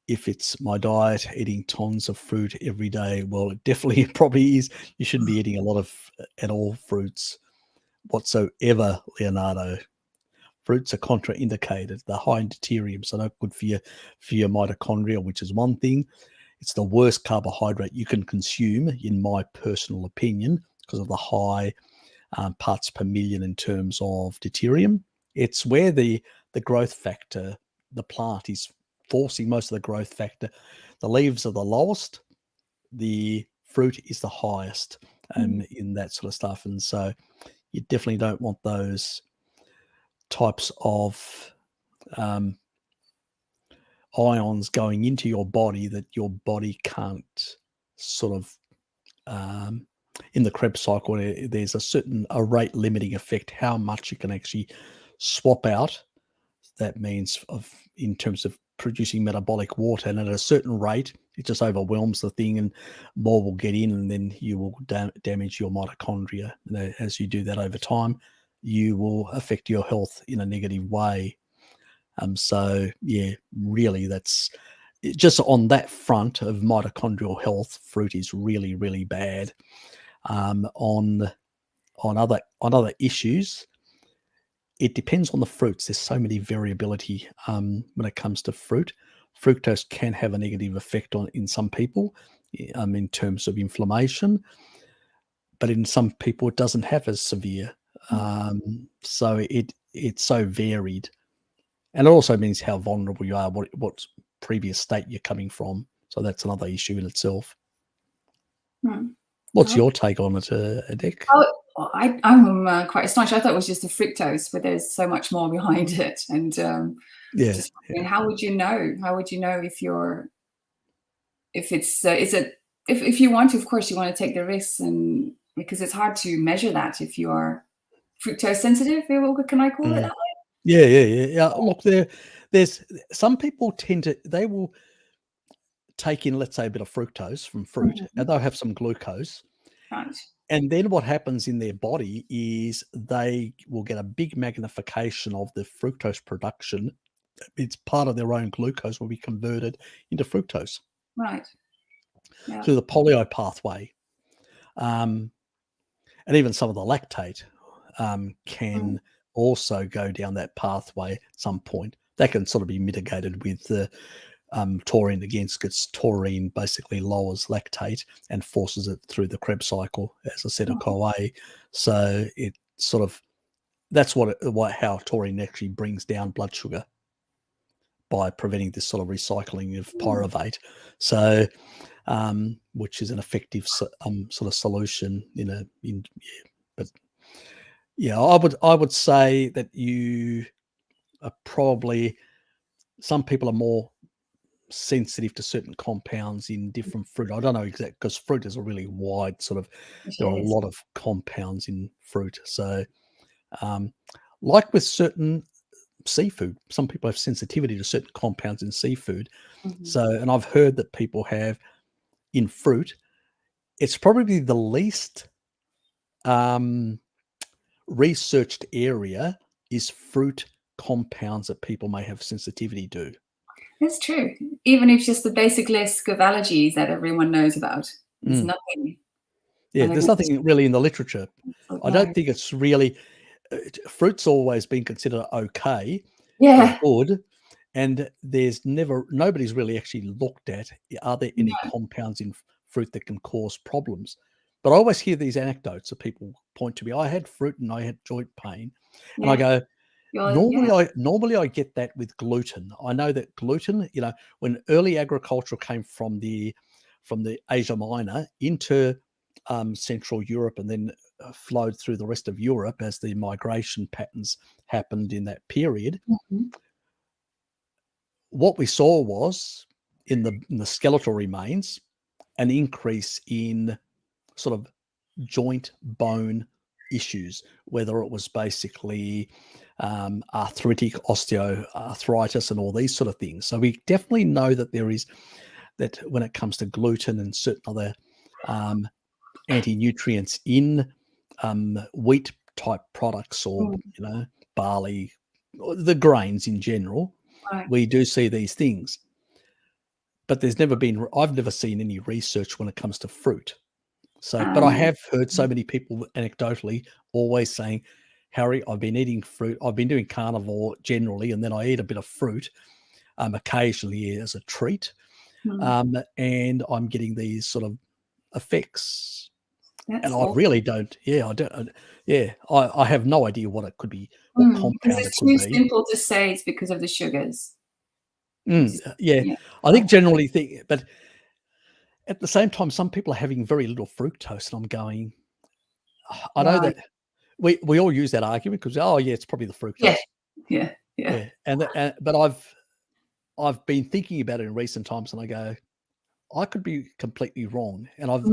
if it's my diet, eating tons of fruit every day. Well, it definitely probably is. You shouldn't be eating a lot of at all fruits whatsoever, Leonardo. Fruits are contraindicated. They're high in deuterium, so not good for your mitochondria, which is one thing. It's the worst carbohydrate you can consume, in my personal opinion, because of the high parts per million in terms of deuterium. It's where the growth factor, the plant is forcing most of the growth factor. The leaves are the lowest, the fruit is the highest in that sort of stuff. And so you definitely don't want those types of ions going into your body that your body can't sort of in the Krebs cycle. There's a rate limiting effect how much you can actually swap out. That means in terms of producing metabolic water, and at a certain rate it just overwhelms the thing and more will get in, and then you will damage your mitochondria. And as you do that over time, you will affect your health in a negative way. So yeah, really, that's just on that front of mitochondrial health. Fruit is really, really bad. On other issues, it depends on the fruits. There's so many variability when it comes to fruit. Fructose can have a negative effect in some people in terms of inflammation, but in some people it doesn't have as severe. So it's so varied. And it also means how vulnerable you are, what previous state you're coming from. So that's another issue in itself. What's your take on it, Adek? Oh, I'm quite astonished. I thought it was just the fructose, but there's so much more behind it. And just wondering, how would you know? How would you know if you want to? Of course, you want to take the risks, and because it's hard to measure that if you are fructose sensitive. Can I call it that way? Yeah. Look, there's some people they will take in, let's say, a bit of fructose from fruit, and they'll have some glucose. Right. And then what happens in their body is they will get a big magnification of the fructose production. It's part of their own glucose will be converted into fructose. Right. Yeah. Through the polio pathway. And even some of the lactate can also go down that pathway at some point. That can sort of be mitigated with the taurine against, because taurine basically lowers lactate and forces it through the Krebs cycle as acetyl-CoA. So it sort of, that's how taurine actually brings down blood sugar, by preventing this sort of recycling of pyruvate. So which is an effective sort of solution but yeah, I would say that you are probably, some people are more sensitive to certain compounds in different fruit. I don't know exactly, because fruit is a really wide sort of, there are a lot of compounds in fruit. So like with certain seafood, some people have sensitivity to certain compounds in seafood. So, and I've heard that people have in fruit, it's probably the least researched area is fruit compounds that people may have sensitivity to. That's true. Even if just the basic list of allergies that everyone knows about, there's nothing. Yeah, there's nothing really in the literature. I don't think it's really, fruit's always been considered okay or good, and nobody's really actually looked at, are there any compounds in fruit that can cause problems? But I always hear these anecdotes of people point to me, I had fruit and I had joint pain. And I go, normally I get that with gluten. I know that gluten, when early agriculture came from the Asia Minor into Central Europe, and then flowed through the rest of Europe as the migration patterns happened in that period. What we saw was in the skeletal remains an increase in sort of joint bone issues, whether it was basically arthritic osteoarthritis and all these sort of things. So we definitely know that there is that when it comes to gluten and certain other anti-nutrients in wheat type products or barley, the grains in general. Right. We do see these things, but I've never seen any research when it comes to fruit. So, but I have heard so many people anecdotally always saying, Harry, I've been eating fruit. I've been doing carnivore generally, and then I eat a bit of fruit occasionally as a treat. And I'm getting these sort of effects. That's and awful. I really don't. I have no idea what it could be, what compound because it it's could too be. simple to say it's because of the sugars. I think generally but at the same time, some people are having very little fructose, and I'm going, I know that we all use that argument because, it's probably the fructose. Yeah. But I've been thinking about it in recent times, and I go, I could be completely wrong. And I've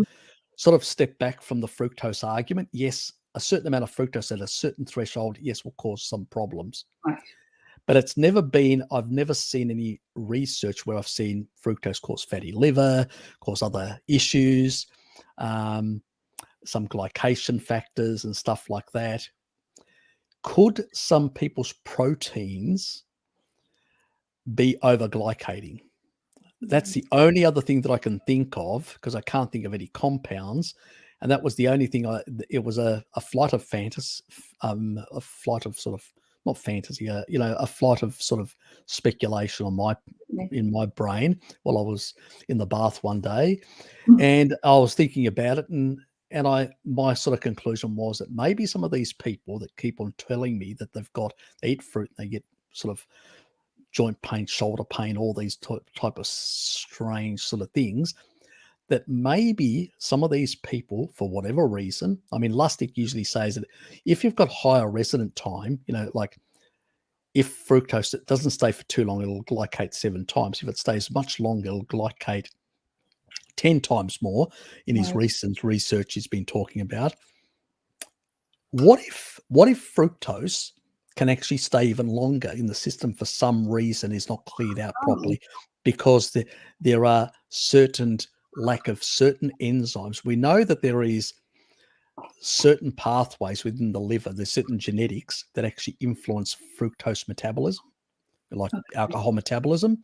sort of stepped back from the fructose argument. Yes, a certain amount of fructose at a certain threshold, yes, will cause some problems. Right. But I've never seen any research where I've seen fructose cause fatty liver, cause other issues, some glycation factors and stuff like that. Could some people's proteins be overglycating? That's the only other thing that I can think of, because I can't think of any compounds. And that was the only thing it was a flight of fantasy, a flight of sort of, not fantasy, a flight of sort of speculation in my brain while I was in the bath one day. And I was thinking about it, and my sort of conclusion was that maybe some of these people that keep on telling me that they eat fruit, and they get sort of joint pain, shoulder pain, all these type of strange sort of things, that maybe some of these people, for whatever reason, I mean, Lustig usually says that if you've got higher resident time, like if fructose it doesn't stay for too long, it'll glycate 7 times. If it stays much longer, it'll glycate 10 times more in his recent research he's been talking about. What if fructose can actually stay even longer in the system for some reason is not cleared out properly, because there are lack of certain enzymes. We know that there is certain pathways within the liver, there's certain genetics that actually influence fructose metabolism, like alcohol metabolism.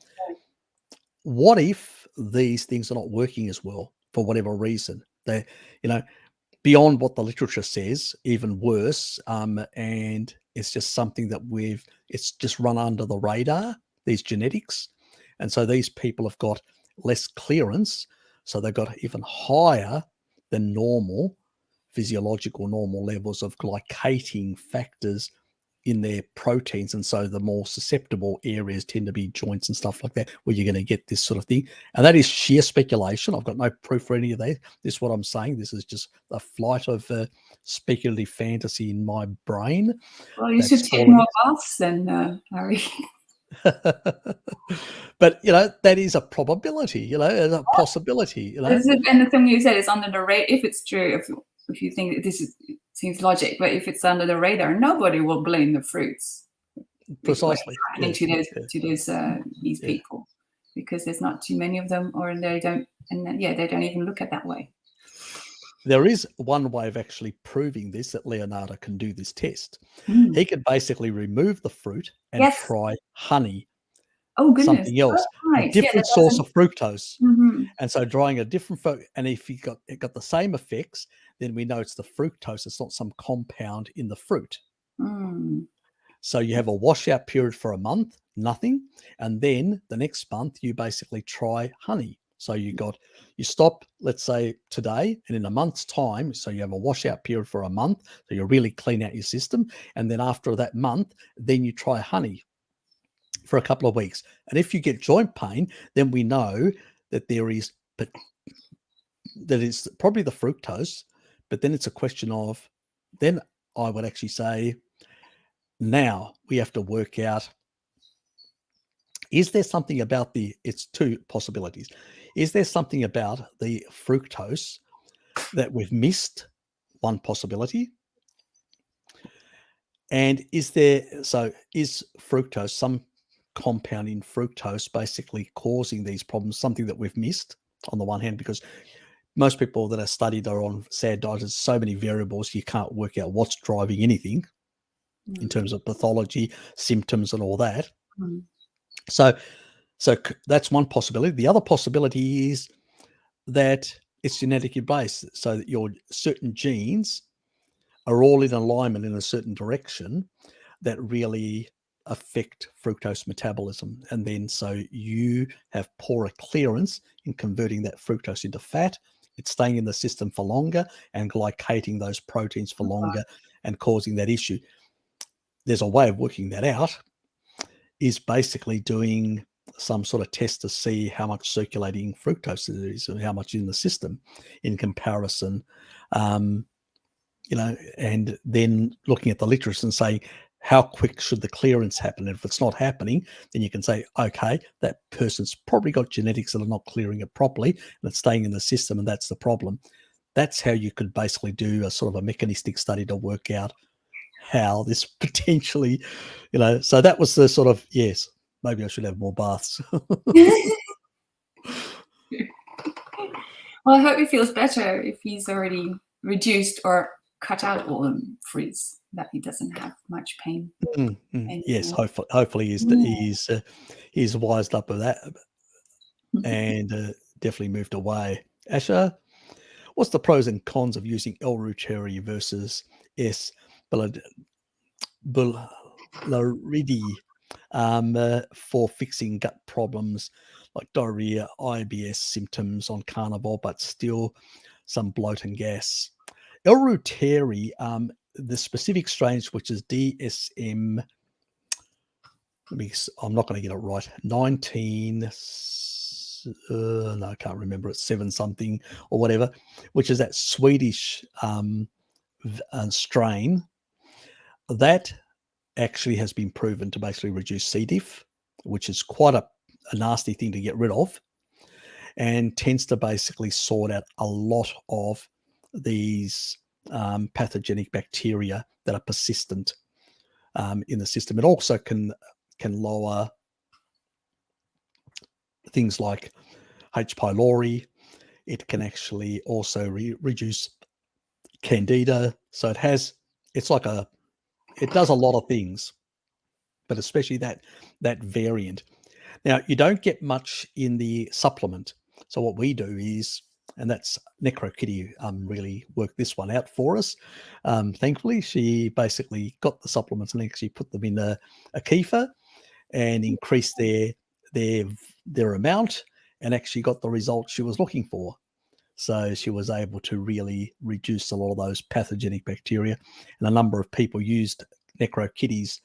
What if these things are not working as well for whatever reason? They, beyond what the literature says, even worse. And it's just something that it's just run under the radar, these genetics. And so these people have got less clearance. So they've got even higher than normal, physiological normal levels of glycating factors in their proteins. And so the more susceptible areas tend to be joints and stuff like that, where you're going to get this sort of thing. And that is sheer speculation. I've got no proof for any of that. This is what I'm saying. This is just a flight of speculative fantasy in my brain. Well, you should take more baths then, Harry. But that is a probability, a possibility, And the thing you said is under the radar. If it's true, if you think that seems logic, but if it's under the radar, nobody will blame the fruits. Precisely. Happening to these people, because there's not too many of them, or they don't even look at that way. There is one way of actually proving this, that Leonardo can do this test. He could basically remove the fruit and try honey. Oh, goodness. Something else, a different source of fructose. And so drying a different and if you got the same effects, then we know it's the fructose. It's not some compound in the fruit. So you have a washout period for a month, nothing. And then the next month, you basically try honey. So you stop, let's say today, and in a month's time, so you have a washout period for a month. So you really clean out your system. And then after that month, then you try honey for a couple of weeks. And if you get joint pain, then we know that that is probably the fructose, but then it's a question of, then I would actually say, now we have to work out, is there something about it's 2 possibilities. Is there something about the fructose that we've missed? One possibility. And is fructose, some compound in fructose, basically causing these problems, something that we've missed on the one hand? Because most people that are studied are on SAD diets. There's so many variables, you can't work out what's driving anything in terms of pathology, symptoms, and all that. So that's one possibility. The other possibility is that it's genetically based, so that your certain genes are all in alignment in a certain direction that really affect fructose metabolism. And then so you have poorer clearance in converting that fructose into fat. It's staying in the system for longer and glycating those proteins for longer and causing that issue. There's a way of working that out, is basically doing some sort of test to see how much circulating fructose there is and how much in the system in comparison, and then looking at the literature and saying, how quick should the clearance happen? And if it's not happening, then you can say, okay, that person's probably got genetics that are not clearing it properly and it's staying in the system, and that's the problem. That's how you could basically do a sort of a mechanistic study to work out how this potentially, so that was the sort of, yes, maybe I should have more baths. Well, I hope he feels better if he's already reduced or cut out all the freeze, that he doesn't have much pain. Yes, hopefully he's wised up with that and definitely moved away. Asha, what's the pros and cons of using EURASIA versus S. bulgaridi for fixing gut problems like diarrhea, IBS symptoms on Carnivore, but still some bloat and gas? EURASIA, the specific strains, which is DSM, I'm not going to get it right, 19, no, I can't remember, it's 7 something or whatever, which is that Swedish strain, that actually has been proven to basically reduce C. diff, which is quite a nasty thing to get rid of, and tends to basically sort out a lot of these pathogenic bacteria that are persistent in the system. It also can lower things like H. pylori. It can actually also reduce candida. So it does a lot of things, but especially that variant. Now, you don't get much in the supplement. So what we do is, and that's NecroKitty really worked this one out for us. Thankfully, she basically got the supplements and actually put them in a kefir and increased their amount, and actually got the results she was looking for. So she was able to really reduce a lot of those pathogenic bacteria. And a number of people used NecroKitty's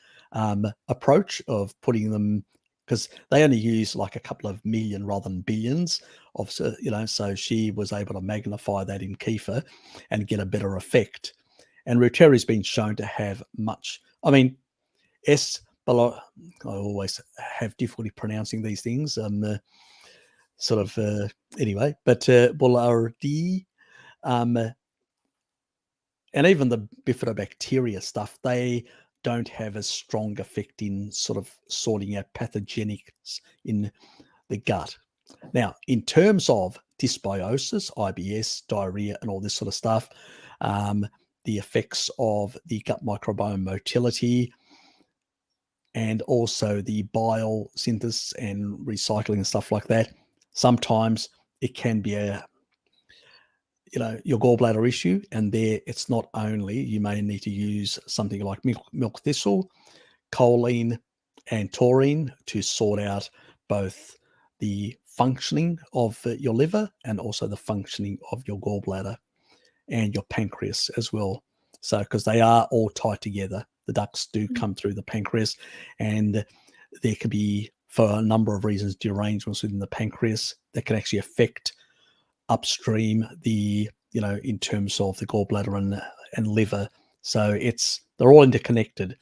approach of putting them, because they only use like a couple of million rather than billions of, so she was able to magnify that in kefir and get a better effect. And Ruteri has been shown to have much, I always have difficulty pronouncing these things. Anyway, but Bulgaridi, and even the bifidobacteria stuff, they don't have a strong effect in sort of sorting out pathogenics in the gut. Now, in terms of dysbiosis, IBS, diarrhea, and all this sort of stuff, the effects of the gut microbiome motility, and also the bile synthesis and recycling and stuff like that, sometimes it can be your gallbladder issue, and there it's not only, you may need to use something like milk thistle, choline, and taurine to sort out both the functioning of your liver and also the functioning of your gallbladder and your pancreas as well. So, because they are all tied together, the ducts do come through the pancreas, and there can be, for a number of reasons, derangements within the pancreas that can actually affect upstream in terms of the gallbladder and liver. So they're all interconnected.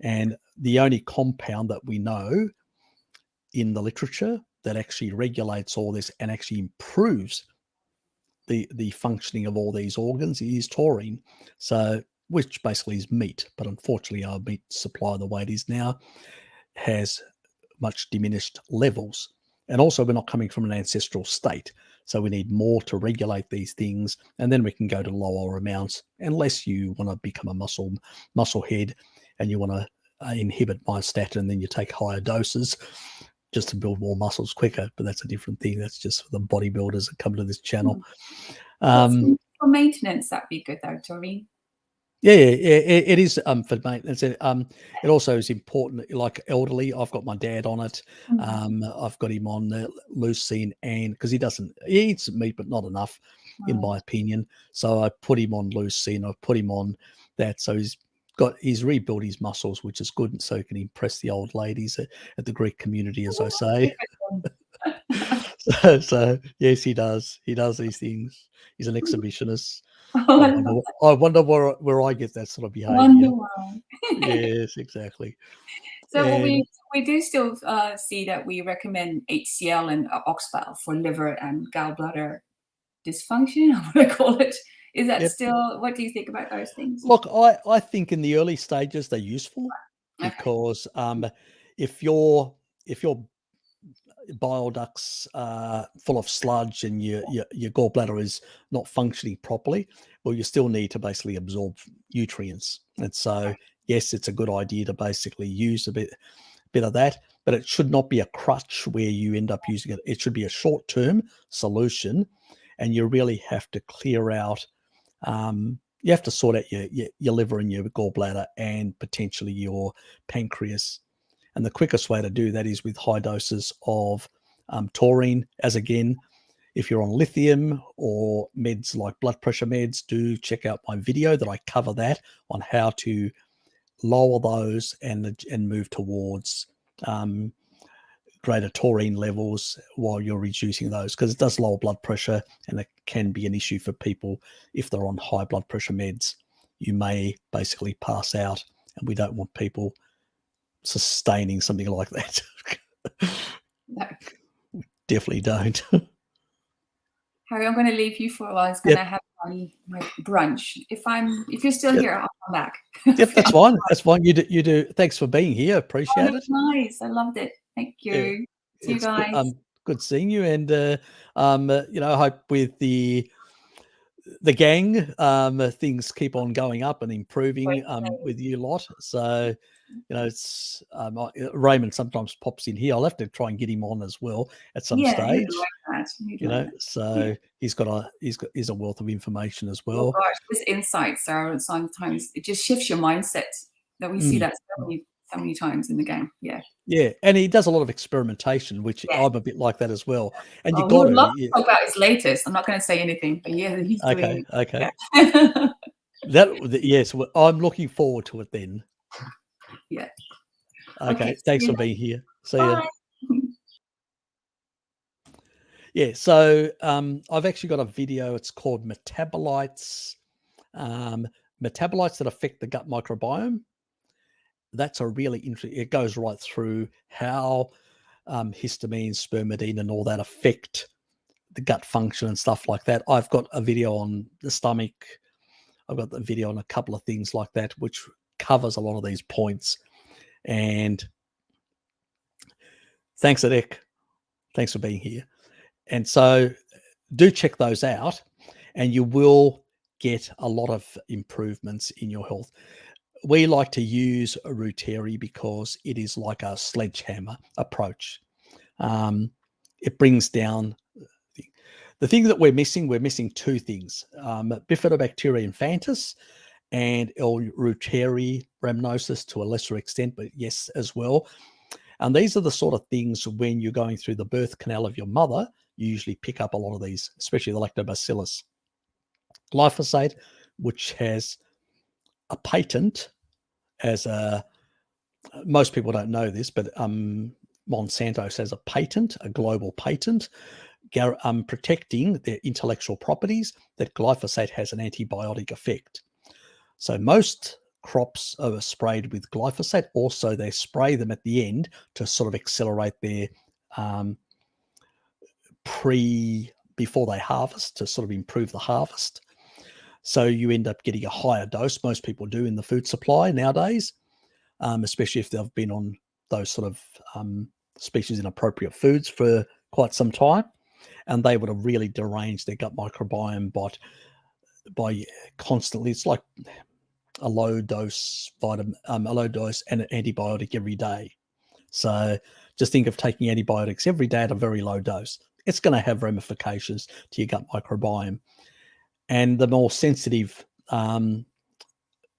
And the only compound that we know in the literature that actually regulates all this and actually improves the functioning of all these organs is taurine. So, which basically is meat, but unfortunately our meat supply, the way it is now, has much diminished levels. And also we're not coming from an ancestral state. So we need more to regulate these things, and then we can go to lower amounts, unless you want to become a muscle head and you want to inhibit myostatin, and then you take higher doses just to build more muscles quicker. But that's a different thing. That's just for the bodybuilders that come to this channel. For maintenance, that'd be good though, Tori. Yeah, it is for maintenance. It also is important, like elderly. I've got my dad on it. I've got him on leucine, and because he eats meat, but not enough, in my opinion. So I put him on leucine. I put him on that. So he's rebuilt his muscles, which is good, so he can impress the old ladies at the Greek community, as I say. So yes, he does. He does these things. He's an exhibitionist. I wonder where I get that sort of behavior. Yes, exactly. So we do still see that we recommend HCl and oxbile for liver and gallbladder dysfunction, I want to call it. Is that still, what do you think about those things? Look, I think in the early stages they're useful, because if your bile ducts are full of sludge and your gallbladder is not functioning properly, well, you still need to basically absorb nutrients. And so, yes, it's a good idea to basically use a bit of that, but it should not be a crutch where you end up using it. It should be a short-term solution, and you really have to clear out. You have to sort out your liver and your gallbladder and potentially your pancreas. And the quickest way to do that is with high doses of taurine. As again, if you're on lithium or meds like blood pressure meds, do check out my video that I cover that on how to lower those and move towards greater taurine levels while you're reducing those, because it does lower blood pressure, and it can be an issue for people if they're on high blood pressure meds. You may basically pass out, and we don't want people sustaining something like that. No. We definitely don't. Harry, I'm going to leave you for a while. I was going to have my brunch. If you're still here, I'll come back. Yep, that's fine. That's fine. You do. Thanks for being here. Appreciate it. Nice. I loved it. Thank you. See you guys. Good seeing you, and I hope with the gang, things keep on going up and improving with you lot. So, it's Raymond sometimes pops in here. I'll have to try and get him on as well at some stage. So he's a wealth of information as well. Oh gosh, his insights are sometimes, it just shifts your mindset. That we see that so many times in the game. Yeah, and he does a lot of experimentation, which I'm a bit like that as well. And you got to talk about his latest. I'm not going to say anything, but he's doing. Okay. Yes, I'm looking forward to it then. Yeah. Okay. Thanks for being here. See you. Yeah. So I've actually got a video. It's called Metabolites that affect the gut microbiome. That's a really interesting. It goes right through how histamine, spermidine, and all that affect the gut function and stuff like that. I've got a video on the stomach. I've got the video on a couple of things like that, which covers a lot of these points. And thanks, Adek. Thanks for being here. And so do check those out, and you will get a lot of improvements in your health. We like to use a Ruteri because it is like a sledgehammer approach. It brings down the thing that we're missing. We're missing two things: Bifidobacteria infantis and L. reuteri rhamnosus to a lesser extent, but yes, as well. And these are the sort of things when you're going through the birth canal of your mother, you usually pick up a lot of these, especially the lactobacillus. Glyphosate, which has a patent most people don't know this, but Monsanto has a patent, a global patent, protecting their intellectual properties, that glyphosate has an antibiotic effect. So most crops are sprayed with glyphosate. Also, they spray them at the end to sort of accelerate their before they harvest, to sort of improve the harvest. So you end up getting a higher dose. Most people do in the food supply nowadays, especially if they've been on those sort of species inappropriate foods for quite some time. and they would have really deranged their gut microbiome by constantly. It's like a low dose and an antibiotic every day. So just think of taking antibiotics every day at a very low dose. It's going to have ramifications to your gut microbiome. And the more sensitive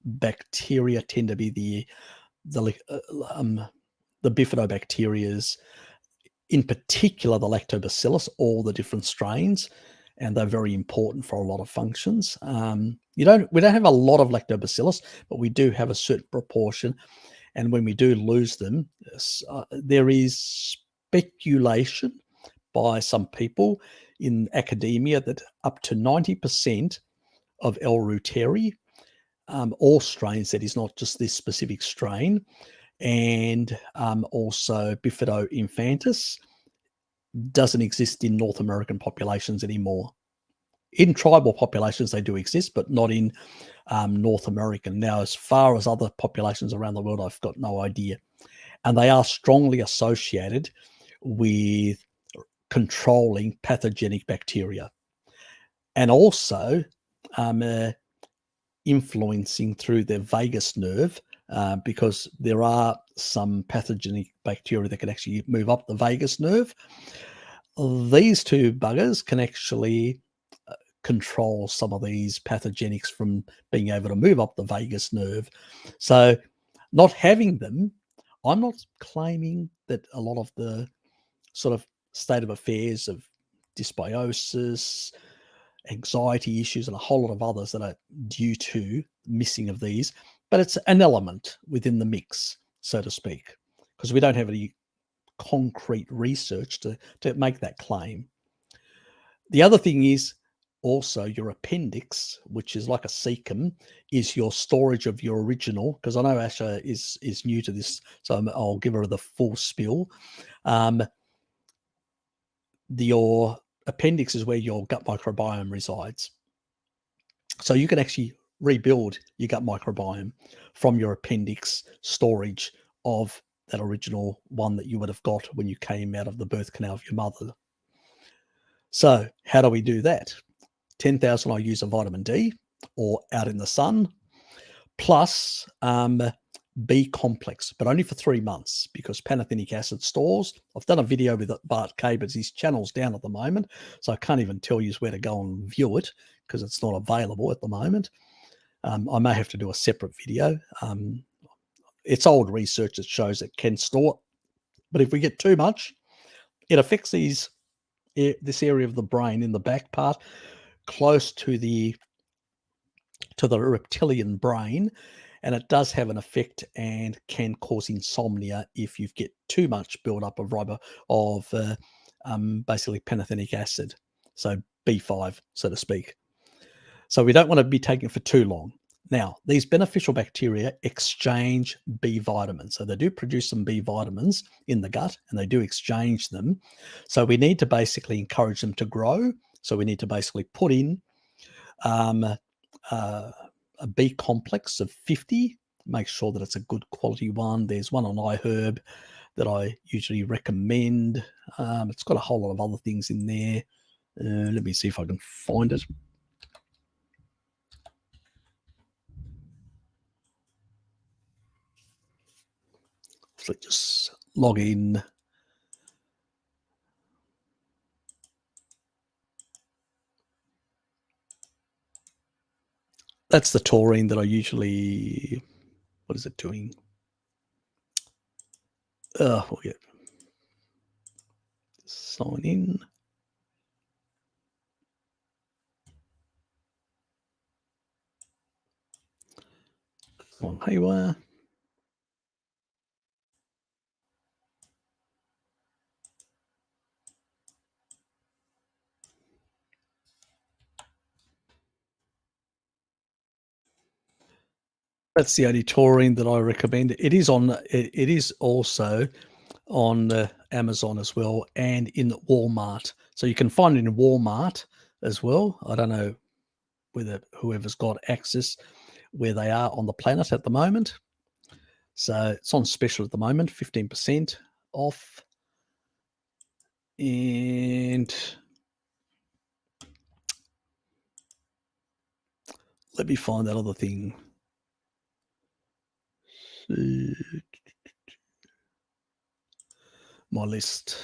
bacteria tend to be the bifidobacterias, in particular the lactobacillus, all the different strains, and they're very important for a lot of functions. We don't have a lot of lactobacillus, but we do have a certain proportion. And when we do lose them, there is speculation by some people in academia that up to 90% of L. reuteri, all strains, that is not just this specific strain, and also Bifido infantis, doesn't exist in North American populations anymore. In tribal populations, they do exist, but not in North American. Now, as far as other populations around the world, I've got no idea. And they are strongly associated with controlling pathogenic bacteria, and also influencing through the vagus nerve, because there are some pathogenic bacteria that can actually move up the vagus nerve. These two buggers can actually control some of these pathogenics from being able to move up the vagus nerve. So not having them, I'm not claiming that a lot of the sort of state of affairs of dysbiosis, anxiety issues, and a whole lot of others that are due to missing of these, but it's an element within the mix, so to speak, because we don't have any concrete research to make that claim. The other thing is also your appendix, which is like a cecum, is your storage of your original, because I know Asha is new to this, so I'll give her the full spiel. Your appendix is where your gut microbiome resides. So you can actually rebuild your gut microbiome from your appendix storage of that original one that you would have got when you came out of the birth canal of your mother. So how do we do that? 10,000 IUs of vitamin D or out in the sun, plus B complex, but only for 3 months, because pantothenic acid stores. I've done a video with Bart K, but his channel's down at the moment, so I can't even tell you where to go and view it because it's not available at the moment. I may have to do a separate video. It's old research that shows it can store, but if we get too much, it affects this area of the brain in the back part, close to the reptilian brain, and it does have an effect and can cause insomnia if you get too much buildup of basically pantothenic acid, so B5, so to speak. So we don't want to be taking it for too long. Now, these beneficial bacteria exchange B vitamins. So they do produce some B vitamins in the gut, and they do exchange them. So we need to basically encourage them to grow. So we need to basically put in a B complex of 50. Make sure that it's a good quality one. There's one on iHerb that I usually recommend. It's got a whole lot of other things in there. Let me see if I can find it. So just log in. That's the taurine that I usually, what is it doing? We'll get sign in. On haywire. That's the only taurine that I recommend. It is also on Amazon as well, and in Walmart. So you can find it in Walmart as well. I don't know whether whoever's got access where they are on the planet at the moment. So it's on special at the moment, 15% off. And let me find that other thing. My list.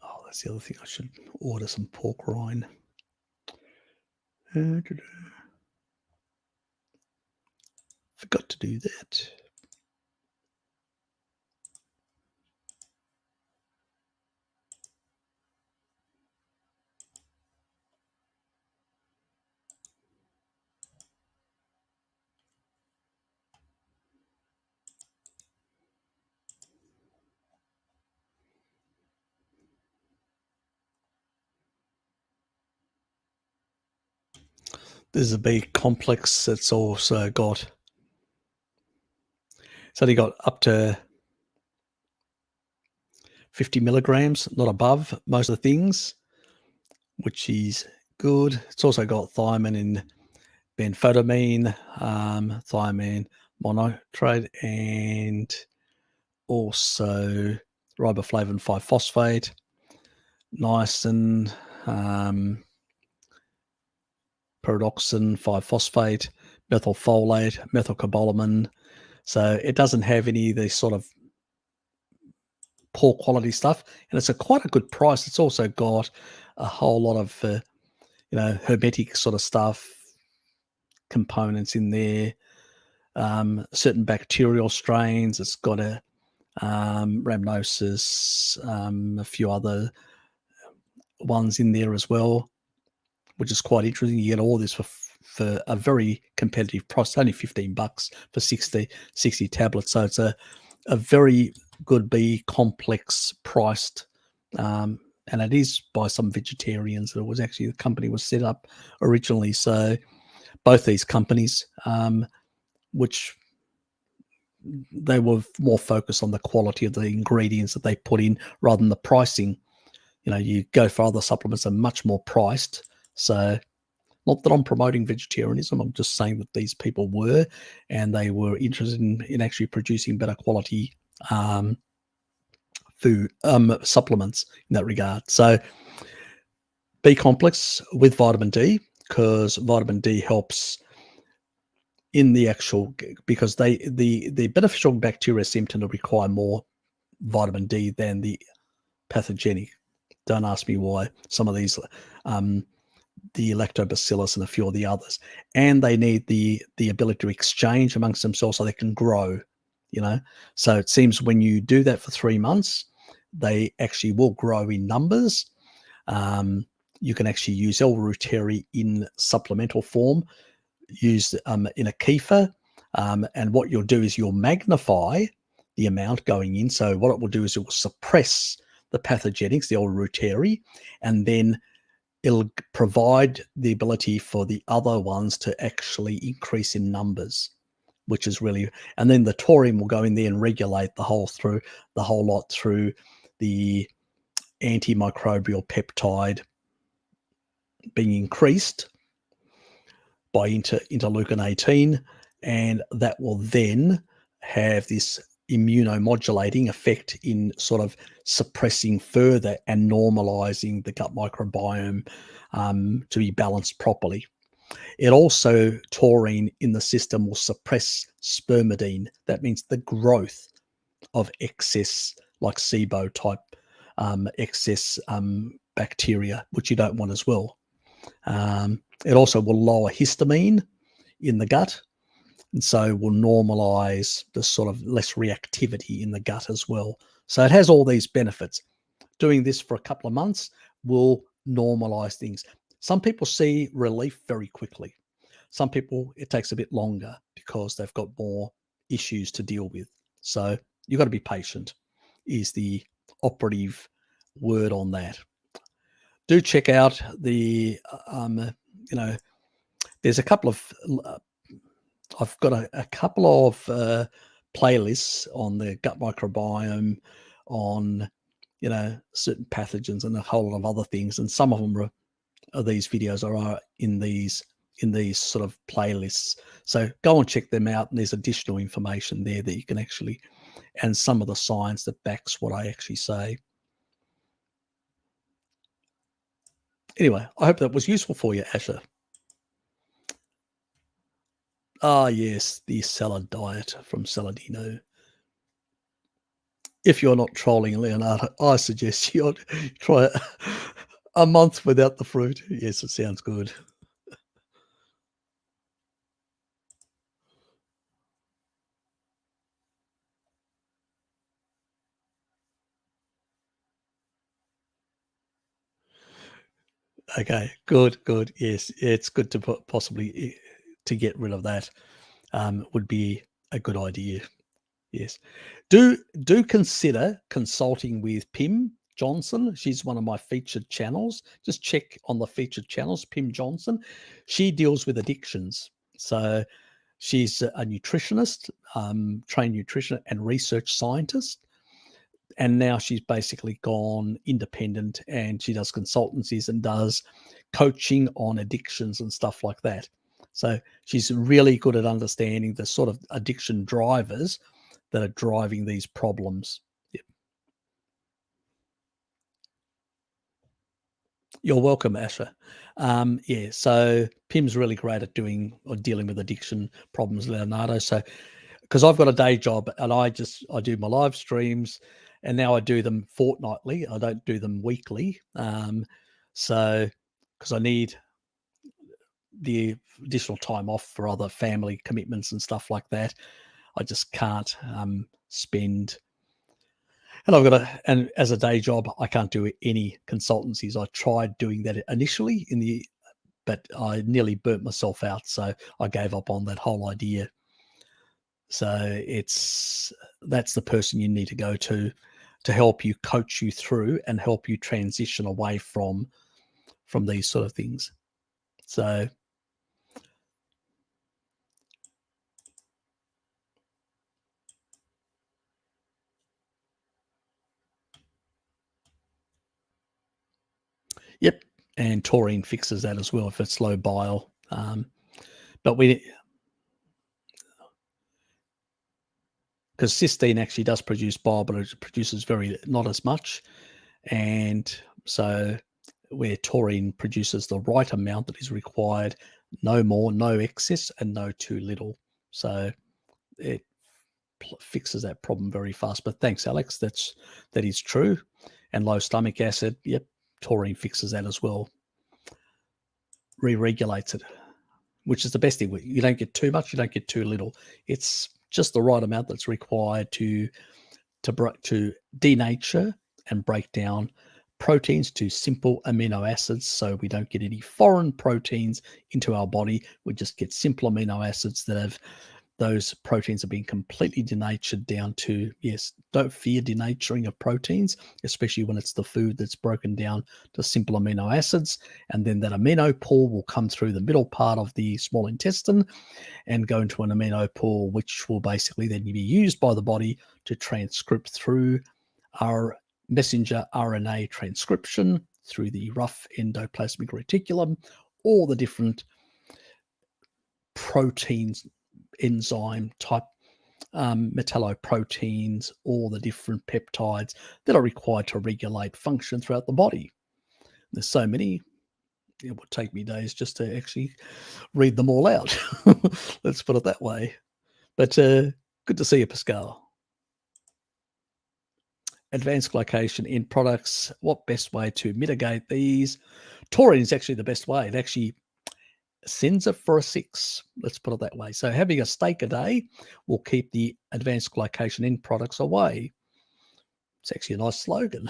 Oh, that's the other thing. I should order some pork rind. Forgot to do that. There's a big complex that's also got, it's only got up to 50 milligrams, not above most of the things, which is good. It's also got thiamine and benphotamine, thiamine monotrate, and also riboflavin 5-phosphate, niacin, pyridoxine 5-phosphate, methylfolate, methylcobalamin. So it doesn't have any of the sort of poor quality stuff, and it's quite a good price. It's also got a whole lot of hermetic sort of stuff, components in there, certain bacterial strains. It's got a rhamnosus, a few other ones in there as well, which is quite interesting. You get all this for a very competitive price, only $15 for 60 tablets. So it's a very good B complex priced, and it is by some vegetarians. It was actually, the company was set up originally. So both these companies, which they were more focused on the quality of the ingredients that they put in rather than the pricing. You go for other supplements that are much more priced. So not that I'm promoting vegetarianism, I'm just saying that these people were, and they were interested in actually producing better quality food supplements in that regard. So B complex with vitamin D, because vitamin D helps in the actual, because the beneficial bacteria seem to require more vitamin D than the pathogenic. Don't ask me why. Some of these, the lactobacillus and a few of the others, and they need the ability to exchange amongst themselves so they can grow. So it seems when you do that for 3 months, they actually will grow in numbers. You can actually use L-reuteri in supplemental form, used in a kefir, and what you'll do is you'll magnify the amount going in. So what it will do is it will suppress the pathogenics, the L-reuteri, and then it'll provide the ability for the other ones to actually increase in numbers, which is really, and then the taurine will go in there and regulate the whole lot through the antimicrobial peptide being increased by interleukin 18, and that will then have this immunomodulating effect in sort of suppressing further and normalizing the gut microbiome to be balanced properly. It also, taurine in the system will suppress spermidine. That means the growth of excess, like SIBO type excess bacteria, which you don't want as well. It also will lower histamine in the gut, and so will normalize the sort of less reactivity in the gut as well. So it has all these benefits. Doing this for a couple of months will normalize things. Some people see relief very quickly. Some people, it takes a bit longer because they've got more issues to deal with. So you've got to be patient, is the operative word on that. Do check out the there's a couple of I've got a couple of playlists on the gut microbiome, on certain pathogens and a whole lot of other things, and some of them are these videos are in these sort of playlists. So go and check them out, and there's additional information there that you can actually, and some of the science that backs what I actually say. Anyway, I hope that was useful for you, Asher. Ah, yes, the salad diet from Saladino. If you're not trolling, Leonardo, I suggest you try a month without the fruit. Yes, it sounds good. Okay, good. Yes, it's good to possibly to get rid of that. Would be a good idea. Yes. Do consider consulting with Pim Johnson. She's one of my featured channels. Just check on the featured channels, Pim Johnson. She deals with addictions. So she's a nutritionist, trained nutritionist and research scientist. And now she's basically gone independent, and she does consultancies and does coaching on addictions and stuff like that. So she's really good at understanding the sort of addiction drivers that are driving these problems. Yep. You're welcome, Asher. Yeah, so Pim's really great at doing or dealing with addiction problems, Leonardo. So because I've got a day job and I do my live streams, and now I do them fortnightly. I don't do them weekly. So because I need the additional time off for other family commitments and stuff like that, I just can't spend. And and as a day job, I can't do any consultancies. I tried doing that initially but I nearly burnt myself out. So I gave up on that whole idea. So that's the person you need to go to help you, coach you through, and help you transition away from these sort of things. So yep, and taurine fixes that as well if it's low bile. But because cysteine actually does produce bile, but it produces not as much. And so where taurine produces the right amount that is required, no more, no excess, and no too little. So it fixes that problem very fast. But thanks, Alex. That is true. And low stomach acid, yep, taurine fixes that as well. Re-regulates it, which is the best thing. You don't get too much, you don't get too little. It's just the right amount that's required to denature and break down proteins to simple amino acids, so we don't get any foreign proteins into our body. We just get simple amino acids that have those proteins are being completely denatured down to, yes, don't fear denaturing of proteins, especially when it's the food that's broken down to simple amino acids. And then that amino pool will come through the middle part of the small intestine and go into an amino pool, which will basically then be used by the body to transcript through our messenger RNA transcription through the rough endoplasmic reticulum, all the different proteins, enzyme type metalloproteins, all the different peptides that are required to regulate function throughout the body. There's so many, it would take me days just to actually read them all out. Let's put it that way. But good to see you, Pascal. Advanced glycation in products. What best way to mitigate these? Taurine is actually the best way. It actually sends it for a 6. Let's put it that way. So having a steak a day will keep the advanced glycation in products away. It's actually a nice slogan.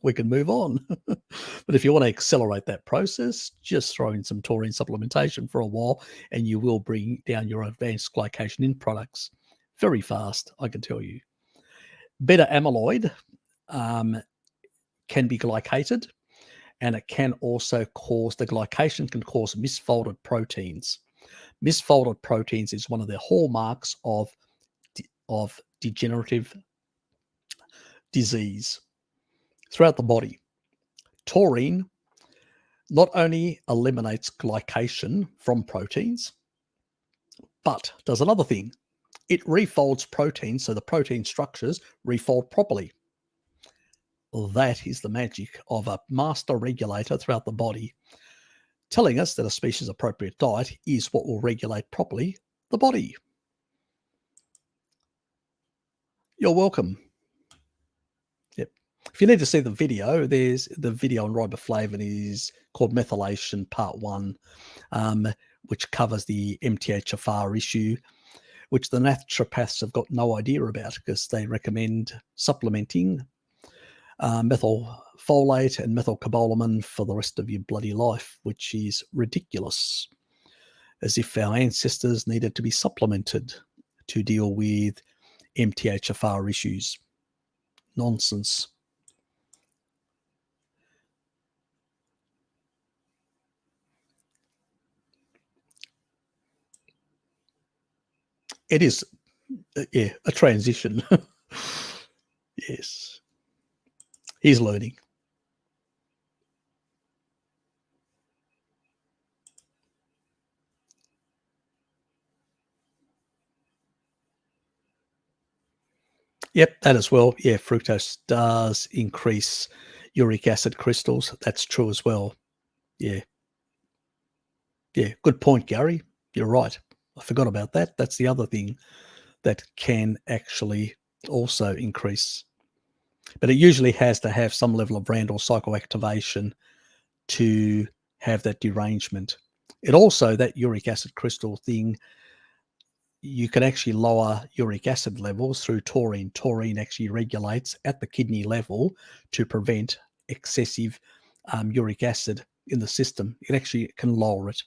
We can move on. But if you want to accelerate that process, just throw in some taurine supplementation for a while, and you will bring down your advanced glycation in products very fast, I can tell you. Beta amyloid can be glycated, and it can also cause, the glycation can cause misfolded proteins. Misfolded proteins is one of the hallmarks of degenerative disease throughout the body. Taurine not only eliminates glycation from proteins, but does another thing. It refolds proteins so the protein structures refold properly. That is the magic of a master regulator throughout the body, telling us that a species-appropriate diet is what will regulate properly the body. You're welcome. Yep. If you need to see the video, there's the video on riboflavin is called Methylation Part 1, which covers the MTHFR issue, which the naturopaths have got no idea about because they recommend supplementing methylfolate and methylcobalamin for the rest of your bloody life, which is ridiculous, as if our ancestors needed to be supplemented to deal with MTHFR issues. Nonsense. It is, a transition. Yes. He's learning. Yep, that as well. Yeah, fructose does increase uric acid crystals. That's true as well. Yeah. Yeah, good point, Gary. You're right. I forgot about that. That's the other thing that can actually also increase. But it usually has to have some level of Randall cycle activation to have that derangement. It also, that uric acid crystal thing, you can actually lower uric acid levels through taurine. Taurine actually regulates at the kidney level to prevent excessive uric acid in the system. It actually can lower it.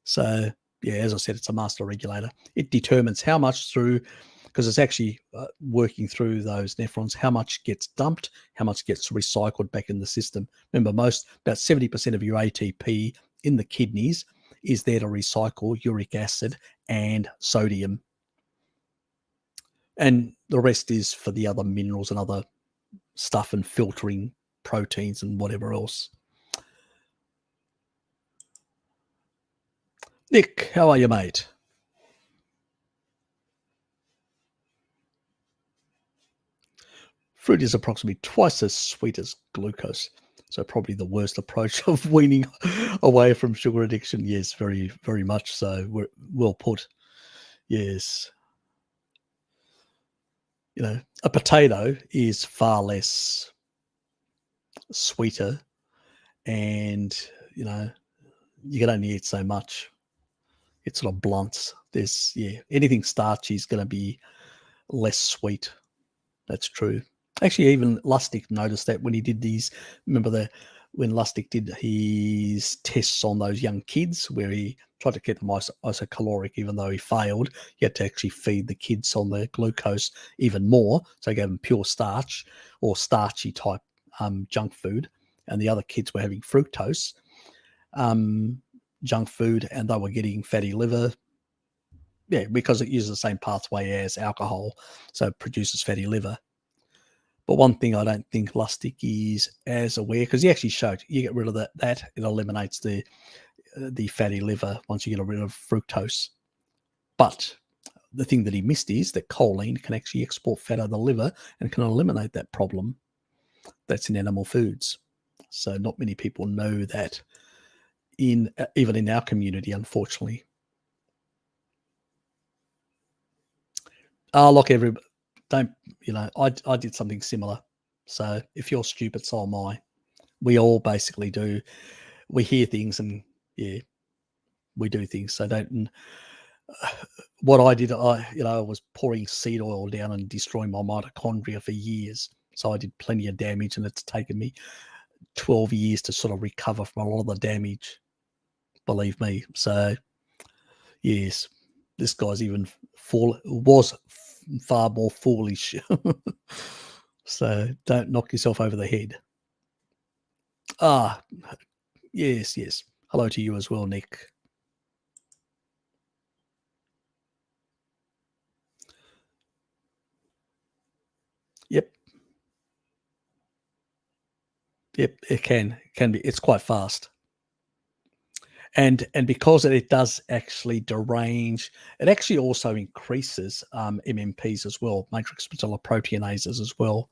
So, yeah, as I said, it's a master regulator. It determines how much through, because it's actually working through those nephrons, how much gets dumped, how much gets recycled back in the system. Remember, about 70% of your ATP in the kidneys is there to recycle uric acid and sodium. And the rest is for the other minerals and other stuff and filtering proteins and whatever else. Nick, how are you, mate? Fruit is approximately twice as sweet as glucose. So probably the worst approach of weaning away from sugar addiction. Yes, very, very much so. Well put. Yes. You know, a potato is far less sweeter, and, you know, you can only eat so much. It sort of blunts. Anything starchy is going to be less sweet. That's true. Actually, even Lustig noticed that when he did these. Remember when Lustig did his tests on those young kids, where he tried to keep them isocaloric, even though he failed. He had to actually feed the kids on the glucose even more. So he gave them pure starch or starchy type junk food, and the other kids were having fructose junk food, and they were getting fatty liver. Yeah, because it uses the same pathway as alcohol, so it produces fatty liver. But one thing I don't think Lustig is as aware, because he actually showed you get rid of that it eliminates the fatty liver once you get rid of fructose. But the thing that he missed is that choline can actually export fat out of the liver and can eliminate that problem that's in animal foods. So not many people know that, even in our community, unfortunately. Look, everybody, don't, I did something similar. So if you're stupid, so am I. We all basically do. We hear things and, yeah, we do things. So don't. What I did, I was pouring seed oil down and destroying my mitochondria for years. So I did plenty of damage, and it's taken me 12 years to sort of recover from a lot of the damage. Believe me. So, yes, this guy's was far more foolish. So don't knock yourself over the head. Yes. Hello to you as well, Nick. Yep. Yep, it can be. It's quite fast. And because it does actually derange, it actually also increases MMPs as well, matrix metalloproteinases as well.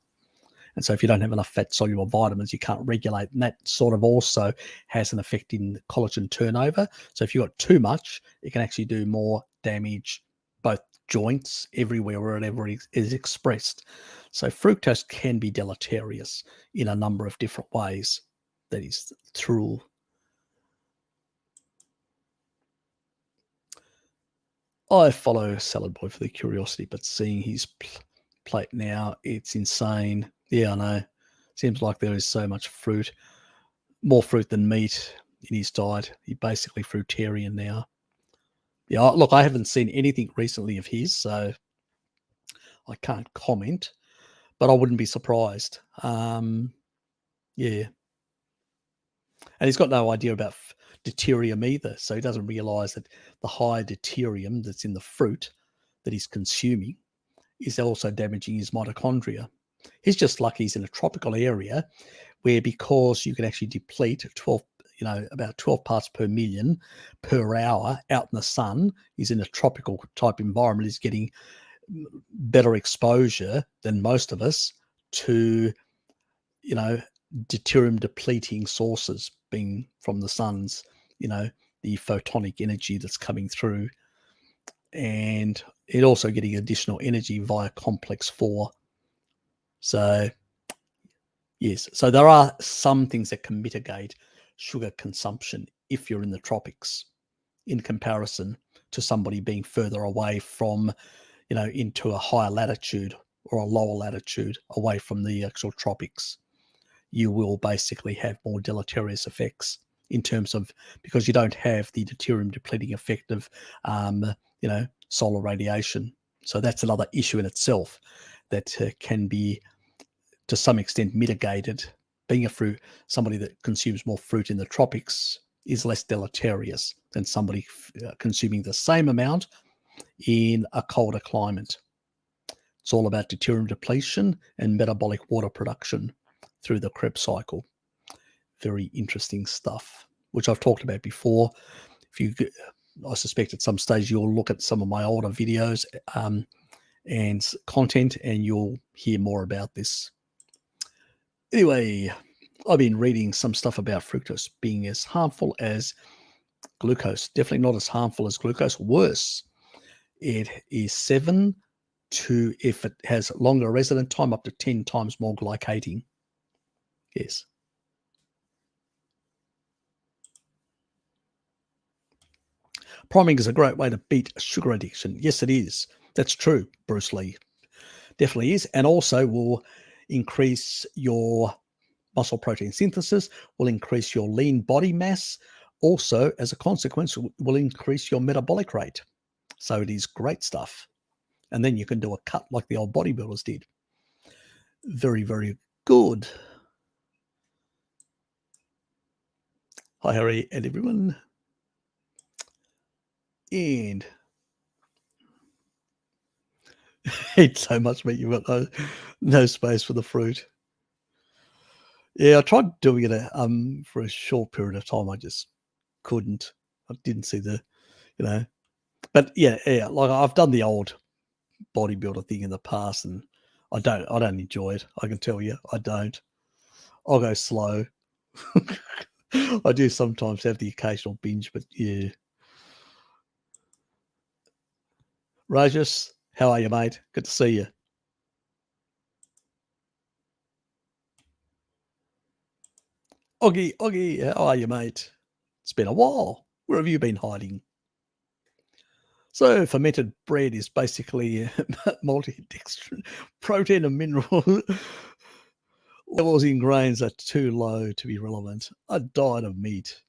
And so if you don't have enough fat soluble vitamins, you can't regulate. And that sort of also has an effect in collagen turnover. So if you've got too much, it can actually do more damage, both joints, everywhere, wherever it is expressed. So fructose can be deleterious in a number of different ways. That is true. I follow Salad Boy for the curiosity, but seeing his plate now, it's insane. Yeah, I know. Seems like there is so much fruit, more fruit than meat in his diet. He's basically fruitarian now. Yeah, look, I haven't seen anything recently of his, so I can't comment, but I wouldn't be surprised. Yeah. And he's got no idea about deuterium either, so he doesn't realize that the high deuterium that's in the fruit that he's consuming is also damaging his mitochondria. He's just lucky he's in a tropical area where, because you can actually deplete about 12 parts per million per hour out in the sun, he's in a tropical type environment, he's getting better exposure than most of us to, deuterium depleting sources, being from the sun's, the photonic energy that's coming through. And it also getting additional energy via complex 4. So, yes. So there are some things that can mitigate sugar consumption if you're in the tropics, in comparison to somebody being further away from, into a higher latitude or a lower latitude away from the actual tropics. You will basically have more deleterious effects in terms of, because you don't have the deuterium depleting effect of, solar radiation. So that's another issue in itself that can be, to some extent, mitigated. Being somebody that consumes more fruit in the tropics is less deleterious than somebody consuming the same amount in a colder climate. It's all about deuterium depletion and metabolic water production through the Krebs cycle. Very interesting stuff, which I've talked about before. I suspect at some stage you'll look at some of my older videos and content, and you'll hear more about this. Anyway, I've been reading some stuff about fructose being as harmful as glucose. Definitely not as harmful as glucose. Worse, it is 7 to, if it has longer resident time, up to 10 times more glycating. Yes. Priming is a great way to beat sugar addiction. Yes, it is. That's true, Bruce Lee. Definitely is. And also will increase your muscle protein synthesis, will increase your lean body mass. Also, as a consequence, will increase your metabolic rate. So it is great stuff. And then you can do a cut like the old bodybuilders did. Very, very good. Hi, Harry and everyone. And eat so much meat, you've got no space for the fruit. Yeah, I tried doing it for a short period of time. I just couldn't. I didn't see but yeah, like I've done the old bodybuilder thing in the past, and I don't enjoy it. I can tell you, I don't. I'll go slow. I do sometimes have the occasional binge, but yeah. Rajesh, how are you, mate? Good to see you. Oggy, how are you, mate? It's been a while. Where have you been hiding? So fermented bread is basically multi-dextrin protein and mineral levels in grains are too low to be relevant. A diet of meat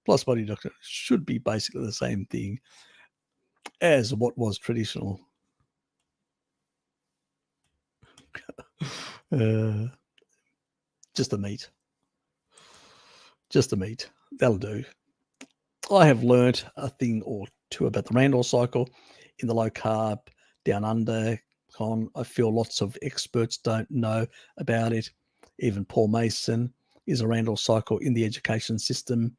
plus body doctor should be basically the same thing as what was traditional. Just the meat. Just the meat. That'll do. I have learnt a thing or two about the Randall cycle in the low carb, down under on. I feel lots of experts don't know about it. Even Paul Mason is a Randall Cycle in the education system.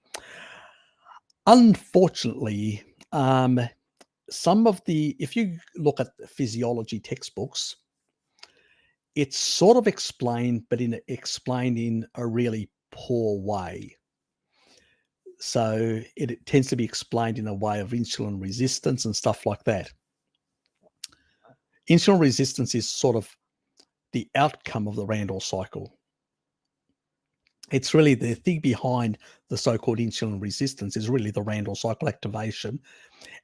Unfortunately, some of the, if you look at physiology textbooks, it's sort of explained, but explained in a really poor way. So it tends to be explained in a way of insulin resistance and stuff like that. Insulin resistance is sort of the outcome of the Randall cycle. It's really the thing behind the so-called insulin resistance is really the Randall cycle activation.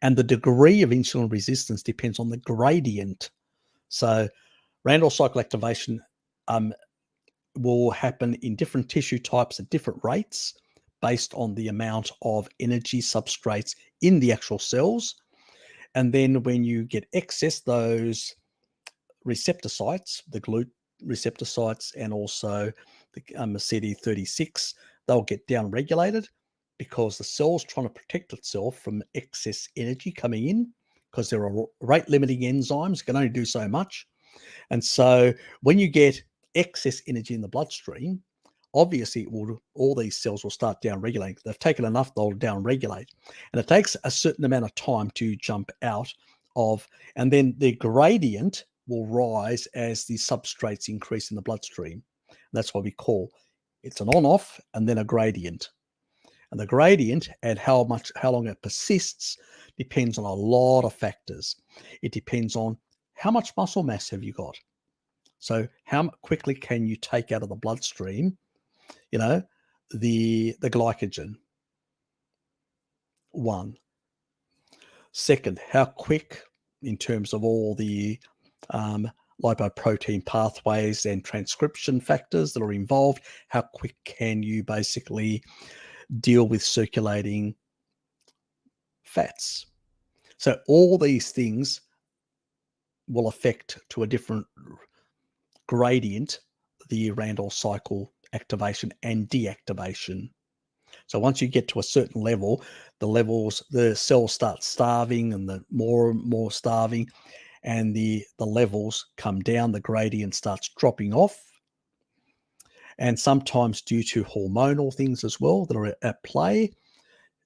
And the degree of insulin resistance depends on the gradient. So Randall cycle activation will happen in different tissue types at different rates based on the amount of energy substrates in the actual cells. And then when you get excess, those receptor sites, the GLUT receptor sites, and also the CD36, they'll get down-regulated because the cell's trying to protect itself from excess energy coming in, because there are rate-limiting enzymes, can only do so much. And so when you get excess energy in the bloodstream, obviously all these cells will start down-regulating. They've taken enough, they'll down-regulate. And it takes a certain amount of time to jump out of, and then the gradient will rise as the substrates increase in the bloodstream. And that's what we call, it's an on-off and then a gradient. And the gradient and how long it persists depends on a lot of factors. It depends on how much muscle mass have you got. So how quickly can you take out of the bloodstream, the glycogen? One. Second, how quick, in terms of all the lipoprotein pathways and transcription factors that are involved, how quick can you basically deal with circulating fats? So all these things will affect, to a different gradient, the Randall cycle activation and deactivation. So once you get to a certain level, the cells start starving, and the more and more starving, and the levels come down, the gradient starts dropping off. And sometimes due to hormonal things as well that are at play,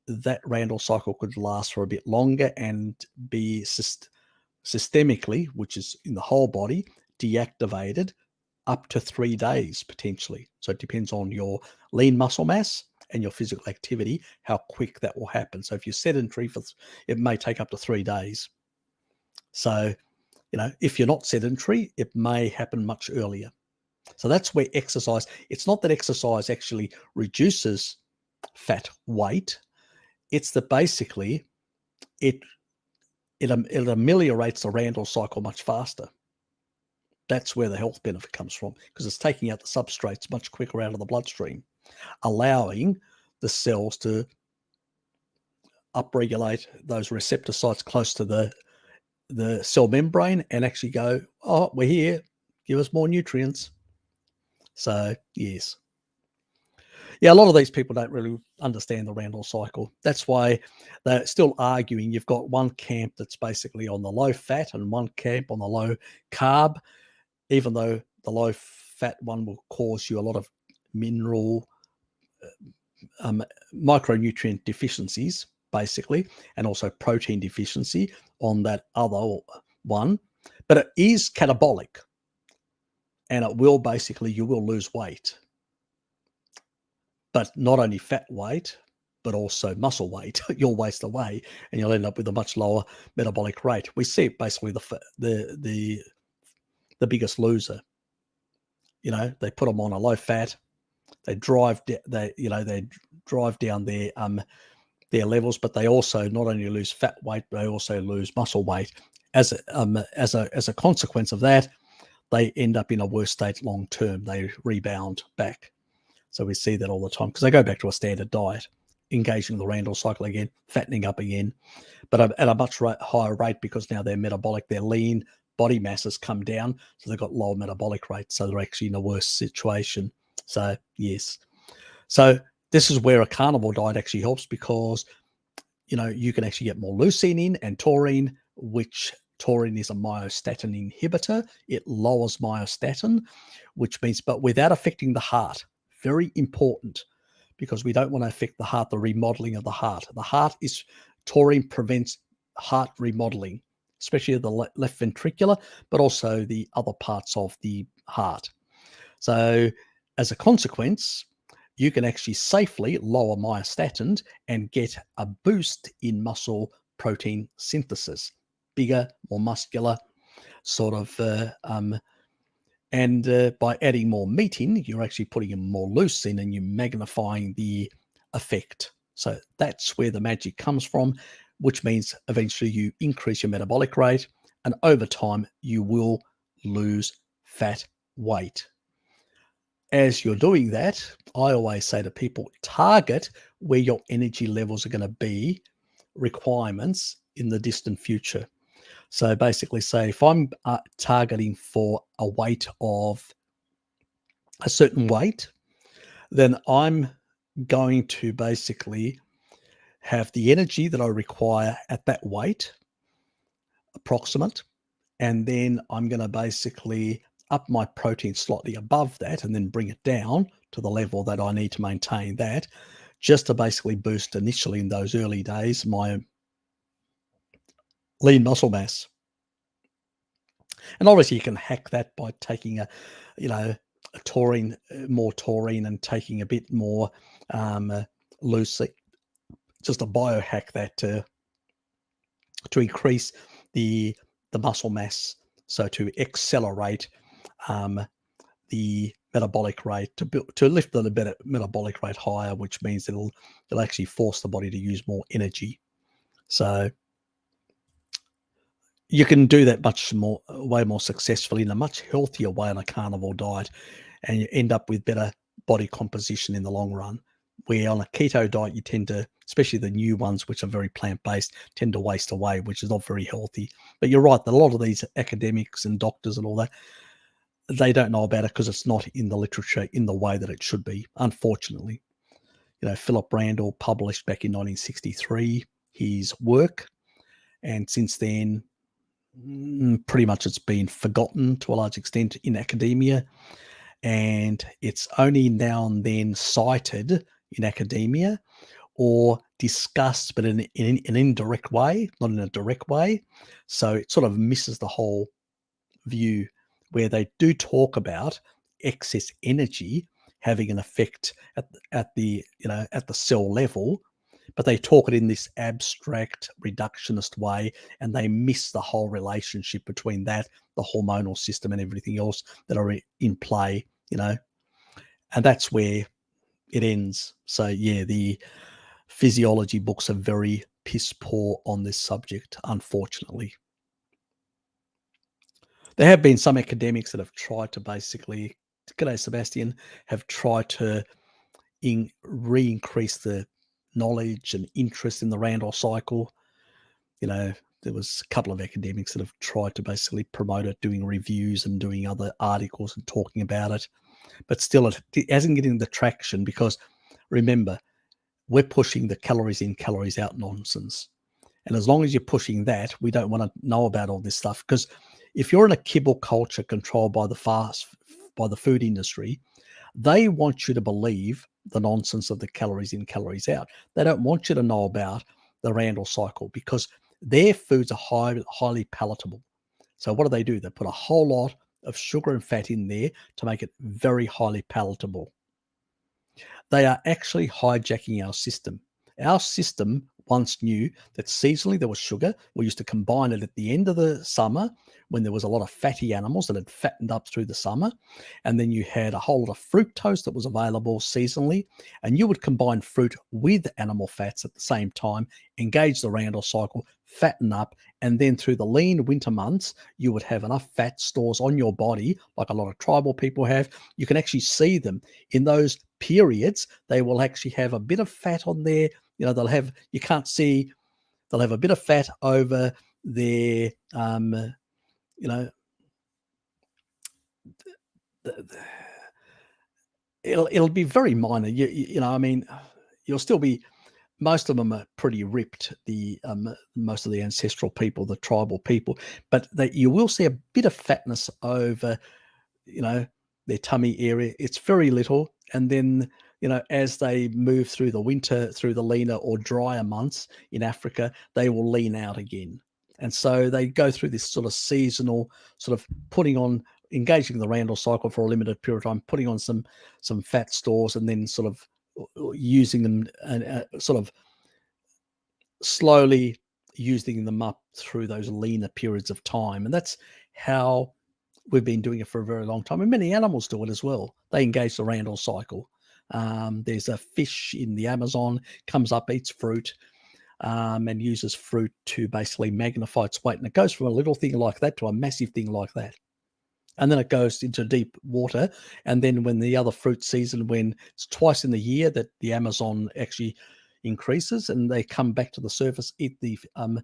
that Randall cycle could last for a bit longer and be systemically, which is in the whole body, deactivated up to 3 days potentially. So it depends on your lean muscle mass and your physical activity, how quick that will happen. So if you're sedentary, it may take up to 3 days. So, if you're not sedentary, it may happen much earlier. So that's where exercise, it's not that exercise actually reduces fat weight. It's that basically it ameliorates the Randall cycle much faster. That's where the health benefit comes from, because it's taking out the substrates much quicker out of the bloodstream, allowing the cells to upregulate those receptor sites close to the cell membrane and actually go, oh, we're here, give us more nutrients. So, yes. Yeah, a lot of these people don't really understand the Randall cycle. That's why they're still arguing. You've got one camp that's basically on the low fat and one camp on the low carb, even though the low fat one will cause you a lot of mineral, micronutrient deficiencies, basically, and also protein deficiency on that other one. But it is catabolic, and it will basically, you will lose weight. But not only fat weight, but also muscle weight. You'll waste away, and you'll end up with a much lower metabolic rate. We see basically the biggest loser. They put them on a low fat. They drive down their levels, but they also not only lose fat weight, but they also lose muscle weight. As a consequence of that, they end up in a worse state long term. They rebound back. So we see that all the time because they go back to a standard diet, engaging the Randall cycle again, fattening up again, but at a much higher rate, because now they're metabolic, their lean body mass has come down, so they've got lower metabolic rates, so they're actually in a worse situation. So, yes. So this is where a carnivore diet actually helps, because, you can actually get more leucine in and taurine, which Taurine is a myostatin inhibitor. It lowers myostatin, which means, but without affecting the heart. Very important, because we don't want to affect the heart, the remodeling of the heart. Taurine prevents heart remodeling, especially the left ventricular, but also the other parts of the heart. So as a consequence, you can actually safely lower myostatin and get a boost in muscle protein synthesis, bigger, more muscular, sort of, and by adding more meat in, you're actually putting in more leucine and you're magnifying the effect. So that's where the magic comes from, which means eventually you increase your metabolic rate, and over time you will lose fat weight. As you're doing that, I always say to people, target where your energy levels are going to be requirements in the distant future. So basically say if I'm targeting for a weight of a certain weight, then I'm going to basically have the energy that I require at that weight, approximate, and then I'm going to basically up my protein slightly above that and then bring it down to the level that I need to maintain that, just to basically boost initially in those early days my lean muscle mass. And obviously you can hack that by taking more taurine and taking a bit more leucine, just a biohack that to increase the muscle mass, so to accelerate the metabolic rate, to lift the better metabolic rate higher, which means it'll actually force the body to use more energy. So you can do that way more successfully in a much healthier way on a carnivore diet, and you end up with better body composition in the long run. Where on a keto diet, you tend to, especially the new ones, which are very plant-based, tend to waste away, which is not very healthy. But you're right, that a lot of these academics and doctors and all that, they don't know about it because it's not in the literature in the way that it should be, unfortunately. Philip Randall published back in 1963 his work, and since then, pretty much it's been forgotten to a large extent in academia, and it's only now and then cited in academia or discussed, but in an indirect way, not in a direct way. So it sort of misses the whole view, where they do talk about excess energy having an effect at the cell level, but they talk it in this abstract reductionist way, and they miss the whole relationship between that, the hormonal system, and everything else that are in play, and that's where it ends. So yeah, the physiology books are very piss poor on this subject, unfortunately. There have been some academics that have tried to basically, g'day Sebastian, have tried to re-increase the knowledge and interest in the Randall cycle. There was a couple of academics that have tried to basically promote it, doing reviews and doing other articles and talking about it. But still, it hasn't getting the traction, because remember, we're pushing the calories in, calories out nonsense. And as long as you're pushing that, we don't want to know about all this stuff, because if you're in a kibble culture controlled by the food industry, they want you to believe the nonsense of the calories in, calories out. They don't want you to know about the Randall cycle, because their foods are highly palatable. So what do? They put a whole lot of sugar and fat in there to make it very highly palatable. They are actually hijacking our system. Our system once knew that seasonally there was sugar. We used to combine it at the end of the summer when there was a lot of fatty animals that had fattened up through the summer. And then you had a whole lot of fructose that was available seasonally. And you would combine fruit with animal fats at the same time, engage the Randall cycle, fatten up. And then through the lean winter months, you would have enough fat stores on your body, like a lot of tribal people have. You can actually see them in those periods. They will actually have a bit of fat on there. They'll have a bit of fat over their, it'll be very minor. You'll still be most of them are pretty ripped, the most of the ancestral people, the tribal people, but you will see a bit of fatness over, their tummy area. It's very little. And then, as they move through the winter, through the leaner or drier months in Africa, they will lean out again. And so they go through this sort of seasonal sort of engaging the Randall cycle for a limited period of time, putting on some fat stores, and then sort of using them and sort of slowly using them up through those leaner periods of time. And that's how we've been doing it for a very long time. And many animals do it as well. They engage the Randall cycle. There's a fish in the Amazon, comes up, eats fruit, and uses fruit to basically magnify its weight. And it goes from a little thing like that to a massive thing like that. And then it goes into deep water. And then when the other fruit season, when it's twice in the year that the Amazon actually increases, and they come back to the surface, eat able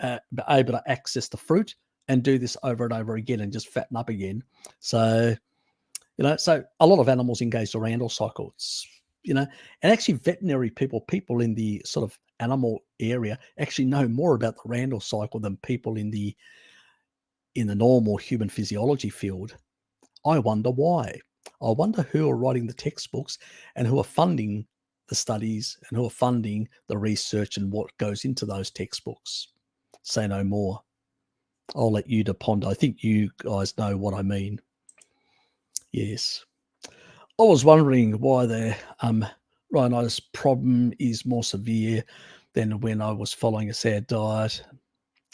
to access the fruit, and do this over and over again and just fatten up again. So, so a lot of animals engage the Randall cycle. And actually veterinary people in the sort of animal area actually know more about the Randall cycle than people in the normal human physiology field. I wonder why. I wonder who are writing the textbooks and who are funding the studies and who are funding the research and what goes into those textbooks. Say no more. I'll let you to ponder. I think you guys know what I mean. Yes. I was wondering why the rhinitis problem is more severe than when I was following a sad diet.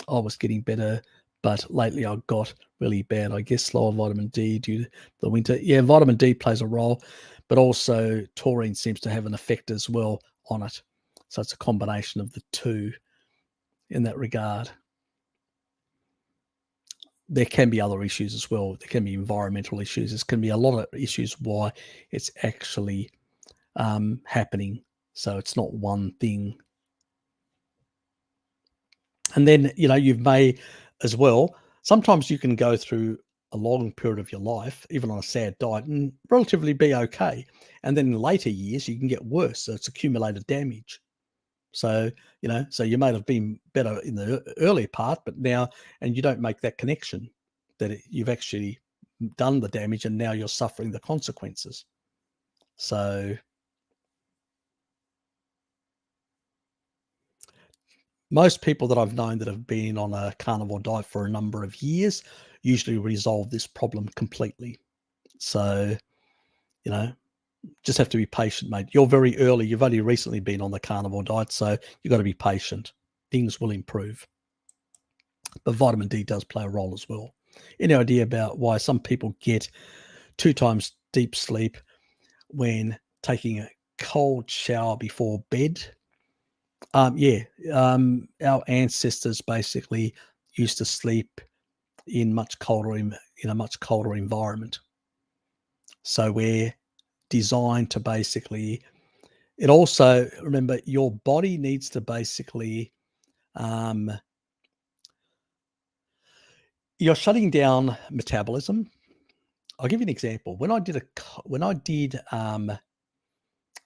I was getting better, but lately I got really bad. I guess lower vitamin D due to the winter. Yeah, vitamin D plays a role, but also taurine seems to have an effect as well on it. So it's a combination of the two in that regard. There can be other issues as well. There can be environmental issues. There can be a lot of issues why it's actually happening. So it's not one thing. And then, you may as well, sometimes you can go through a long period of your life, even on a sad diet, and relatively be okay. And then in later years, you can get worse. So it's accumulated damage. So, so you might have been better in the earlier part, but now, and you don't make that connection that you've actually done the damage and now you're suffering the consequences. So most people that I've known that have been on a carnivore diet for a number of years usually resolve this problem completely. So, just have to be patient, mate. You're very early. You've only recently been on the carnivore diet, so you've got to be patient. Things will improve. But vitamin D does play a role as well. Any idea about why some people get 2 times deep sleep when taking a cold shower before bed? Our ancestors basically used to sleep in a much colder environment. So we're designed to basically, it also, remember, your body needs to basically, you're shutting down metabolism. I'll give you an example. When I did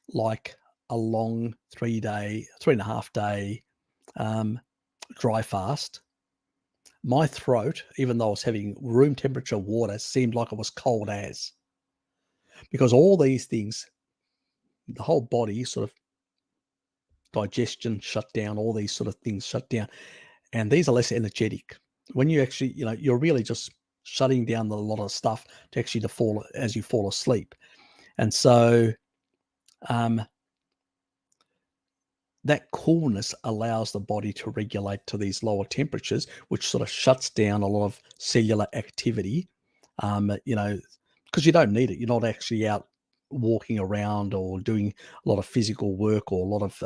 like a long 3.5 day dry fast, my throat, even though I was having room temperature water, seemed like it was cold as, because all these things, the whole body sort of digestion shut down, all these sort of things shut down, and these are less energetic. When you actually, you're really just shutting down a lot of stuff to actually fall as you fall asleep. And so that coolness allows the body to regulate to these lower temperatures, which sort of shuts down a lot of cellular activity, because you don't need it. You're not actually out walking around or doing a lot of physical work or a lot of,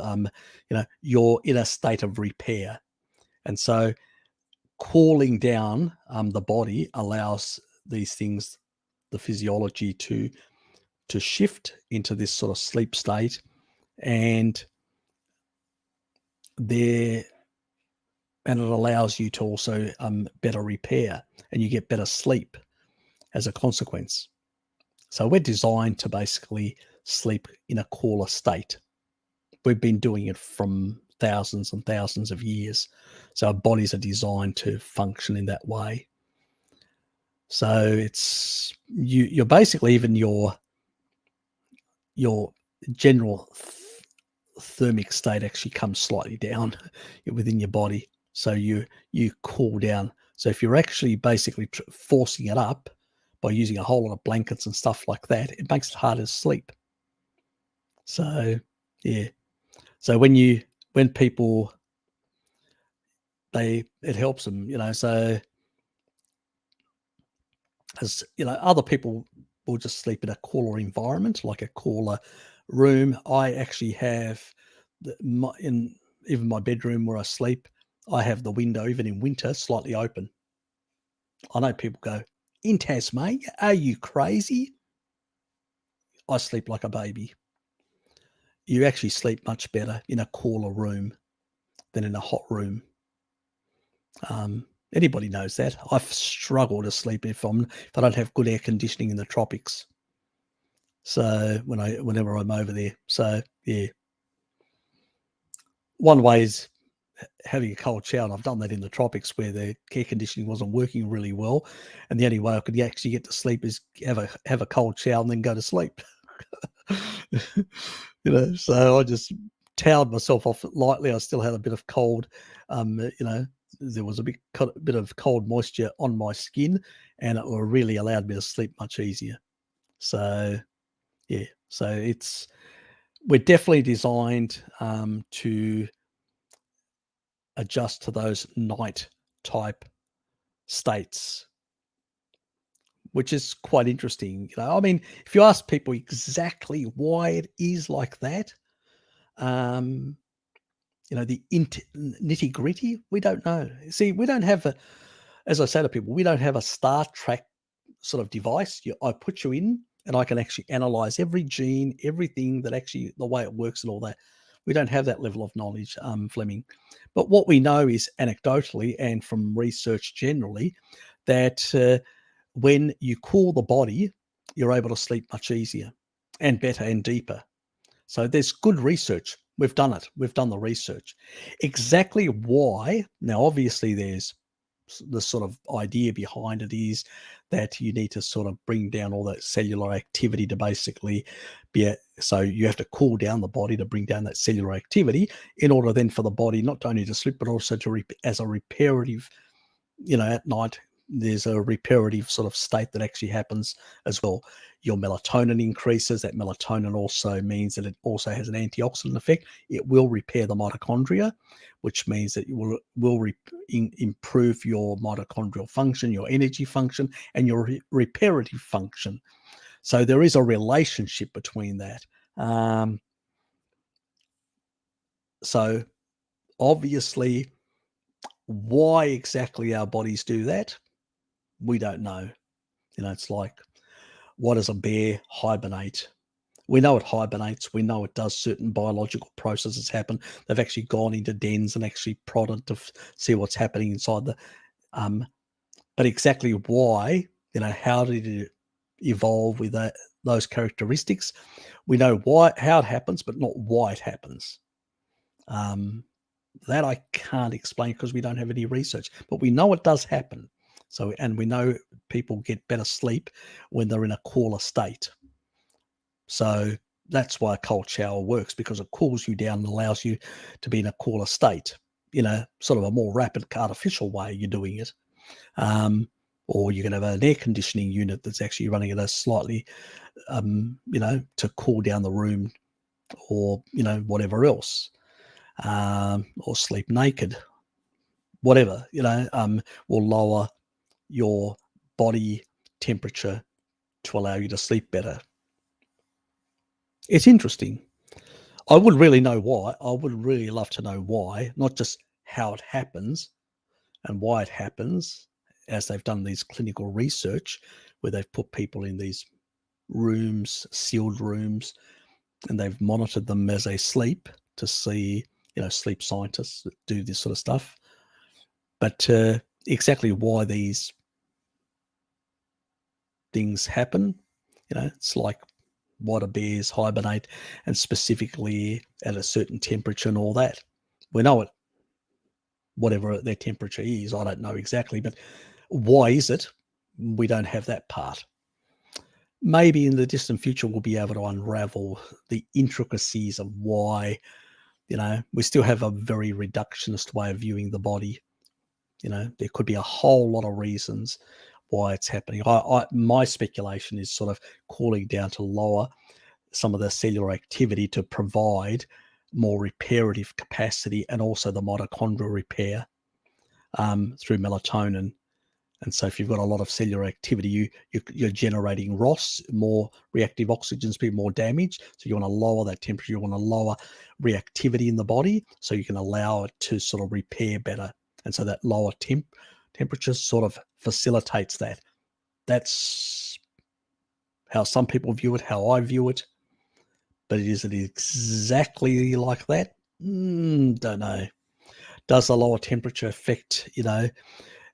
you're in a state of repair. And so cooling down the body allows these things, the physiology to shift into this sort of sleep state, and it allows you to also better repair, and you get better sleep as a consequence. So we're designed to basically sleep in a cooler state. we've been doing it from thousands and thousands of years. So our bodies are designed to function in that way. So it's you're basically even your general thermic state actually comes slightly down within your body. So you cool down. So if you're actually basically forcing it up by using a whole lot of blankets and stuff like that, it makes it harder to sleep. So yeah. So when people it helps them, so as other people will just sleep in a cooler environment, like a cooler room. I actually have in even my bedroom where I sleep, I have the window, even in winter, slightly open. I know people go, in Tasmania, are you crazy? I sleep like a baby. You actually sleep much better in a cooler room than in a hot room. Anybody knows that. I've struggled to sleep if I don't have good air conditioning in the tropics. So whenever I'm over there, so yeah. One way is having a cold shower, and I've done that in the tropics where the air conditioning wasn't working really well, and the only way I could actually get to sleep is have a cold shower and then go to sleep. So I just toweled myself off lightly. I still had a bit of cold, there was a bit of cold moisture on my skin, and it really allowed me to sleep much easier. So yeah, so we're definitely designed to adjust to those night type states, which is quite interesting. I mean, if you ask people exactly why it is like that, the nitty gritty, we don't know. See, we don't have as I say to people, we don't have a Star Trek sort of device. I put you in and I can actually analyze every gene, everything that actually the way it works and all that. We don't have that level of knowledge, Fleming. But what we know is anecdotally and from research generally that when you cool the body, you're able to sleep much easier and better and deeper. So there's good research. We've done it. We've done the research. Exactly why? Now, obviously, there's the sort of idea behind it is that you need to sort of bring down all that cellular activity to basically so you have to cool down the body to bring down that cellular activity in order then for the body not only to sleep but also to as a reparative, at night there's a reparative sort of state that actually happens as well. Your melatonin increases. That melatonin also means that it also has an antioxidant effect. It will repair the mitochondria, which means that it will improve your mitochondrial function, your energy function, and your reparative function. So there is a relationship between that. So obviously, why exactly our bodies do that, we don't know. It's like, what does a bear hibernate? We know it hibernates. We know it does certain biological processes happen. They've actually gone into dens and actually prodded to see what's happening inside the. But exactly why, how did it evolve with those characteristics? We know how it happens, but not why it happens. That I can't explain because we don't have any research, but we know it does happen. So, and we know people get better sleep when they're in a cooler state. So that's why a cold shower works, because it cools you down and allows you to be in a cooler state, sort of a more rapid artificial way you're doing it. Or you can have an air conditioning unit that's actually running at a slightly, to cool down the room or, whatever else, or sleep naked, whatever, will lower your body temperature to allow you to sleep better. It's interesting. I would really know why. I would really love to know why, not just how it happens and why it happens, as they've done these clinical research where they've put people in these rooms, sealed rooms, and they've monitored them as they sleep to see, sleep scientists that do this sort of stuff. But exactly why these things happen, it's like why do bears hibernate, and specifically at a certain temperature and all that. We know it, whatever their temperature is. I don't know exactly, but why is it? We don't have that part. Maybe in the distant future, we'll be able to unravel the intricacies of why, we still have a very reductionist way of viewing the body. There could be a whole lot of reasons why it's happening. My speculation is sort of cooling down to lower some of the cellular activity to provide more reparative capacity, and also the mitochondrial repair through melatonin. And so if you've got a lot of cellular activity, you're generating ROS, more reactive oxygen speed, more damage. So you want to lower that temperature. You want to lower reactivity in the body so you can allow it to sort of repair better. And so that lower temperature sort of facilitates that. That's how some people view it, how I view it. But is it exactly like that? Don't know. Does the lower temperature affect,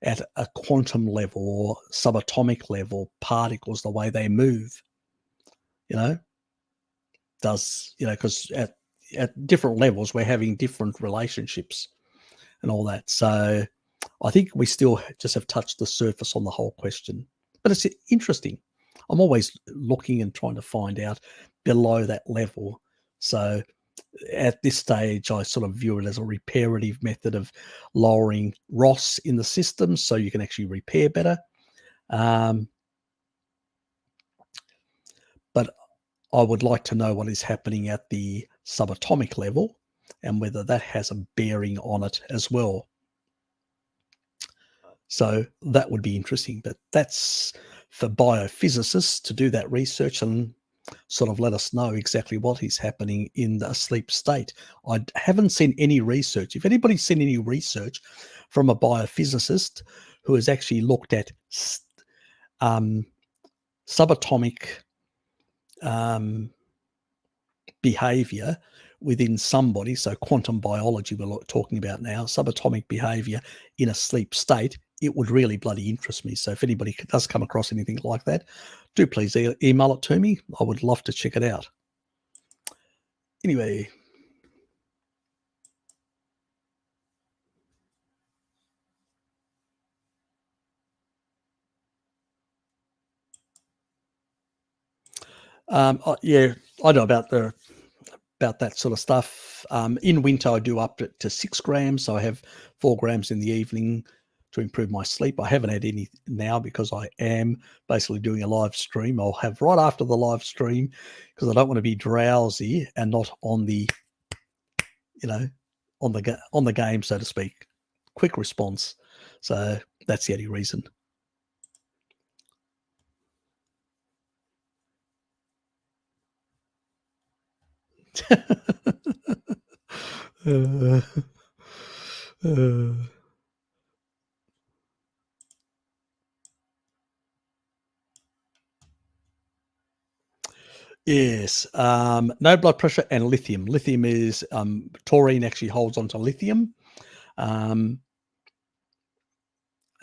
at a quantum level or subatomic level, particles, the way they move? Does, because at different levels, we're having different relationships and all that. So I think we still just have touched the surface on the whole question. But it's interesting. I'm always looking and trying to find out below that level. So at this stage, I sort of view it as a reparative method of lowering ROS in the system so you can actually repair better. But I would like to know what is happening at the subatomic level and whether that has a bearing on it as well. So that would be interesting, but that's for biophysicists to do that research and sort of let us know exactly what is happening in the sleep state. I haven't seen any research. If anybody's seen any research from a biophysicist who has actually looked at subatomic behavior within somebody, so quantum biology we're talking about now, subatomic behavior in a sleep state, it would really bloody interest me. So if anybody does come across anything like that, do please email it to me. I would love to check it out. Anyway. Yeah, I know about that sort of stuff. In winter, I do up to 6 grams. So I have 4 grams in the evening to improve my sleep. I haven't had any now because I am basically doing a live stream. I'll have right after the live stream because I don't want to be drowsy and not on the, on the game, so to speak. Quick response. So that's the only reason. Yes, no blood pressure and lithium. Lithium is taurine actually holds onto lithium, and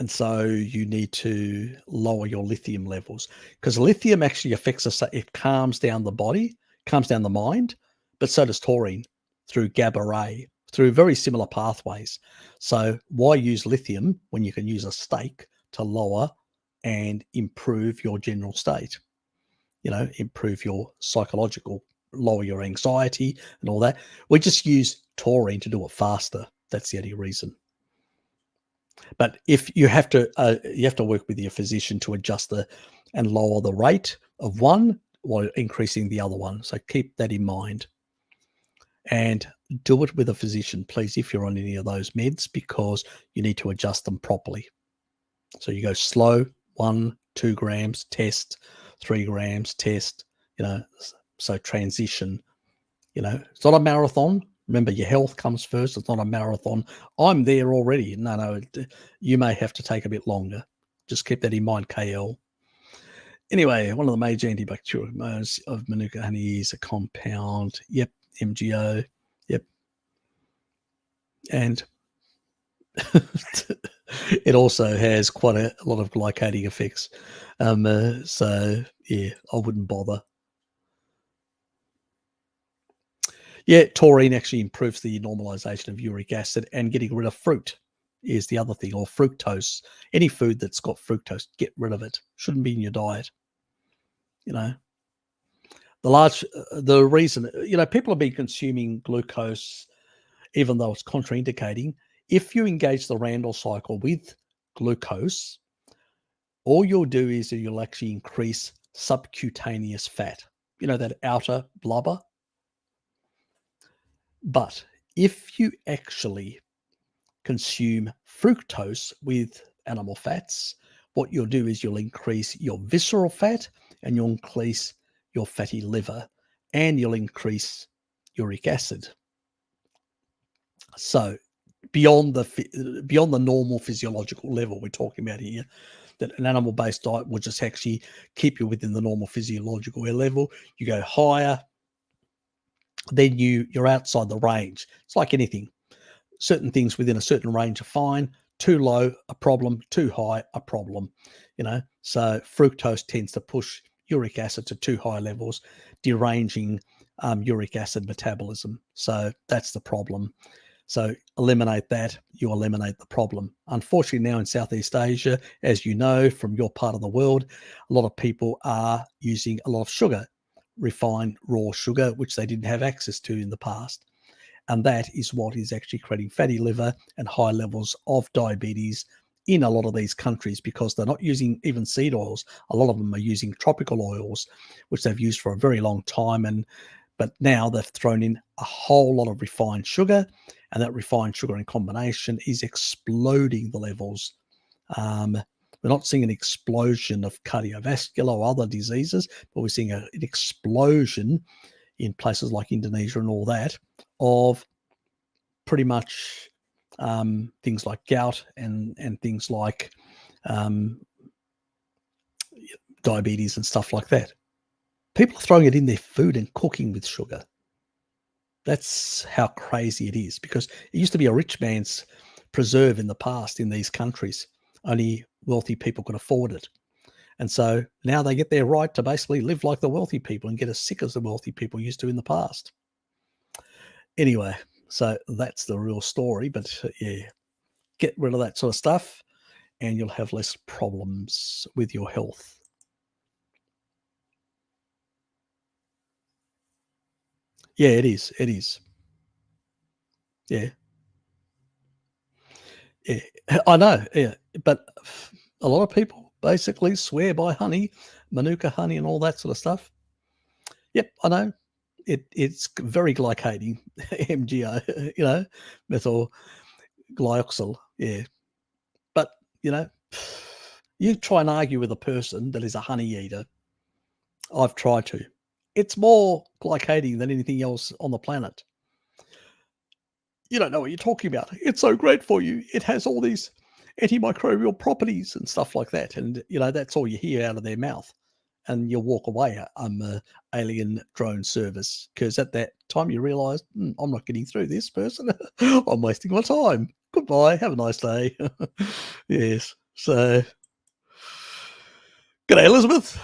so you need to lower your lithium levels because lithium actually affects us. It calms down the body, calms down the mind, but so does taurine through GABA ray, through very similar pathways. So why use lithium when you can use a steak to lower and improve your general state? Improve your psychological, lower your anxiety and all that. We just use taurine to do it faster. That's the only reason. But if you have to work with your physician to adjust and lower the rate of one while increasing the other one. So keep that in mind. And do it with a physician, please, if you're on any of those meds, because you need to adjust them properly. So you go slow, 1, 2 grams, test, 3 grams, test, so transition, it's not a marathon. Remember, your health comes first. It's not a marathon. I'm there already. No, you may have to take a bit longer. Just keep that in mind, KL. Anyway, one of the major antibacterial modes of Manuka honey is a compound. Yep, MGO. Yep. And it also has quite a lot of glycating effects. So, yeah, I wouldn't bother. Yeah, taurine actually improves the normalization of uric acid, and getting rid of fruit is the other thing, or fructose. Any food that's got fructose, get rid of it. Shouldn't be in your diet. The reason, people have been consuming glucose, even though it's contraindicating. If you engage the Randall cycle with glucose, all you'll do is you'll actually increase subcutaneous fat, that outer blubber. But if you actually consume fructose with animal fats, what you'll do is you'll increase your visceral fat, and you'll increase your fatty liver, and you'll increase uric acid. So beyond the normal physiological level we're talking about here, that an animal-based diet will just actually keep you within the normal physiological level. You go higher, then you're outside the range. It's like anything. Certain things within a certain range are fine. Too low, a problem. Too high, a problem. So fructose tends to push uric acid to too high levels, deranging uric acid metabolism. So that's the problem. So eliminate that, you eliminate the problem. Unfortunately, now in Southeast Asia, as you know from your part of the world, a lot of people are using a lot of sugar, refined raw sugar, which they didn't have access to in the past. And that is what is actually creating fatty liver and high levels of diabetes in a lot of these countries, because they're not using even seed oils. A lot of them are using tropical oils, which they've used for a very long time. But now they've thrown in a whole lot of refined sugar, and that refined sugar in combination is exploding the levels. We're not seeing an explosion of cardiovascular or other diseases, but we're seeing an explosion in places like Indonesia and all that of pretty much things like gout and things like diabetes and stuff like that. People are throwing it in their food and cooking with sugar. That's how crazy it is, because it used to be a rich man's preserve in the past in these countries. Only wealthy people could afford it. And so now they get their right to basically live like the wealthy people and get as sick as the wealthy people used to in the past. Anyway, so that's the real story. But yeah, get rid of that sort of stuff and you'll have less problems with your health. Yeah, it is. It is. Yeah. Yeah, I know. Yeah, but a lot of people basically swear by honey, Manuka honey, and all that sort of stuff. Yep, I know. It's very glycating, MGO, methyl glyoxyl. Yeah, but you try and argue with a person that is a honey eater. I've tried to. It's more glycating than anything else on the planet. You don't know what you're talking about. It's so great for you. It has all these antimicrobial properties and stuff like that. And, that's all you hear out of their mouth. And you'll walk away, alien drone service. Because at that time you realise, I'm not getting through this person. I'm wasting my time. Goodbye. Have a nice day. Yes. So, g'day, Elizabeth.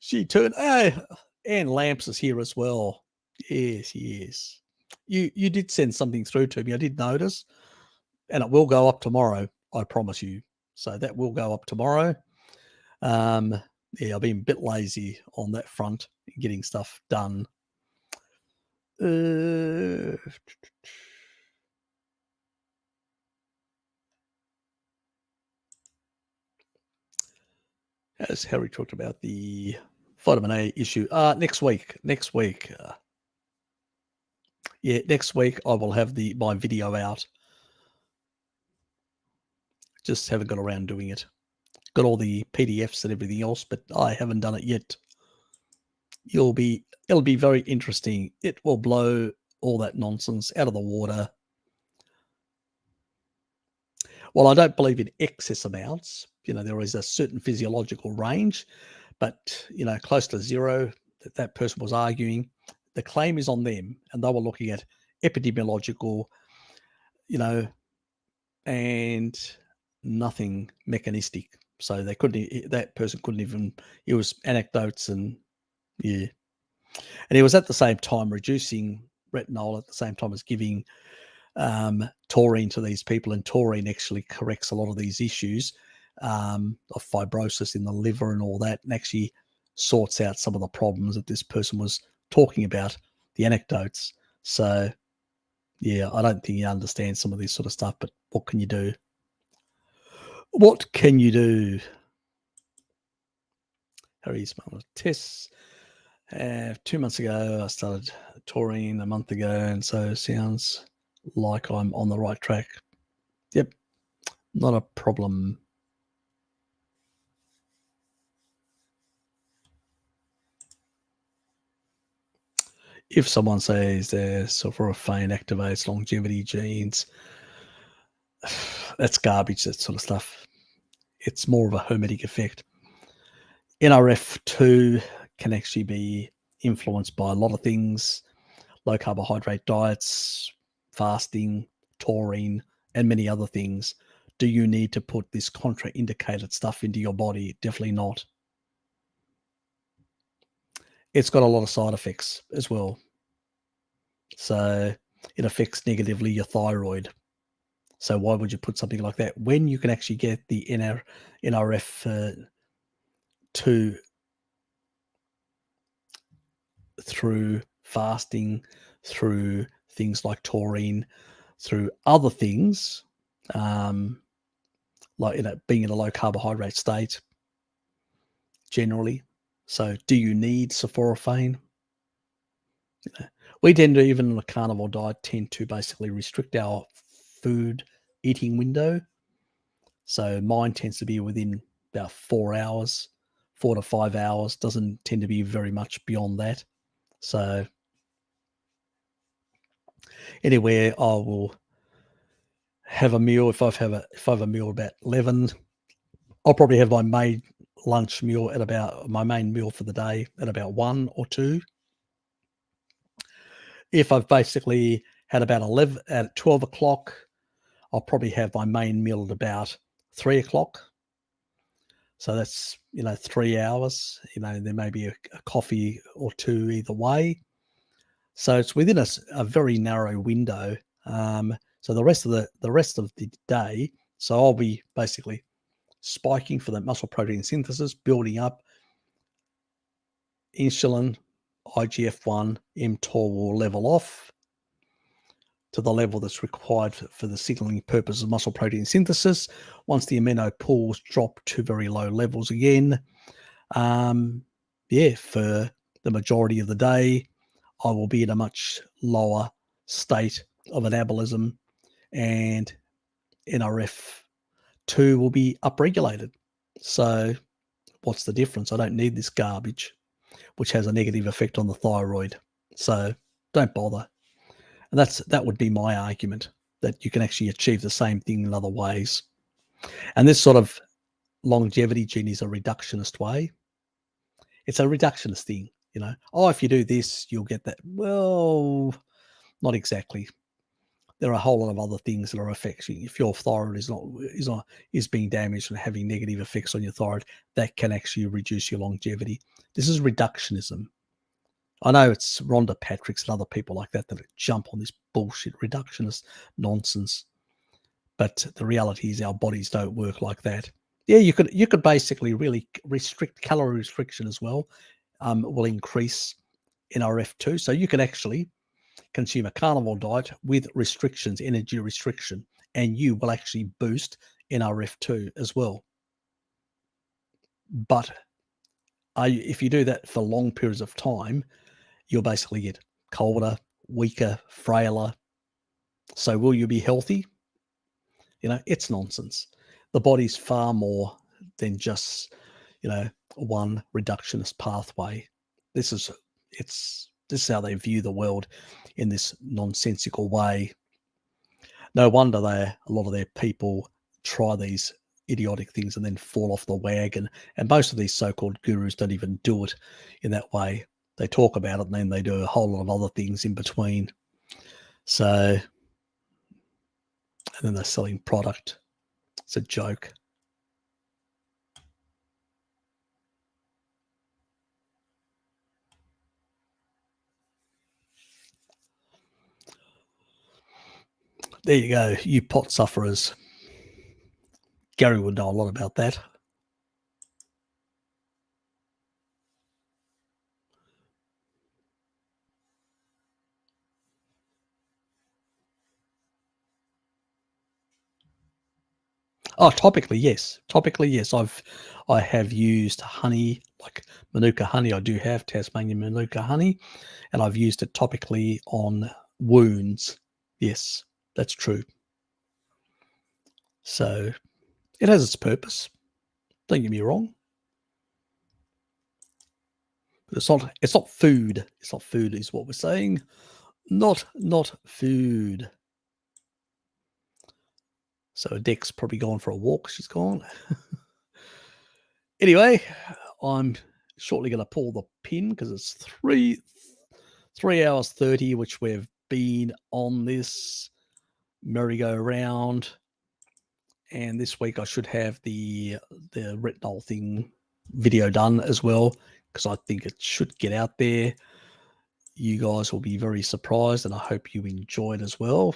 She turned. Anne Lamps is here as well. Yes, yes. You did send something through to me. I did notice, and it will go up tomorrow. I promise you. So that will go up tomorrow. Yeah, I've been a bit lazy on that front, getting stuff done. As Harry talked about the vitamin A issue, next week. Yeah, next week I will have my video out. Just haven't got around doing it. Got all the PDFs and everything else, but I haven't done it yet. It'll be very interesting. It will blow all that nonsense out of the water. Well, I don't believe in excess amounts. There is a certain physiological range, but close to zero, that person was arguing. The claim is on them, and they were looking at epidemiological, and nothing mechanistic. So that person couldn't even. It was anecdotes and yeah. And he was at the same time reducing retinol at the same time as giving taurine to these people, and taurine actually corrects a lot of these issues of fibrosis in the liver and all that, and actually sorts out some of the problems that this person was talking about, the anecdotes. So yeah, I don't think you understand some of this sort of stuff, but what can you do? What can you do? Harry's mum tests. 2 months ago, I started taurine a month ago, and so sounds like I'm on the right track. Yep, not a problem. If someone says their sulforaphane activates longevity genes, that's garbage, that sort of stuff. It's more of a hermetic effect. NRF2 can actually be influenced by a lot of things: low carbohydrate diets, fasting, taurine, and many other things. Do you need to put this contraindicated stuff into your body? Definitely not. It's got a lot of side effects as well. So it affects negatively your thyroid. So why would you put something like that when you can actually get the NRF2 through fasting, through things like taurine, through other things, like being in a low carbohydrate state generally. So do you need sulforaphane? We tend to, even on a carnivore diet, tend to basically restrict our food eating window. So mine tends to be within about 4 hours, 4 to 5 hours, doesn't tend to be very much beyond that. So anywhere I will have a meal. If I have a meal about 11, I'll probably have my main lunch meal at about my main meal for the day at about 1 or 2. If I've basically had about 11 at 12 o'clock, I'll probably have my main meal at about 3 o'clock. So that's 3 hours. There may be a coffee or two either way. So it's within a very narrow window. So the rest of the day, so I'll be basically spiking for that muscle protein synthesis, building up. Insulin, IGF-1, mTOR will level off to the level that's required for the signaling purpose of muscle protein synthesis. Once the amino pools drop to very low levels again, for the majority of the day, I will be in a much lower state of anabolism, and NRF2 will be upregulated. So what's the difference? I don't need this garbage, which has a negative effect on the thyroid. So don't bother. And that would be my argument, that you can actually achieve the same thing in other ways. And this sort of longevity gene is a reductionist way. It's a reductionist thing, if you do this, you'll get that. Well, not exactly. There are a whole lot of other things that are affecting. If your thyroid is being damaged and having negative effects on your thyroid, that can actually reduce your longevity. This is reductionism. I know it's Rhonda Patrick's and other people like that jump on this bullshit reductionist nonsense, but the reality is our bodies don't work like that. Yeah, you could basically really restrict calorie restriction as well. Will increase NRF2, so you can actually consume a carnivore diet with restrictions, energy restriction, and you will actually boost NRF2 as well. But if you do that for long periods of time, you'll basically get colder, weaker, frailer. So will you be healthy? It's nonsense. The body's far more than just, one reductionist pathway. This is how they view the world, in this nonsensical way. No wonder a lot of their people try these idiotic things and then fall off the wagon. And most of these so-called gurus don't even do it in that way. They talk about it and then they do a whole lot of other things in between. So, and then they're selling product. It's a joke. There you go, you pot sufferers. Gary would know a lot about that. Oh, topically, yes. Topically, yes. I have used honey, like Manuka honey. I do have Tasmanian Manuka honey, and I've used it topically on wounds. Yes, that's true. So it has its purpose. Don't get me wrong. But it's not food. It's not food is what we're saying. Not food. So Dick's probably gone for a walk. She's gone. Anyway, I'm shortly going to pull the pin because it's 3 hours 30, which we've been on this merry-go-round. And this week I should have the retinol thing video done as well, because I think it should get out there. You guys will be very surprised, and I hope you enjoy it as well.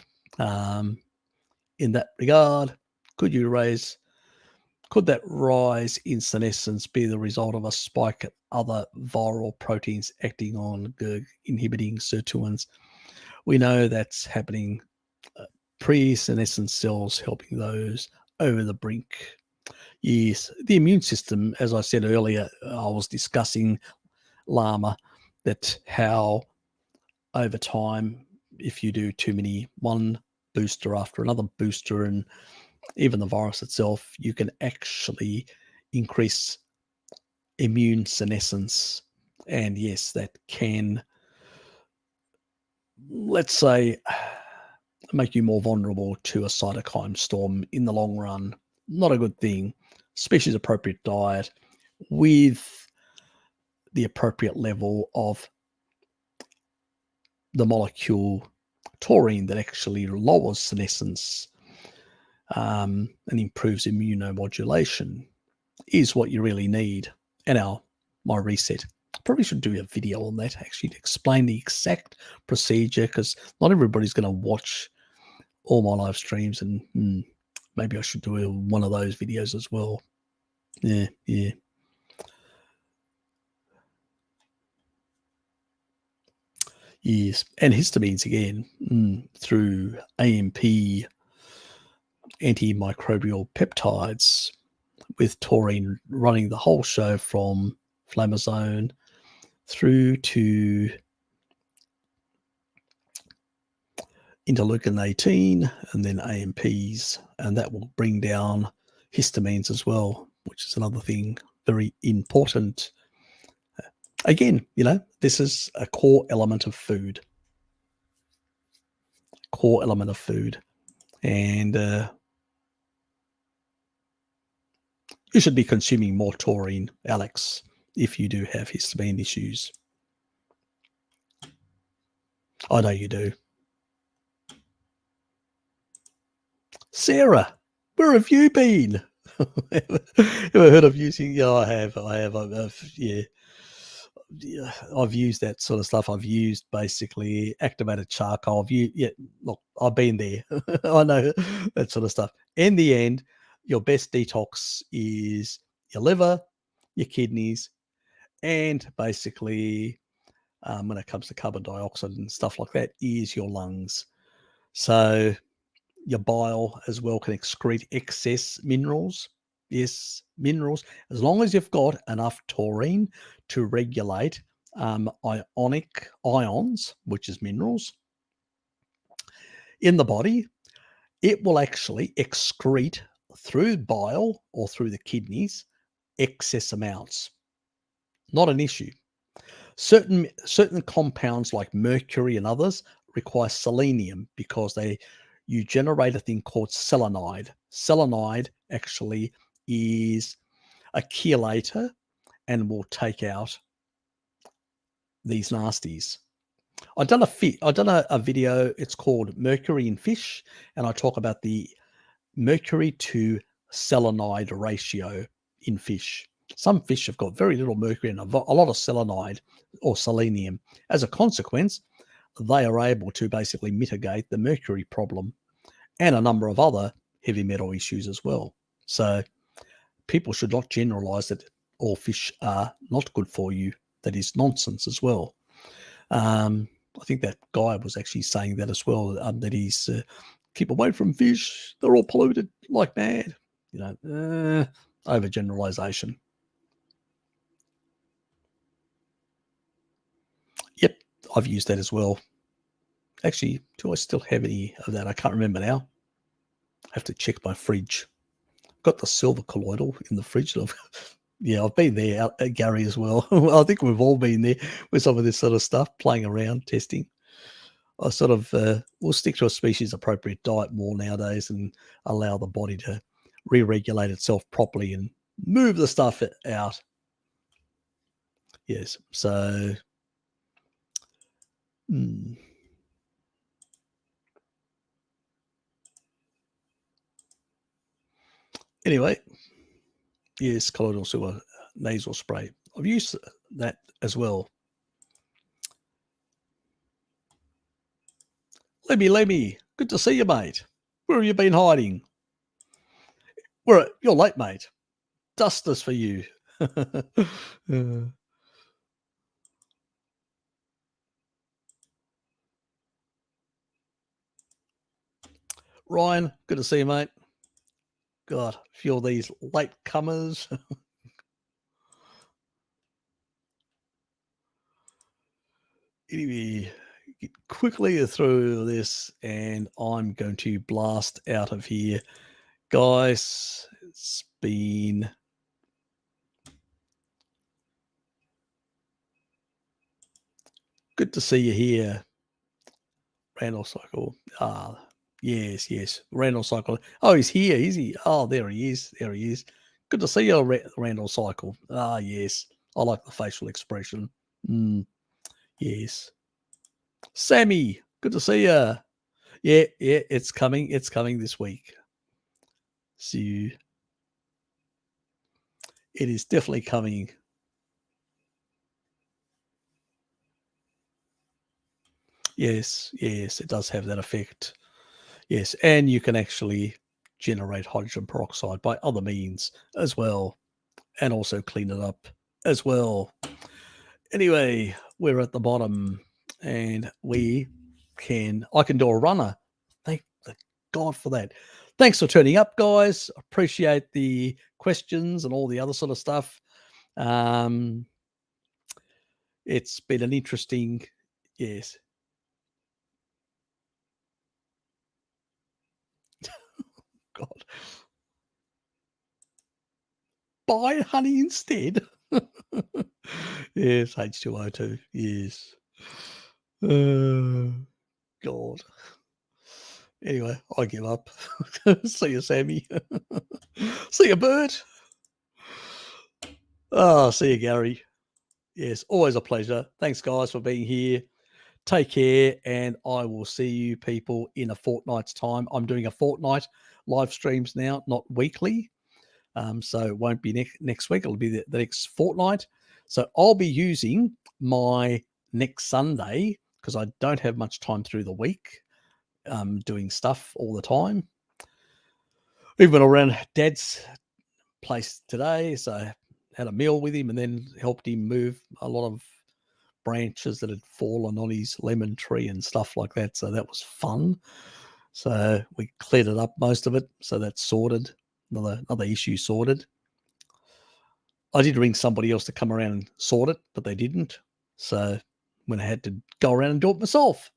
In that regard, could that rise in senescence be the result of a spike at other viral proteins acting on GERG inhibiting sirtuins? We know that's happening. Pre-senescent cells helping those over the brink. Yes, the immune system, as I said earlier, I was discussing Llama, that how over time, if you do too many, one booster after another booster, and even the virus itself, you can actually increase immune senescence. And yes, that can, let's say, make you more vulnerable to a cytokine storm in the long run. Not a good thing. Species appropriate diet with the appropriate level of the molecule taurine that actually lowers senescence and improves immunomodulation is what you really need. And my reset, probably should do a video on that actually to explain the exact procedure, because not everybody's going to watch all my live streams, and maybe I should do one of those videos as well. Yeah. Yes, and histamines again through AMP antimicrobial peptides, with taurine running the whole show from inflammasome through to interleukin 18 and then AMPs, and that will bring down histamines as well, which is another thing very important. Again, this is a core element of food. And you should be consuming more taurine, Alex, if you do have histamine issues. I know you do. Sarah, where have you been? Ever heard of using? Yeah, I have. I've used that sort of stuff. I've used basically activated charcoal. Look, I've been there. I know that sort of stuff. In the end, your best detox is your liver, your kidneys, and basically, when it comes to carbon dioxide and stuff like that, is your lungs. So your bile as well can excrete excess minerals. Yes, minerals. As long as you've got enough taurine to regulate ionic ions, which is minerals, in the body, it will actually excrete through bile or through the kidneys excess amounts. Not an issue. Certain compounds like mercury and others require selenium because you generate a thing called selenide. Selenide actually is a chelator and will take out these nasties. I've done a video. It's called Mercury in Fish, and I talk about the mercury to selenide ratio in fish. Some fish have got very little mercury and a lot of selenide or selenium. As a consequence, they are able to basically mitigate the mercury problem. and a number of other heavy metal issues as well. So people should not generalize that all fish are not good for you. That is nonsense as well. I think that guy was actually saying that as well, that he's keep away from fish. They're all polluted like mad. Overgeneralization. Yep, I've used that as well. Actually, do I still have any of that? I can't remember now. I have to check my fridge. Got the silver colloidal in the fridge. I've been there at Gary as well. I think we've all been there with some of this sort of stuff, playing around, testing. I sort of will stick to a species appropriate diet more nowadays and allow the body to re-regulate itself properly and move the stuff out. Yes. So anyway, yes, colloidal silver nasal spray. I've used that as well. Lemmy, good to see you, mate. Where have you been hiding? You're late, mate. Dusters for you. Ryan, good to see you, mate. God, a few of these late comers. Anyway, get quickly through this and I'm going to blast out of here. Guys, it's been good to see you here. Randall Cycle. Yes. Randall Cycle. Oh, he's here, is he? Oh, there he is. Good to see you, Randall Cycle. Yes. I like the facial expression. Yes. Sammy, good to see you. Yeah, it's coming. It's coming this week. See you. It is definitely coming. Yes, it does have that effect. Yes, and you can actually generate hydrogen peroxide by other means as well, and also clean it up as well. Anyway, we're at the bottom, and I can do a runner. Thank God for that. Thanks for turning up, guys. Appreciate the questions and all the other sort of stuff. It's been an interesting, yes. God. Buy honey instead. Yes, H2O2. Yes. God. Anyway, I give up. See you, Sammy. See you, Bert. See you, Gary. Yes, always a pleasure. Thanks, guys, for being here. Take care, and I will see you people in a fortnight's time. I'm doing a fortnight live streams now, not weekly. So it won't be next week. It'll be the next fortnight. So I'll be using my next Sunday because I don't have much time through the week doing stuff all the time. Even around Dad's place today. So I had a meal with him and then helped him move a lot of branches that had fallen on his lemon tree and stuff like that. So that was fun. So we cleared it up, most of it. So that's sorted. Another issue sorted. I did ring somebody else to come around and sort it, but they didn't. So when I had to go around and do it myself.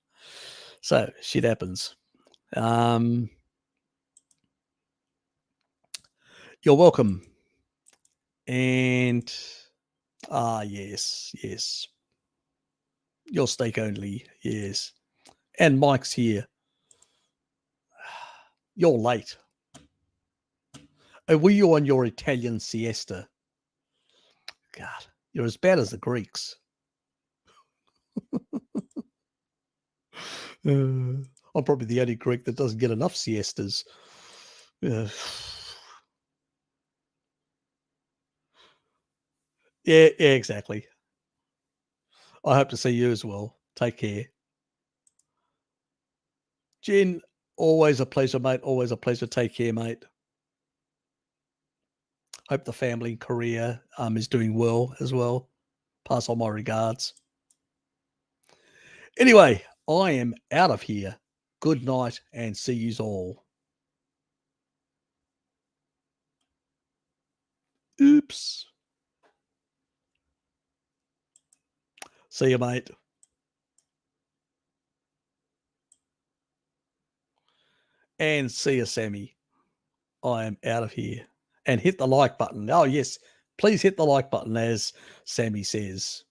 So shit happens. You're welcome. And yes. Your steak only, yes. And Mike's here. You're late. Were you on your Italian siesta? God, you're as bad as the Greeks. I'm probably the only Greek that doesn't get enough siestas. Yeah, exactly. I hope to see you as well. Take care. Jen, Always a pleasure, mate. Always a pleasure. Take care, mate. Hope the family in Korea is doing well as well. Pass on my regards. Anyway, I am out of here. Good night and see yous all. Oops. See you, mate. And see you, Sammy. I am out of here. And hit the like button. Oh, yes. Please hit the like button, as Sammy says.